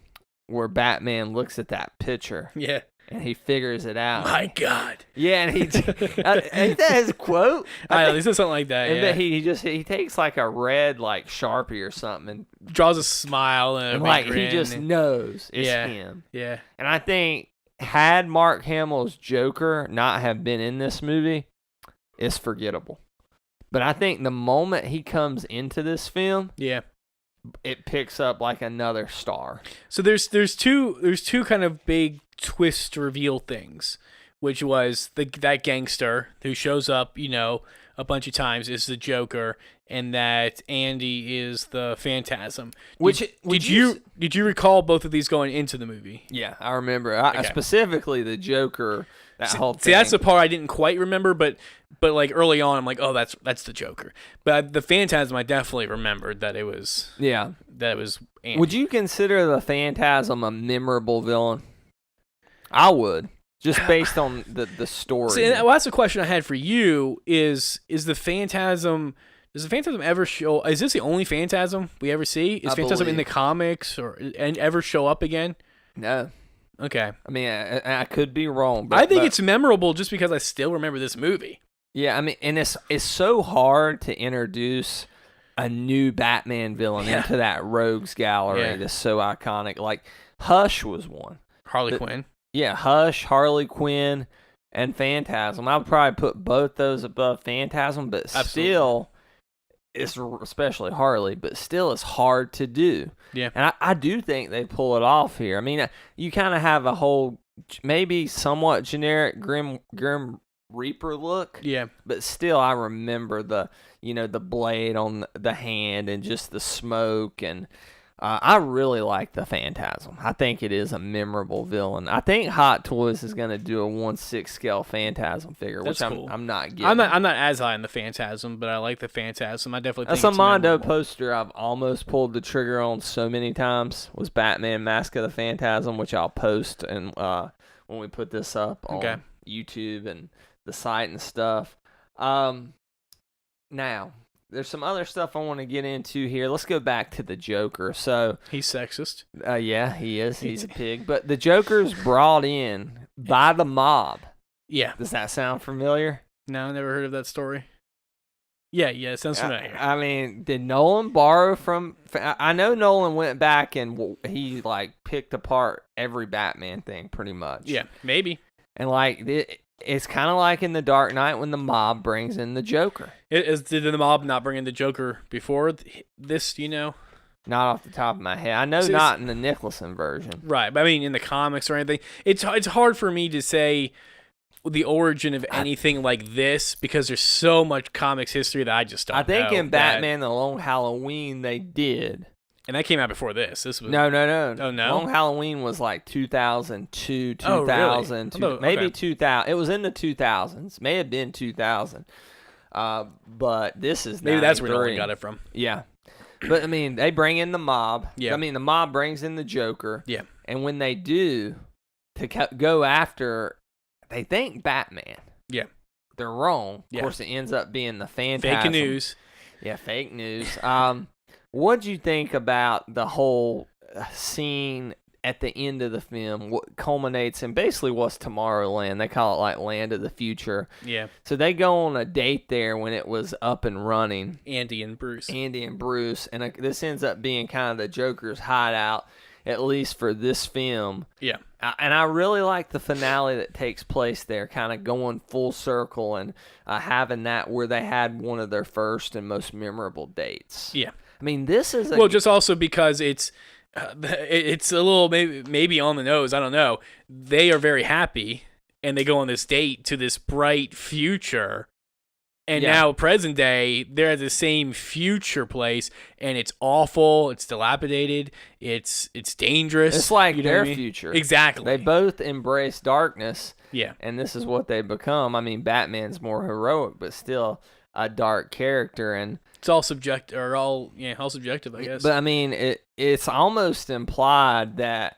where Batman looks at that picture Yeah. and he figures it out. My God. Yeah, and he ain't that his quote? I know, he said something like that. And Yeah. then he takes like a red like Sharpie or something and draws a smile and a big like he grin just and- knows it's Yeah. him. Yeah. And I think had Mark Hamill's Joker not have been in this movie, it's forgettable. But I think the moment he comes into this film, Yeah. it picks up like another star. So there's two kind of big twist reveal things, which was that gangster who shows up, a bunch of times is the Joker, and that Andy is the Phantasm. Did you recall both of these going into the movie? Yeah, I remember. Specifically the Joker. Whole thing. See, that's the part I didn't quite remember, but like early on, I'm like, oh, that's the Joker. But the Phantasm, I definitely remembered that it was. Yeah, that it was. Andy. Would you consider the Phantasm a memorable villain? I would, just based on the story. See, well, that's the question I had for you: is the Phantasm? Does the Phantasm ever show? Is this the only Phantasm we ever see? Is Phantasm in the comics and ever show up again? No. Okay. I mean, I could be wrong. But I think it's memorable just because I still remember this movie. Yeah, I mean, and it's so hard to introduce a new Batman villain into that rogues gallery that's so iconic. Like, Hush was one. Harley Quinn. Yeah, Hush, Harley Quinn, and Phantasm. I would probably put both those above Phantasm, but still, it's especially Harley, but still it's hard to do. Yeah. And I do think they pull it off here. I mean, you kind of have a whole, maybe somewhat generic Grim Reaper look. Yeah. But still, I remember the blade on the hand and just the smoke. And I really like the Phantasm. I think it is a memorable villain. I think Hot Toys is going to do a 1/6 scale Phantasm figure, which cool. I'm not getting. I'm not as high on the Phantasm, but I like the Phantasm. I definitely think that's it's a Mondo memorable. poster I've almost pulled the trigger on so many times. Was Batman Mask of the Phantasm, which I'll post and when we put this up on YouTube and the site and stuff. Now, there's some other stuff I want to get into here. Let's go back to the Joker. So he's sexist. Yeah, he is. He's a pig. But the Joker's brought in by the mob. Yeah. Does that sound familiar? No, I never heard of that story. Yeah, it sounds familiar. I mean, did Nolan borrow from... I know Nolan went back and he, picked apart every Batman thing, pretty much. Yeah, maybe. And, it's kind of like in The Dark Knight when the mob brings in the Joker. Did the mob not bring in the Joker before this, Not off the top of my head. I know not in the Nicholson version. Right, but I mean in the comics or anything. It's hard for me to say the origin of anything like this because there's so much comics history that I just don't know. I think in Batman The Long Halloween they did. And that came out before this. This was No. Oh, no? Long Halloween was 2002, 2000, really? maybe 2000. It was in the 2000s. May have been 2000. But this is maybe that's where 93. Nolan got it from. Yeah. But, I mean, they bring in the mob. Yeah. I mean, the mob brings in the Joker. Yeah. And when they do, to go after, they think Batman. Yeah. They're wrong. Yeah. Of course, it ends up being the Phantasm. Fake news. Yeah, fake news. What'd you think about the whole scene at the end of the film? What culminates in basically what's Tomorrowland? They call it Land of the Future. Yeah. So they go on a date there when it was up and running. Andy and Bruce. And this ends up being kind of the Joker's hideout, at least for this film. Yeah. And I really like the finale that takes place there, kind of going full circle and having that where they had one of their first and most memorable dates. Yeah. I mean, this is just also because it's a little maybe on the nose. I don't know. They are very happy, and they go on this date to this bright future, and now present day they're at the same future place, and it's awful. It's dilapidated. It's dangerous. It's like their what future. Exactly. They both embrace darkness. Yeah. And this is what they become. I mean, Batman's more heroic, but still a dark character, and it's all subjective, all subjective, I guess. But I mean, it's almost implied that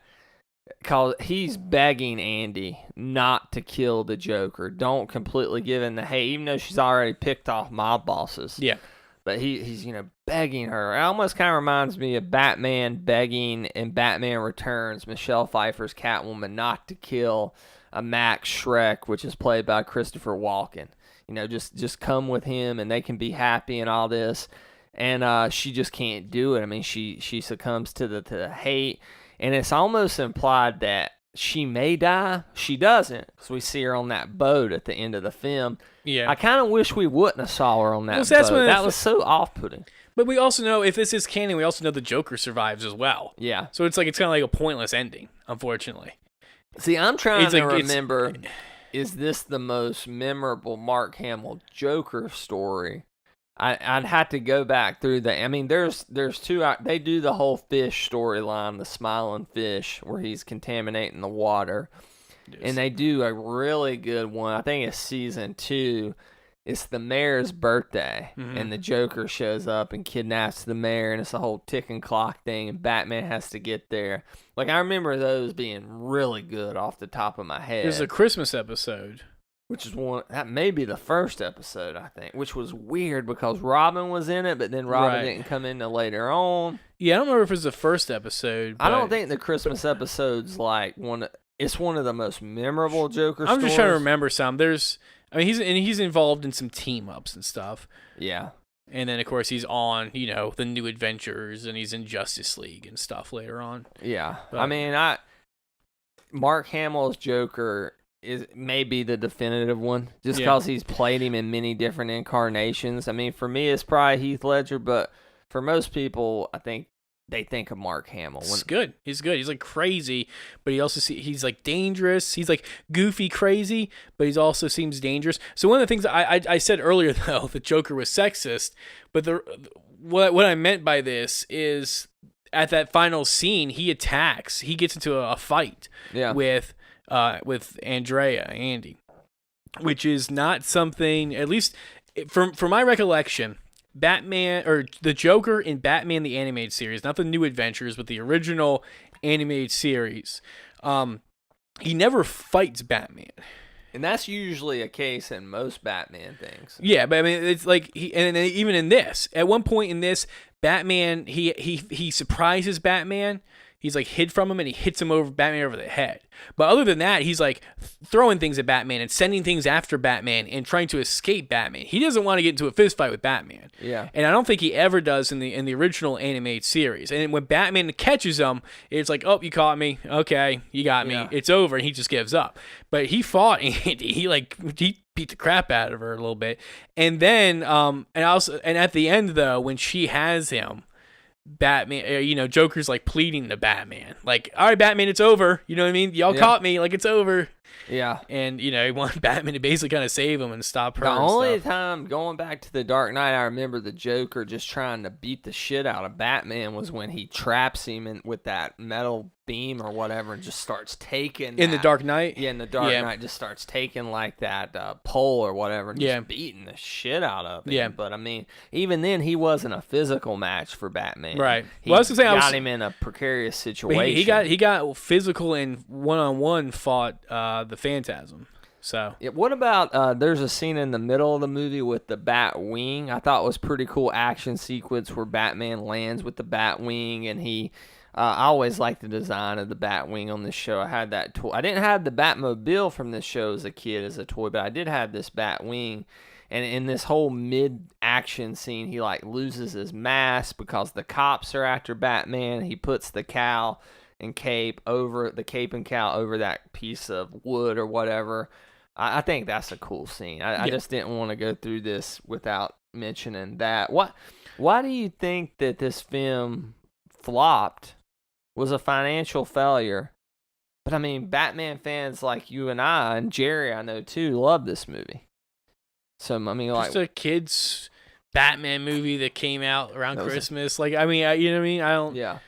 because he's begging Andy not to kill the Joker, don't completely give in the hate, even though she's already picked off mob bosses. Yeah. But he's begging her. It almost kind of reminds me of Batman begging in Batman Returns, Michelle Pfeiffer's Catwoman, not to kill a Max Schreck, which is played by Christopher Walken. Just come with him and they can be happy and all this. And she just can't do it. I mean, she succumbs to the hate. And it's almost implied that she may die. She doesn't, because we see her on that boat at the end of the film. Yeah. I kind of wish we wouldn't have saw her on that boat. That was so off-putting. But we also know, if this is canon, we also know the Joker survives as well. Yeah. So it's kind of like a pointless ending, unfortunately. See, I'm trying to remember, is this the most memorable Mark Hamill Joker story? I'd have to go back through that. I mean, there's two. They do the whole fish storyline, the smiling fish, where he's contaminating the water. Yes. And they do a really good one. I think it's season 2. It's the mayor's birthday, and the Joker shows up and kidnaps the mayor, and it's a whole ticking clock thing, and Batman has to get there. Like, I remember those being really good off the top of my head. There's a Christmas episode. Which is that may be the first episode, I think, which was weird because Robin was in it, but then Robin didn't come in till later on. Yeah, I don't remember if it was the first episode. I don't think the Christmas episode's like it's one of the most memorable Joker stories. I'm just trying to remember some. He's involved in some team ups and stuff. Yeah. And then of course he's on, the New Adventures, and he's in Justice League and stuff later on. Yeah. But, I mean, Mark Hamill's Joker is maybe the definitive one, just because he's played him in many different incarnations. I mean, for me, it's probably Heath Ledger, but for most people, I think they think of Mark Hamill. He's good. He's good. He's like crazy, but he's like dangerous. He's like goofy crazy, but he also seems dangerous. So one of the things I said earlier, though, the Joker was sexist, but what I meant by this is at that final scene, he gets into a fight with Andy, which is not something, at least from my recollection, Batman or the Joker in Batman the Animated Series, not the New Adventures, but the original animated series, he never fights Batman. And that's usually a case in most Batman things. Yeah, but I mean, it's like and even in this, at one point in this, Batman he surprises Batman. He's like hid from him, and he hits Batman over the head. But other than that, he's like throwing things at Batman and sending things after Batman and trying to escape Batman. He doesn't want to get into a fist fight with Batman. Yeah. And I don't think he ever does in the original animated series. And when Batman catches him, it's like, oh, you caught me. Okay, you got me. It's over, and he just gives up. But he fought Andy. He beat the crap out of her a little bit. And then and at the end though, when she has him, Batman, Joker's like pleading to Batman, like, all right, Batman, it's over. You know what I mean? Y'all caught me, like, it's over. Yeah. And, he wanted Batman to basically kind of save him and stop her. The only time, going back to The Dark Knight, I remember the Joker just trying to beat the shit out of Batman was when he traps him with that metal beam or whatever and just starts taking in The Dark Knight? Yeah, in The Dark Knight, just starts taking like that pole or whatever and just beating the shit out of him. Yeah. But I mean, even then, he wasn't a physical match for Batman. Right. He got him in a precarious situation. He got physical and one-on-one fought the Phantasm. So what about there's a scene in the middle of the movie with the bat wing. I thought was pretty cool action sequence where Batman lands with the bat wing, and he I always liked the design of the bat wing on this show. I had that toy. I didn't have the Batmobile from this show as a kid as a toy, but I did have this bat wing. And in this whole mid-action scene, he like loses his mask because the cops are after Batman. He puts the cowl and cape and cowl over that piece of wood or whatever. I think that's a cool scene. I just didn't want to go through this without mentioning that. Why do you think that this film flopped, was a financial failure? But I mean, Batman fans like you and I, and Jerry I know too, love this movie. So I mean, like, just a kid's Batman movie that came out around Christmas. You know what I mean? I don't. Yeah.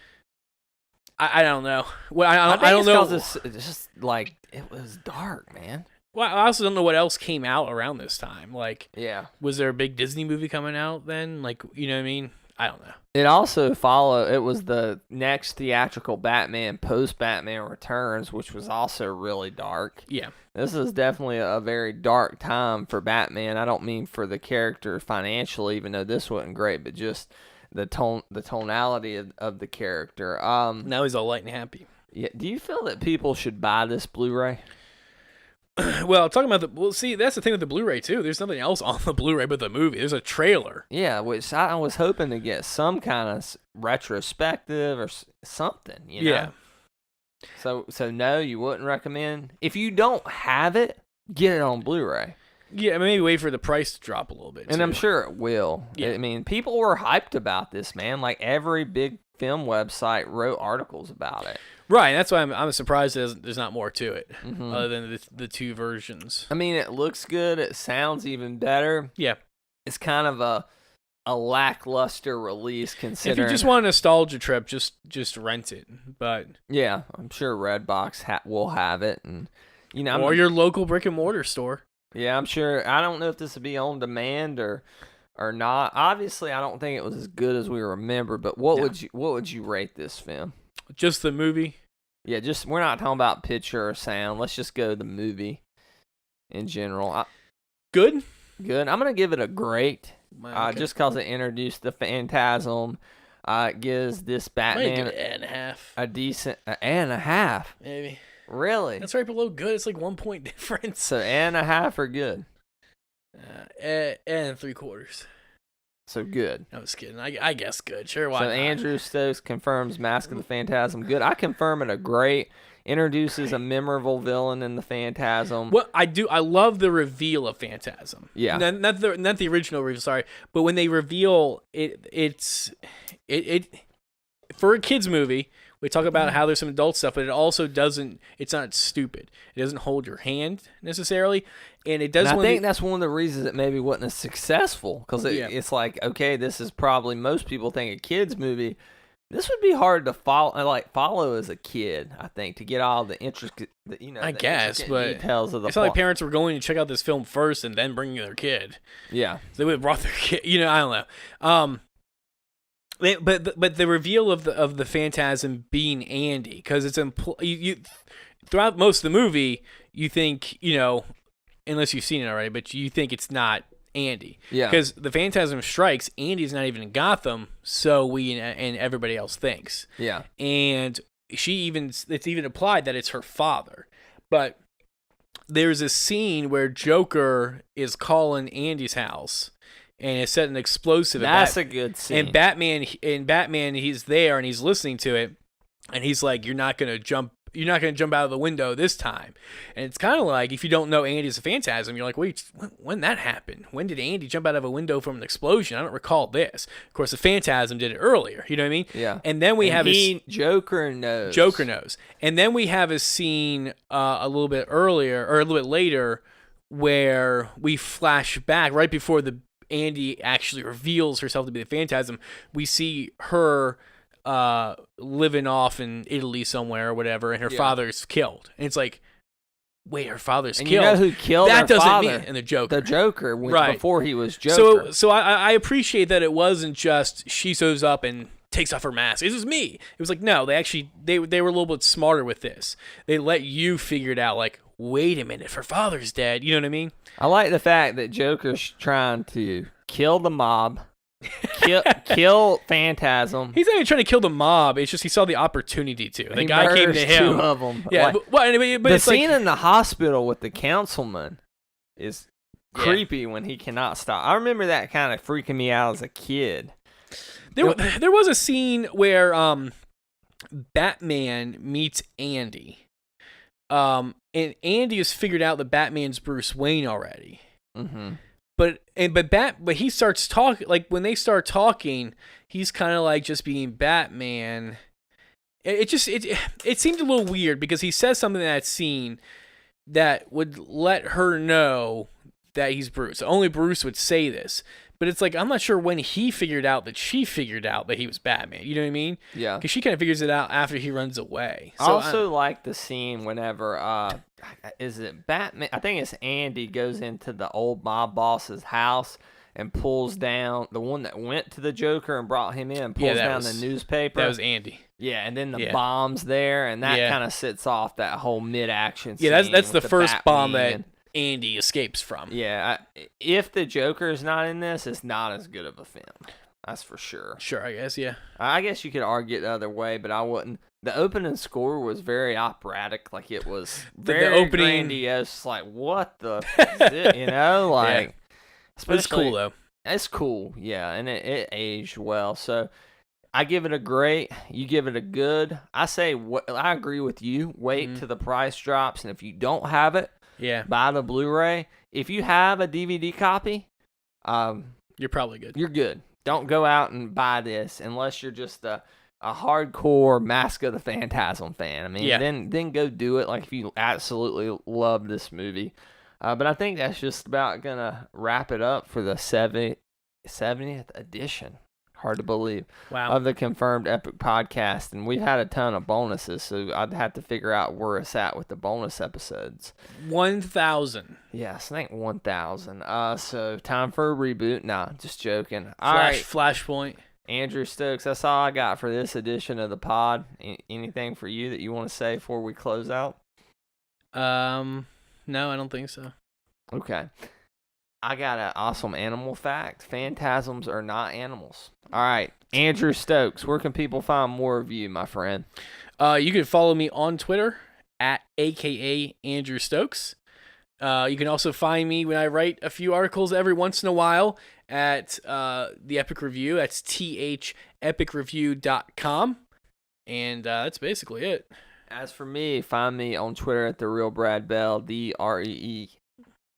I don't know. Well, I don't know. It's just like it was dark, man. Well, I also don't know what else came out around this time. Like, was there a big Disney movie coming out then? Like, you know what I mean? I don't know. It also followed. It was the next theatrical Batman post Batman Returns, which was also really dark. Yeah, this is definitely a very dark time for Batman. I don't mean for the character financially, even though this wasn't great, but just the tonality of the character. Now he's all light and happy. Yeah. Do you feel that people should buy this Blu-ray? Well, talking about see, that's the thing with the Blu-ray too. There's nothing else on the Blu-ray but the movie. There's a trailer. Yeah, which I was hoping to get some kind of retrospective or something. You know? Yeah. So no, you wouldn't recommend. If you don't have it, get it on Blu-ray. Yeah, maybe wait for the price to drop a little bit. And too. I'm sure it will. Yeah. I mean, people were hyped about this, man. Like every big film website wrote articles about it. Right, and that's why I'm surprised there's not more to it other than the two versions. I mean, it looks good. It sounds even better. Yeah. It's kind of a lackluster release considering. If you just want a nostalgia trip, just rent it. But yeah, I'm sure Redbox will have it, and or your local brick and mortar store. Yeah, I'm sure. I don't know if this would be on demand or not. Obviously, I don't think it was as good as we remember. But what would you rate this film? Just the movie? Yeah, we're not talking about picture or sound. Let's just go the movie in general. Good. Good. I'm gonna give it a great. Okay. Just because it introduced the Phantasm. It gives this Batman give it an a decent and a half. maybe. Really? That's right below good. It's like 1 point difference. So and a half are good. And 3/4. So good. I was kidding. I guess good. Sure, why So not? Andrew Stokes confirms Mask of the Phantasm good. I confirm it a great. Introduces a memorable villain in the Phantasm. What I love the reveal of Phantasm. Yeah. Not the original reveal, sorry. But when they reveal it's for a kids movie, we talk about how there's some adult stuff, but it also it's not stupid. It doesn't hold your hand necessarily. And it does. And I think that's one of the reasons it maybe wasn't as successful. Because it's like, okay, this is probably, most people think a kids movie. This would be hard to follow as a kid, I think, to get all the intricate, details of the it's not like parents were going to check out this film first and then bringing their kid. Yeah. So they would have brought their kid. I don't know. But the reveal of the Phantasm being Andy, because it's you throughout most of the movie, you think, unless you've seen it already, but you think it's not Andy. Yeah. Because the Phantasm strikes, Andy's not even in Gotham, so we and everybody else thinks. Yeah. And it's even implied that it's her father. But there's a scene where Joker is calling Andy's house and it's set an explosive. That's a good scene. And Batman, he's there and he's listening to it, and he's like, "You're not gonna jump out of the window this time." And it's kind of like, if you don't know Andy's a Phantasm, you're like, wait, when that happened? When did Andy jump out of a window from an explosion? I don't recall this. Of course, the Phantasm did it earlier. You know what I mean? Yeah. And then we have Joker knows. Joker knows. And then we have a scene a little bit earlier or a little bit later where we flash back right before Andy actually reveals herself to be the Phantasm. We see her living off in Italy somewhere or whatever, and her father's killed. And it's like, wait, her father's killed. You know who killed that her doesn't father? mean, and the Joker. The Joker, right. Before he was Joker. So I appreciate that it wasn't just she shows up and takes off her mask. It was me. It was like, no, they were a little bit smarter with this. They let you figure it out, like, wait a minute, if her father's dead. You know what I mean? I like the fact that Joker's trying to kill the mob, kill Phantasm. He's not even trying to kill the mob. It's just he saw the opportunity to. The guy came to him. Two of them. Yeah, like, but the it's scene like, in the hospital with the councilman is creepy when he cannot stop. I remember that kind of freaking me out as a kid. There was a scene where Batman meets Andy. And Andy has figured out that Batman's Bruce Wayne already. Mm-hmm. But he starts talking, like, when they start talking, he's kind of like just being Batman. It seemed a little weird because he says something in that scene that would let her know that he's Bruce. Only Bruce would say this. But it's like, I'm not sure when he figured out that she figured out that he was Batman. You know what I mean? Yeah. Because she kind of figures it out after he runs away. So I also like the scene whenever, is it Batman? I think it's Andy goes into the old mob boss's house and pulls down the one that went to the Joker and brought him in, pulls down the newspaper. That was Andy. Yeah, and then the bomb's there, and that kind of sets off that whole mid-action scene. Yeah, that's the first Batman. bomb that Andy escapes from. Yeah, if the Joker is not in this, it's not as good of a film. That's for sure. Sure, I guess, yeah. I guess you could argue it the other way, but I wouldn't. The opening score was very operatic, like it was very grandiose. Like, what the is it? You know, like. Yeah. But it's cool though. It's cool, yeah, and it aged well. So, I give it a great. You give it a good. I say I agree with you. Wait till the price drops, and if you don't have it, buy the Blu-ray. If you have a DVD copy, you're probably good. You're good. Don't go out and buy this unless you're just a hardcore Mask of the Phantasm fan. I mean, then go do it. Like if you absolutely love this movie. But I think that's just about gonna wrap it up for the 70th edition. Hard to believe. Wow. Of the Confirmed Epic podcast. And we've had a ton of bonuses, so I'd have to figure out where it's at with the bonus episodes. 1,000. Yes, I think 1,000. So time for a reboot. Nah, just joking. All right. Flashpoint. Andrew Stokes, that's all I got for this edition of the pod. Anything for you that you want to say before we close out? No, I don't think so. Okay. I got an awesome animal fact. Phantasms are not animals. All right. Andrew Stokes, where can people find more of you, my friend? You can follow me on Twitter at AKA Andrew Stokes. You can also find me when I write a few articles every once in a while at the Epic Review. That's thepicreview.com. And that's basically it. As for me, find me on Twitter at TheRealBradBell,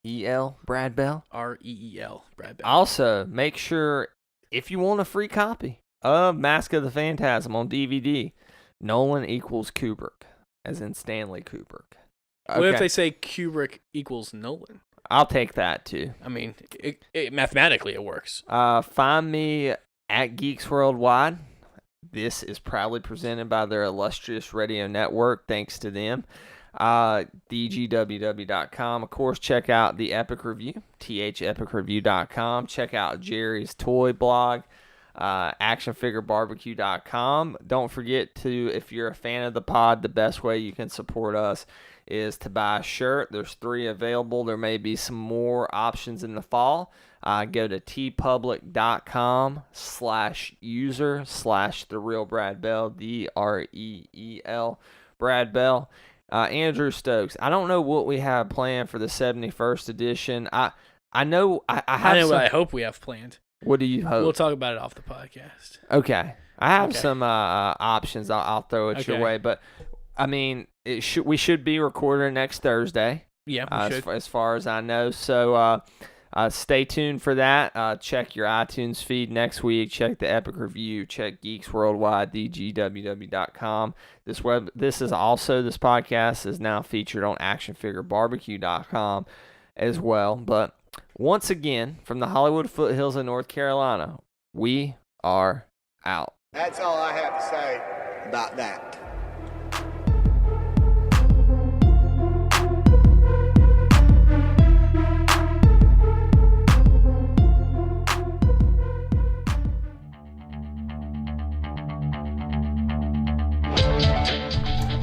DREEL, Brad Bell. REEL, Brad Bell. Also, make sure, if you want a free copy of Mask of the Phantasm on DVD, Nolan equals Kubrick, as in Stanley Kubrick. Okay. What if they say Kubrick equals Nolan? I'll take that, too. I mean, mathematically it works. Find me at Geeks Worldwide. This is proudly presented by their illustrious radio network. Thanks to them. DGWW.com. Of course, check out the Epic Review, thepicreview.com. Check out Jerry's toy blog, actionfigurebarbecue.com. Don't forget to, if you're a fan of the pod, the best way you can support us is to buy a shirt. There's 3 available. There may be some more options in the fall. Go to tpublic.com/user/TheRealBradBell, DREEL, Brad Bell. Andrew Stokes, I don't know what we have planned for the 71st edition. I know I have what I hope we have planned. What do you hope? We'll talk about it off the podcast. Okay. I have some options. I'll throw it your way. But, I mean, we should be recording next Thursday. Yeah, we should. As far as I know. So, stay tuned for that. Check your iTunes feed next week. Check the Epic Review. Check Geeks Worldwide, DGWW.com. This podcast is now featured on actionfigurebarbecue.com as well. But once again, from the Hollywood foothills of North Carolina, we are out. That's all I have to say about that.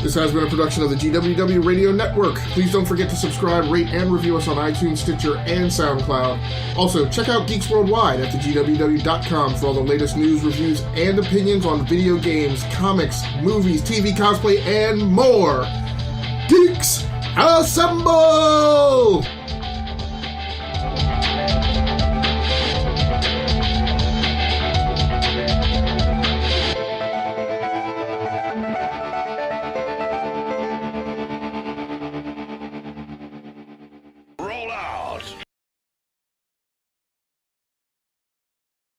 This has been a production of the GWW Radio Network. Please don't forget to subscribe, rate, and review us on iTunes, Stitcher, and SoundCloud. Also, check out Geeks Worldwide at thegww.com for all the latest news, reviews, and opinions on video games, comics, movies, TV, cosplay, and more. Geeks, assemble!